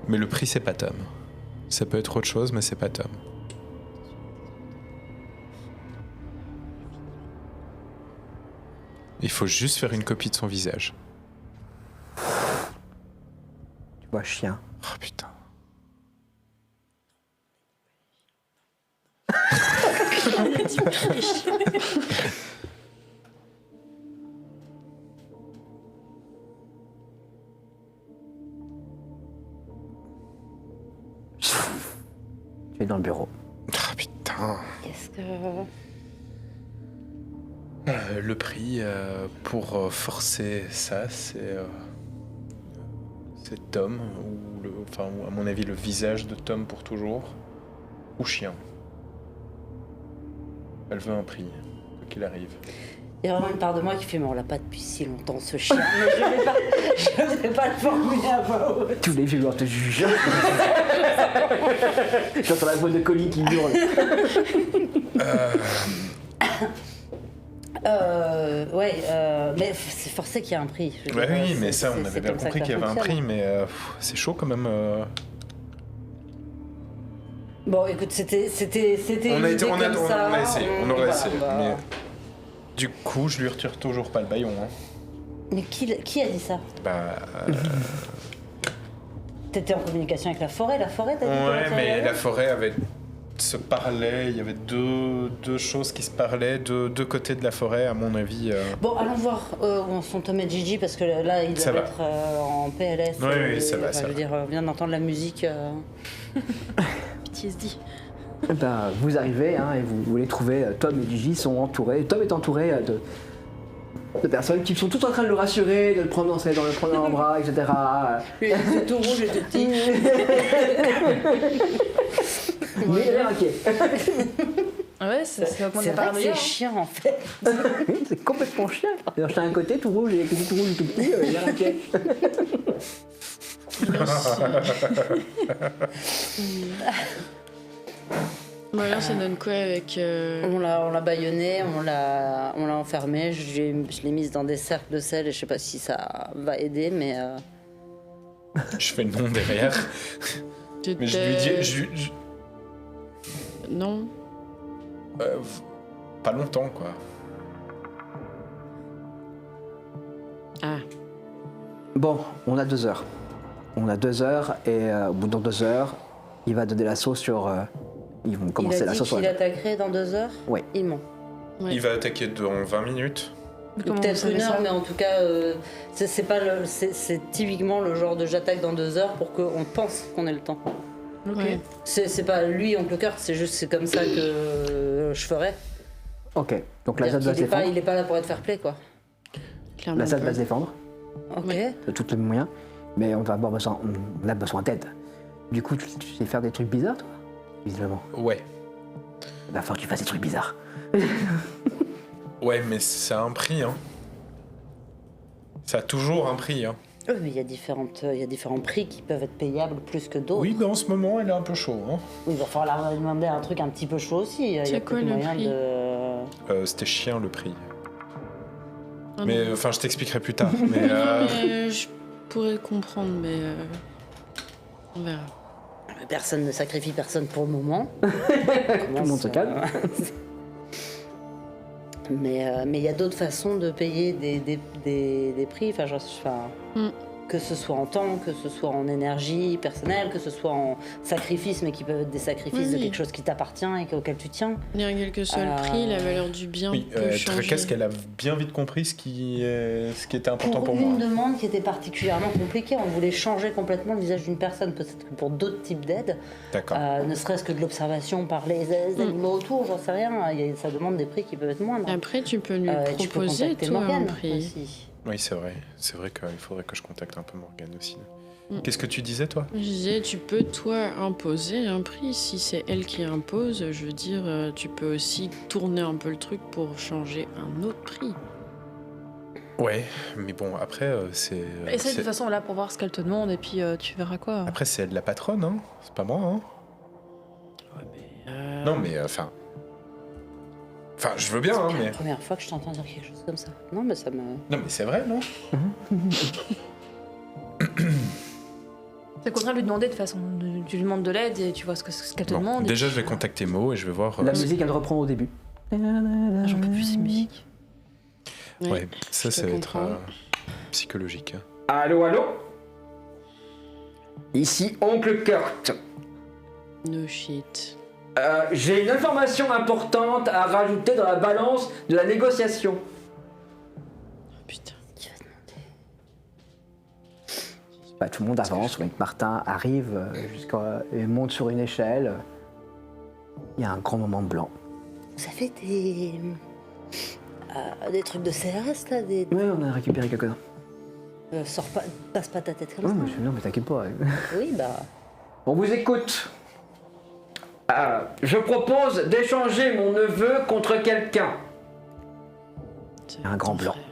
Mais le prix c'est pas Tom. Ça peut être autre chose, mais c'est pas Tom. Il faut juste faire une copie de son visage.
Tu vois, chien.
Oh putain.
Tu es dans le bureau.
Ah putain.
Qu'est-ce que...
Le prix pour forcer ça, c'est Tom, ou à mon avis le visage de Tom pour toujours, ou chien. Elle veut un prix, quoi qu'il arrive.
Il y a vraiment une part de moi qui fait, mais on l'a pas depuis si longtemps ce chien. Mais je vais pas le formuler à voix haute.
Tous les violeurs te jugent. J'entends la voix de Collie qui hurle.
Mais c'est forcé qu'il y a un prix. Je veux
Ouais,
dire,
oui, mais
c'est-
ça, on
c'est
avait bien
comme ça
compris
que
qu'il y
ça
avait un
fonctionne.
prix, mais c'est chaud quand même.
Bon, écoute, c'était
On
une
a
idée
été,
comme ça.
on a essayé, on aurait
voilà,
essayé.
bah.
Mais du coup, je lui retire toujours pas le baillon. Hein.
Mais qui a dit ça?
Bah,
T'étais en communication avec la forêt t'as dit qu'elle
ouais,
retirait
mais
le
la forêt se parlait. Il y avait deux choses qui se parlaient de deux côtés de la forêt, à mon avis.
Bon, allons voir où en sont Tom et Gigi, parce que là, ils
Ça
doivent
va.
être en PLS.
Oui, ça va,
enfin,
ça
je veux
va.
dire, on vient d'entendre la musique.
PTSD.
Ben, vous arrivez hein, et vous les trouvez. Tom et Gigi sont entourés. Tom est entouré de personnes qui sont toutes en train de le rassurer, de le prendre dans le prendre dans les bras, etc.
C'est tout rouge et tout petit.
Mais il a l'air inquiet.
Ouais, c'est au point de
C'est
la
vrai que
paranoïa.
c'est chiant, en fait.
Oui, c'est complètement chien. Alors, j'étais à un côté tout rouge et tout rouge et tout petit, il a l'air inquiet.
Bon, alors ça donne quoi avec...
On l'a bâillonné, on l'a enfermé, je l'ai mise dans des cercles de sel et je sais pas si ça va aider, mais...
Je fais le nom derrière. Mais je lui dis,
Non.
pas longtemps quoi.
Ah.
Bon, on a 2 heures. On a 2 heures et au bout de 2 heures, il va donner l'assaut sur. Ils vont commencer
il a
l'assaut
dit
sur.
qu'il attaquerait dans 2 heures.
Oui.
Il ment.
Ouais.
Il va attaquer dans 20 minutes.
Comment vous
Peut-être
savez
1 heure,
ça
mais en tout cas, c'est pas c'est typiquement le genre de j'attaque dans 2 heures pour qu'on pense qu'on ait le temps.
Ok.
Ouais.
C'est pas lui, oncle Kurt, c'est comme ça que je ferais.
Ok, donc la ZAD va se
Il est pas,
défendre.
il est pas là pour être fair play, quoi.
Clairement
La ZAD
pas.
va se défendre
Ok.
Ouais.
de tous les moyens, mais on a besoin d'aide. Du coup, tu sais faire des trucs bizarres, toi Visiblement.
Ouais.
Il va falloir que tu fasses des trucs bizarres.
Ouais, mais ça a un prix, hein. Ça a toujours un prix, hein.
Oui, mais il y a différents prix qui peuvent être payables plus que d'autres.
Oui, mais en ce moment, elle est un peu chaud, hein.
Oui, il va falloir leur demander un truc un petit peu chaud aussi. Il y a
C'est quoi
peut-être
le
moyen
prix
de...
C'était chien le prix.
Ah
Mais
non.
enfin, je t'expliquerai plus tard. Mais
Je pourrais comprendre, mais on verra.
Personne ne sacrifie personne pour le moment.
Tout le monde se calme.
Mais il y a d'autres façons de payer des prix.
Mm.
Que ce soit en temps, que ce soit en énergie personnelle, que ce soit en sacrifice, mais qui peuvent être des sacrifices de
Oui.
quelque chose qui t'appartient et auquel tu tiens.
Bien quel que soit le prix, la valeur du bien
oui,
peut changer.
Trekes, qu'elle a bien vite compris ce qui était important pour
une
moi.
demande qui était particulièrement compliquée, on voulait changer complètement le visage d'une personne, peut-être que pour d'autres types d'aides,
D'accord.
ne serait-ce que de l'observation par les animaux autour, j'en sais rien, ça demande des prix qui peuvent être moindres.
Après, tu peux lui
Et tu peux
proposer,
contacter
toi, un
Morgane
prix.
aussi.
Oui, c'est vrai. C'est vrai qu'il faudrait que je contacte un peu Morgane aussi.
Mm.
Qu'est-ce que tu disais, toi?
Je disais, tu peux, toi, imposer un prix. Si c'est elle qui impose, je veux dire, tu peux aussi tourner un peu le truc pour changer un autre prix.
Ouais, mais bon, après, c'est...
Essaye de toute façon là pour voir ce qu'elle te demande et puis tu verras quoi.
Après, c'est elle la patronne, hein. C'est pas moi, hein. Non, mais enfin... Enfin, je veux bien, hein,
C'est
mais...
la première fois que je t'entends dire quelque chose comme ça. Non, mais ça me...
Non, mais c'est vrai, non?
C'est le contraire de lui demander de toute façon. Tu lui demandes de l'aide et tu vois ce qu'elle te
Bon,
demande. et
déjà,
puis,
je vais contacter Mo et je vais voir...
La musique, elle reprend au début.
J'en peux plus ces musiques.
Oui,
Ouais, ça,
je
ça
peux
va être
comprendre.
psychologique. Hein.
Allô, allô? Ici, Oncle Kurt.
No shit.
J'ai une information importante à rajouter dans la balance de la négociation.
Oh, putain.
Bah, tout le monde avance, donc Martin arrive et monte sur une échelle. Il y a un grand moment de blanc.
Ça fait des trucs de CRS, là, des...
Ouais, on a récupéré quelques-uns.
passe pas ta tête comme
Ouais,
ça.
monsieur, non, mais t'inquiète pas.
Oui, bah...
On vous écoute. Je propose d'échanger mon neveu contre quelqu'un.
C'est
Un grand
ton
blanc.
frère.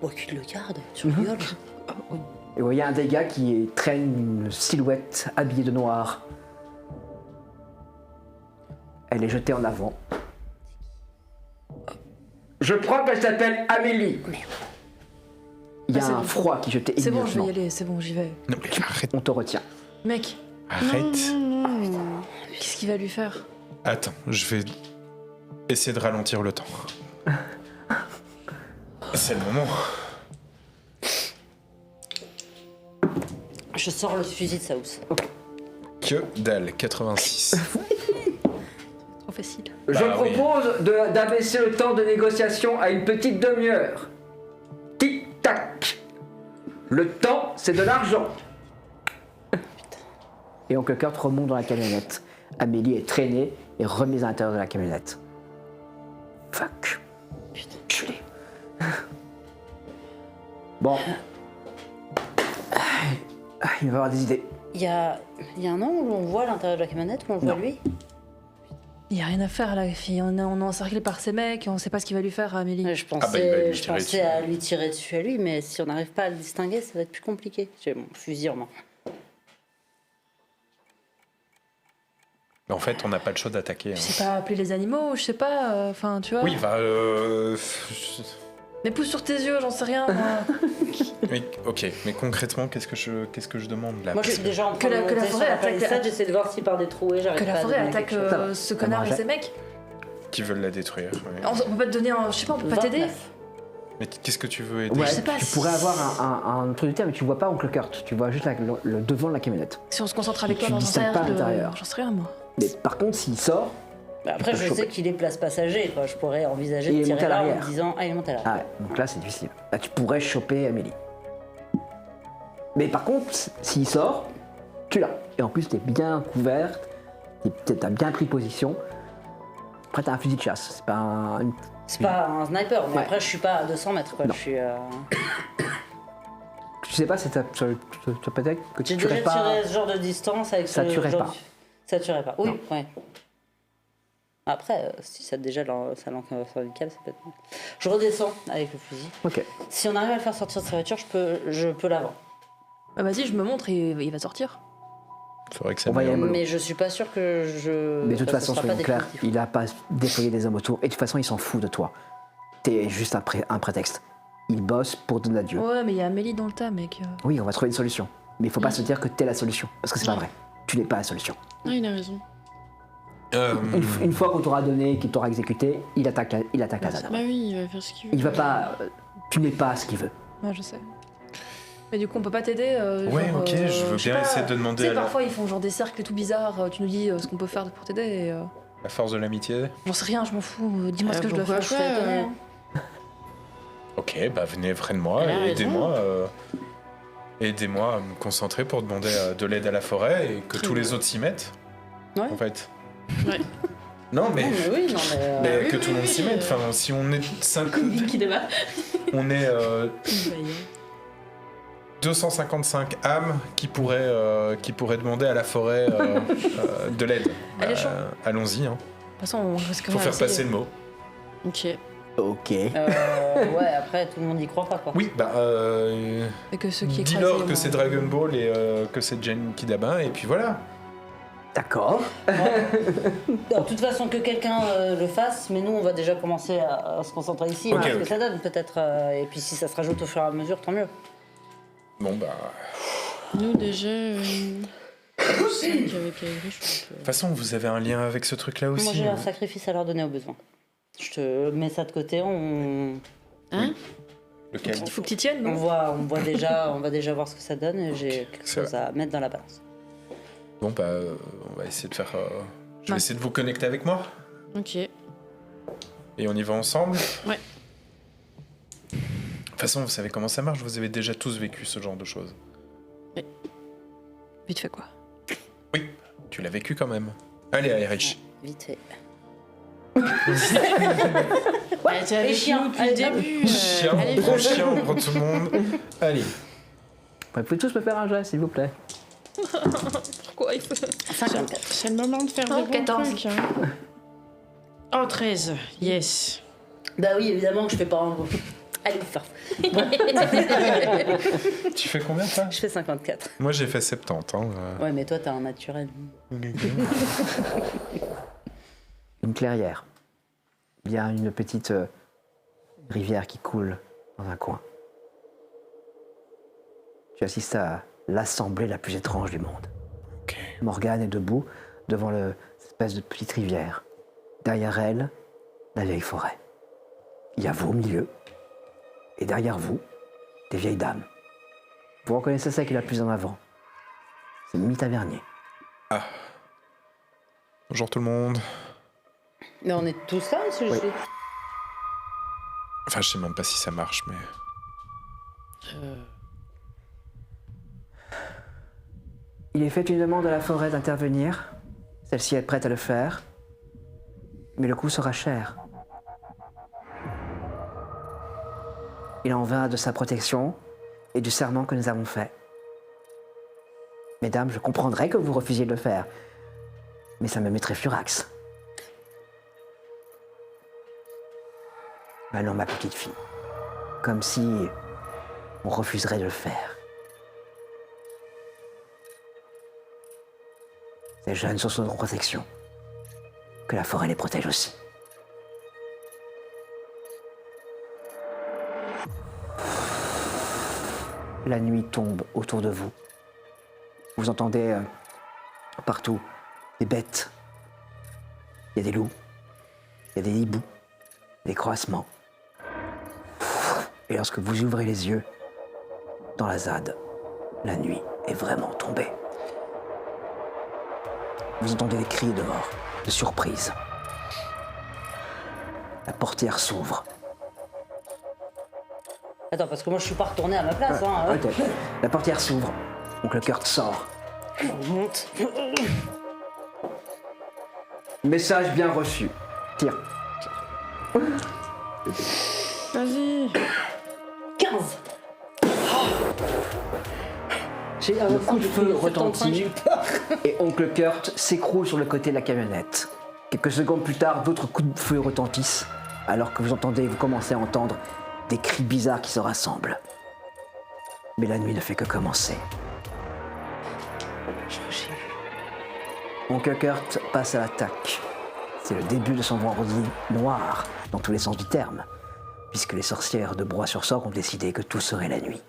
Oh, qu'il le garde, tu rigoles.
Et vous voyez un des gars qui traîne une silhouette habillée de noir. Elle est jetée en avant. Je crois qu'elle s'appelle Amélie. Il y a
Ah, c'est
un
bon.
froid qui jetait
C'est bon, je vais y
immédiatement.
aller, c'est bon, j'y vais.
Non, mais arrête,
On te retient.
Mec,
arrête.
qu'est-ce qu'il va lui faire?
Attends, je vais essayer de ralentir le temps. C'est le moment.
Je sors le fusil de Saous.
Que dalle, 86.
Trop facile.
Je
Bah oui.
propose d'abaisser le temps de négociation à une petite demi-heure. Tic-tac. Le temps, c'est de l'argent. Et Oncle Kurt remonte dans la camionnette. Amélie est traînée et remise à l'intérieur de la camionnette. Fuck. Putain, culé. Bon. Il va avoir des idées.
Il y a un angle où on voit l'intérieur de la camionnette, où on le voit
Non.
lui.
Il y a rien à faire là, les filles. On est encerclé par ces mecs, on sait pas ce qu'il va lui faire à Amélie.
Je
Ah bah, il va
pensais,
lui
je
tirer
pensais
dessus.
à lui tirer dessus à lui, mais si on n'arrive pas à le distinguer, ça va être plus compliqué. J'ai mon fusil en main.
En fait, on n'a pas le choix d'attaquer.
Je
hein.
sais pas appeler les animaux, je sais pas, enfin tu vois.
Oui, bah...
Mais pousse sur tes yeux, j'en sais rien moi.
Mais, ok, mais concrètement, qu'est-ce que je demande là?
Moi, je
Parce
suis
que-
déjà en train
Que la-
de
que la
monter
forêt
sur la
attaque-
palissade, j'essaie de voir si par des trouées, j'arrive
Que la
pas à
forêt
deviner
attaque
quelque chose.
Ça va.
ce connard et
marche.
ces mecs.
Qui veulent la détruire. ouais.
On peut pas te donner un. Je sais pas, on peut pas t'aider.
29.
Mais qu'est-ce que tu veux aider?
Ouais,
sais pas
tu
si-
pourrais avoir un truc de terre, mais tu vois pas Oncle Kurt. Tu vois juste le devant de la camionnette.
Si on se concentre avec
Tu
toi dans un
distingues pas à
cercle,
l'intérieur.
j'en sais rien moi.
Mais par contre, s'il sort,
Bah, après,
Tu peux
je sais
choper.
qu'il est place passager, quoi. Je pourrais envisager
Il
de
est monté
tirer
à
là en
l'arrière.
me disant ah, il est monté là.
ah ouais, donc là c'est difficile. Là tu pourrais choper Amélie. Mais par contre, s'il sort, tu l'as. Et en plus, t'es bien couverte, t'as bien pris position. Après, t'as un fusil de chasse. C'est pas un.
C'est pas un sniper, mais
Ouais.
après, je suis pas à 200 mètres, quoi.
Non.
Je suis.
Tu sais pas, c'est peut-être que
J'ai
tu tuerais
déjà
pas.
tiré ce genre de distance avec
Ça
ce
tuerait
genre
pas.
de- Ça tuerait pas. Oui,
Non.
ouais. Après, si ça déjà ça handicap, ça peut être. Je redescends avec le fusil.
Ok.
Si on arrive à le faire sortir de sa voiture, je peux l'avant.
Bah vas-y, je me montre et il va sortir.
Faudrait que ça
On va y
m'aille.
aller mollo.
Mais je suis pas sûr que je.
Mais de toute
parce que
façon,
ce sera pas
soyons clairs,
définitif.
il a pas déployé des hommes autour. Et de toute façon, il s'en fout de toi. t'es juste un prétexte. Il bosse pour Donadieu.
Ouais, mais il y a Amélie dans le tas, mec.
Oui, on va trouver une solution. Mais il faut pas se dire que t'es la solution, parce que c'est pas
Ouais.
vrai. Tu n'es pas la solution.
Non, il a raison.
Une fois qu'on t'aura donné, qu'il t'aura exécuté, il attaque la ZAD.
Bah oui, il va faire ce qu'il veut.
Il va pas... tu n'es pas ce qu'il veut.
Ouais, je sais. Mais du coup, on peut pas t'aider
Ouais,
genre,
ok, je veux
sais
bien
pas,
essayer de
Tu
demander
sais,
à la,
parfois, ils font genre des cercles et tout bizarres. Tu nous dis ce qu'on peut faire pour t'aider. Et,
la force de l'amitié.
j'en sais rien, je m'en fous. Dis-moi ce que je dois
pourquoi
faire.
pas,
Je fais étonner.
Ok, bah venez près de moi,
Elle a raison.
aidez-moi. Aidez-moi à me concentrer pour demander de l'aide à la forêt et que
Très
tous les
bien.
autres s'y mettent.
Ouais.
En fait.
Ouais.
Non, mais.
Non, mais oui, non, mais.
mais
oui,
que
oui,
tout le monde
oui,
s'y mette. Enfin, si on est 5.
Qui débat.
On est
Il va y aller.
255 âmes qui pourraient demander à la forêt de l'aide.
Elle est chaud.
Allons-y, hein.
De toute façon, on risque
Faut faire passer le mot.
Ok.
Ok.
Ouais, après, tout le monde y croit pas, quoi.
Oui, bah.
Et que ceux qui
Dis-leur
écrasent,
que c'est Dragon Ball et que c'est Jen Kidaba, et puis voilà.
D'accord.
De toute façon, que quelqu'un le fasse, mais nous, on va déjà commencer à se concentrer ici,
Ok,
voir ce
ok.
que ça donne, peut-être. Et puis, si ça se rajoute au fur et à mesure, tant mieux.
Bon, bah.
Nous, déjà, 5 avec Aigriche,
De toute façon, vous avez un lien avec ce truc-là aussi.
Moi, j'ai un sacrifice à leur donner au besoin. Je te mets ça de côté,
Hein
Lequel
Il faut que tu tiennes,
on
non
voit déjà, on va déjà voir ce que ça donne, et j'ai quelque
C'est
chose à mettre dans la balance.
Bon, bah, on va essayer de faire. Je vais
Ouais.
essayer de vous connecter avec moi.
Ok.
Et on y va ensemble.
Ouais.
De toute façon, vous savez comment ça marche, vous avez déjà tous vécu ce genre de choses.
Vite fait quoi.
Oui, tu l'as vécu quand même. Allez, Irish.
Vite fait.
Bah, t'es avec
chien.
nous depuis le début.
Chien,
allez,
gros
viens.
chien, on prend tout le monde. Allez.
Vous pouvez tous me faire un jet, s'il vous plaît.
Pourquoi il faut...
54.
C'est le moment de faire des bons
14.
trucs, hein. Oh, 13. Yes.
Bah oui, évidemment que je fais pas un. Allez, faire.
Tu fais combien, toi?
Je fais 54.
Moi, j'ai fait 70. Hein,
Ouais, mais toi, t'as un naturel.
Une clairière. Il y a une petite rivière qui coule dans un coin. Tu assistes à l'assemblée la plus étrange du monde.
Ok.
Morgane est debout devant l'espèce de petite rivière. Derrière elle, la vieille forêt. Il y a vous au milieu. Et derrière vous, des vieilles dames. Vous reconnaissez celle qui est la plus en avant. C'est Mimi Tavernier.
Bonjour tout le monde.
Mais on est tous là, ce
Oui.
jeu.
Enfin, je sais même pas si ça marche, mais.
Il est fait une demande à la forêt d'intervenir. Celle-ci est prête à le faire. Mais le coût sera cher. Il en va de sa protection et du serment que nous avons fait. Mesdames, je comprendrais que vous refusiez de le faire. Mais ça me mettrait furax. Mais non, ma petite fille. Comme si on refuserait de le faire. Ces jeunes sont sous notre protection. Que la forêt les protège aussi. La nuit tombe autour de vous. Vous entendez partout des bêtes. Il y a des loups. Il y a des hiboux. Des croassements. Et lorsque vous ouvrez les yeux, dans la ZAD, la nuit est vraiment tombée. Vous entendez des cris dehors, de surprise. La portière s'ouvre.
Attends, parce que moi, je suis pas retourné à ma place. Hein,
Ok. La portière s'ouvre. Donc le Kurt sort.
On monte.
Message bien reçu. Tire.
Vas-y.
15.
J'ai un coup de feu
75,
retentit
j'ai eu peur.
et Oncle Kurt s'écroule sur le côté de la camionnette. Quelques secondes plus tard, d'autres coups de feu retentissent, alors que vous commencez à entendre des cris bizarres qui se rassemblent. Mais la nuit ne fait que commencer. Oncle Kurt passe à l'attaque. C'est le début de son vendredi noir, dans tous les sens du terme. puisque les sorcières de Broye-sur-Sorgue ont décidé que tout serait la nuit.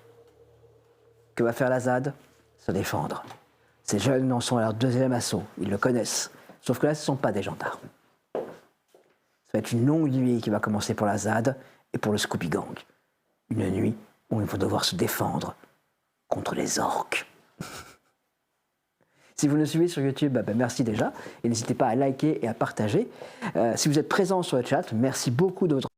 Que va faire la ZAD? Se défendre. Ces jeunes en sont à leur deuxième assaut, ils le connaissent. Sauf que là, ce ne sont pas des gendarmes. Ça va être une longue nuit qui va commencer pour la ZAD et pour le Scooby Gang. Une nuit où ils vont devoir se défendre contre les orques. Si vous nous suivez sur YouTube, merci déjà. Et n'hésitez pas à liker et à partager. Si vous êtes présent sur le chat, merci beaucoup de votre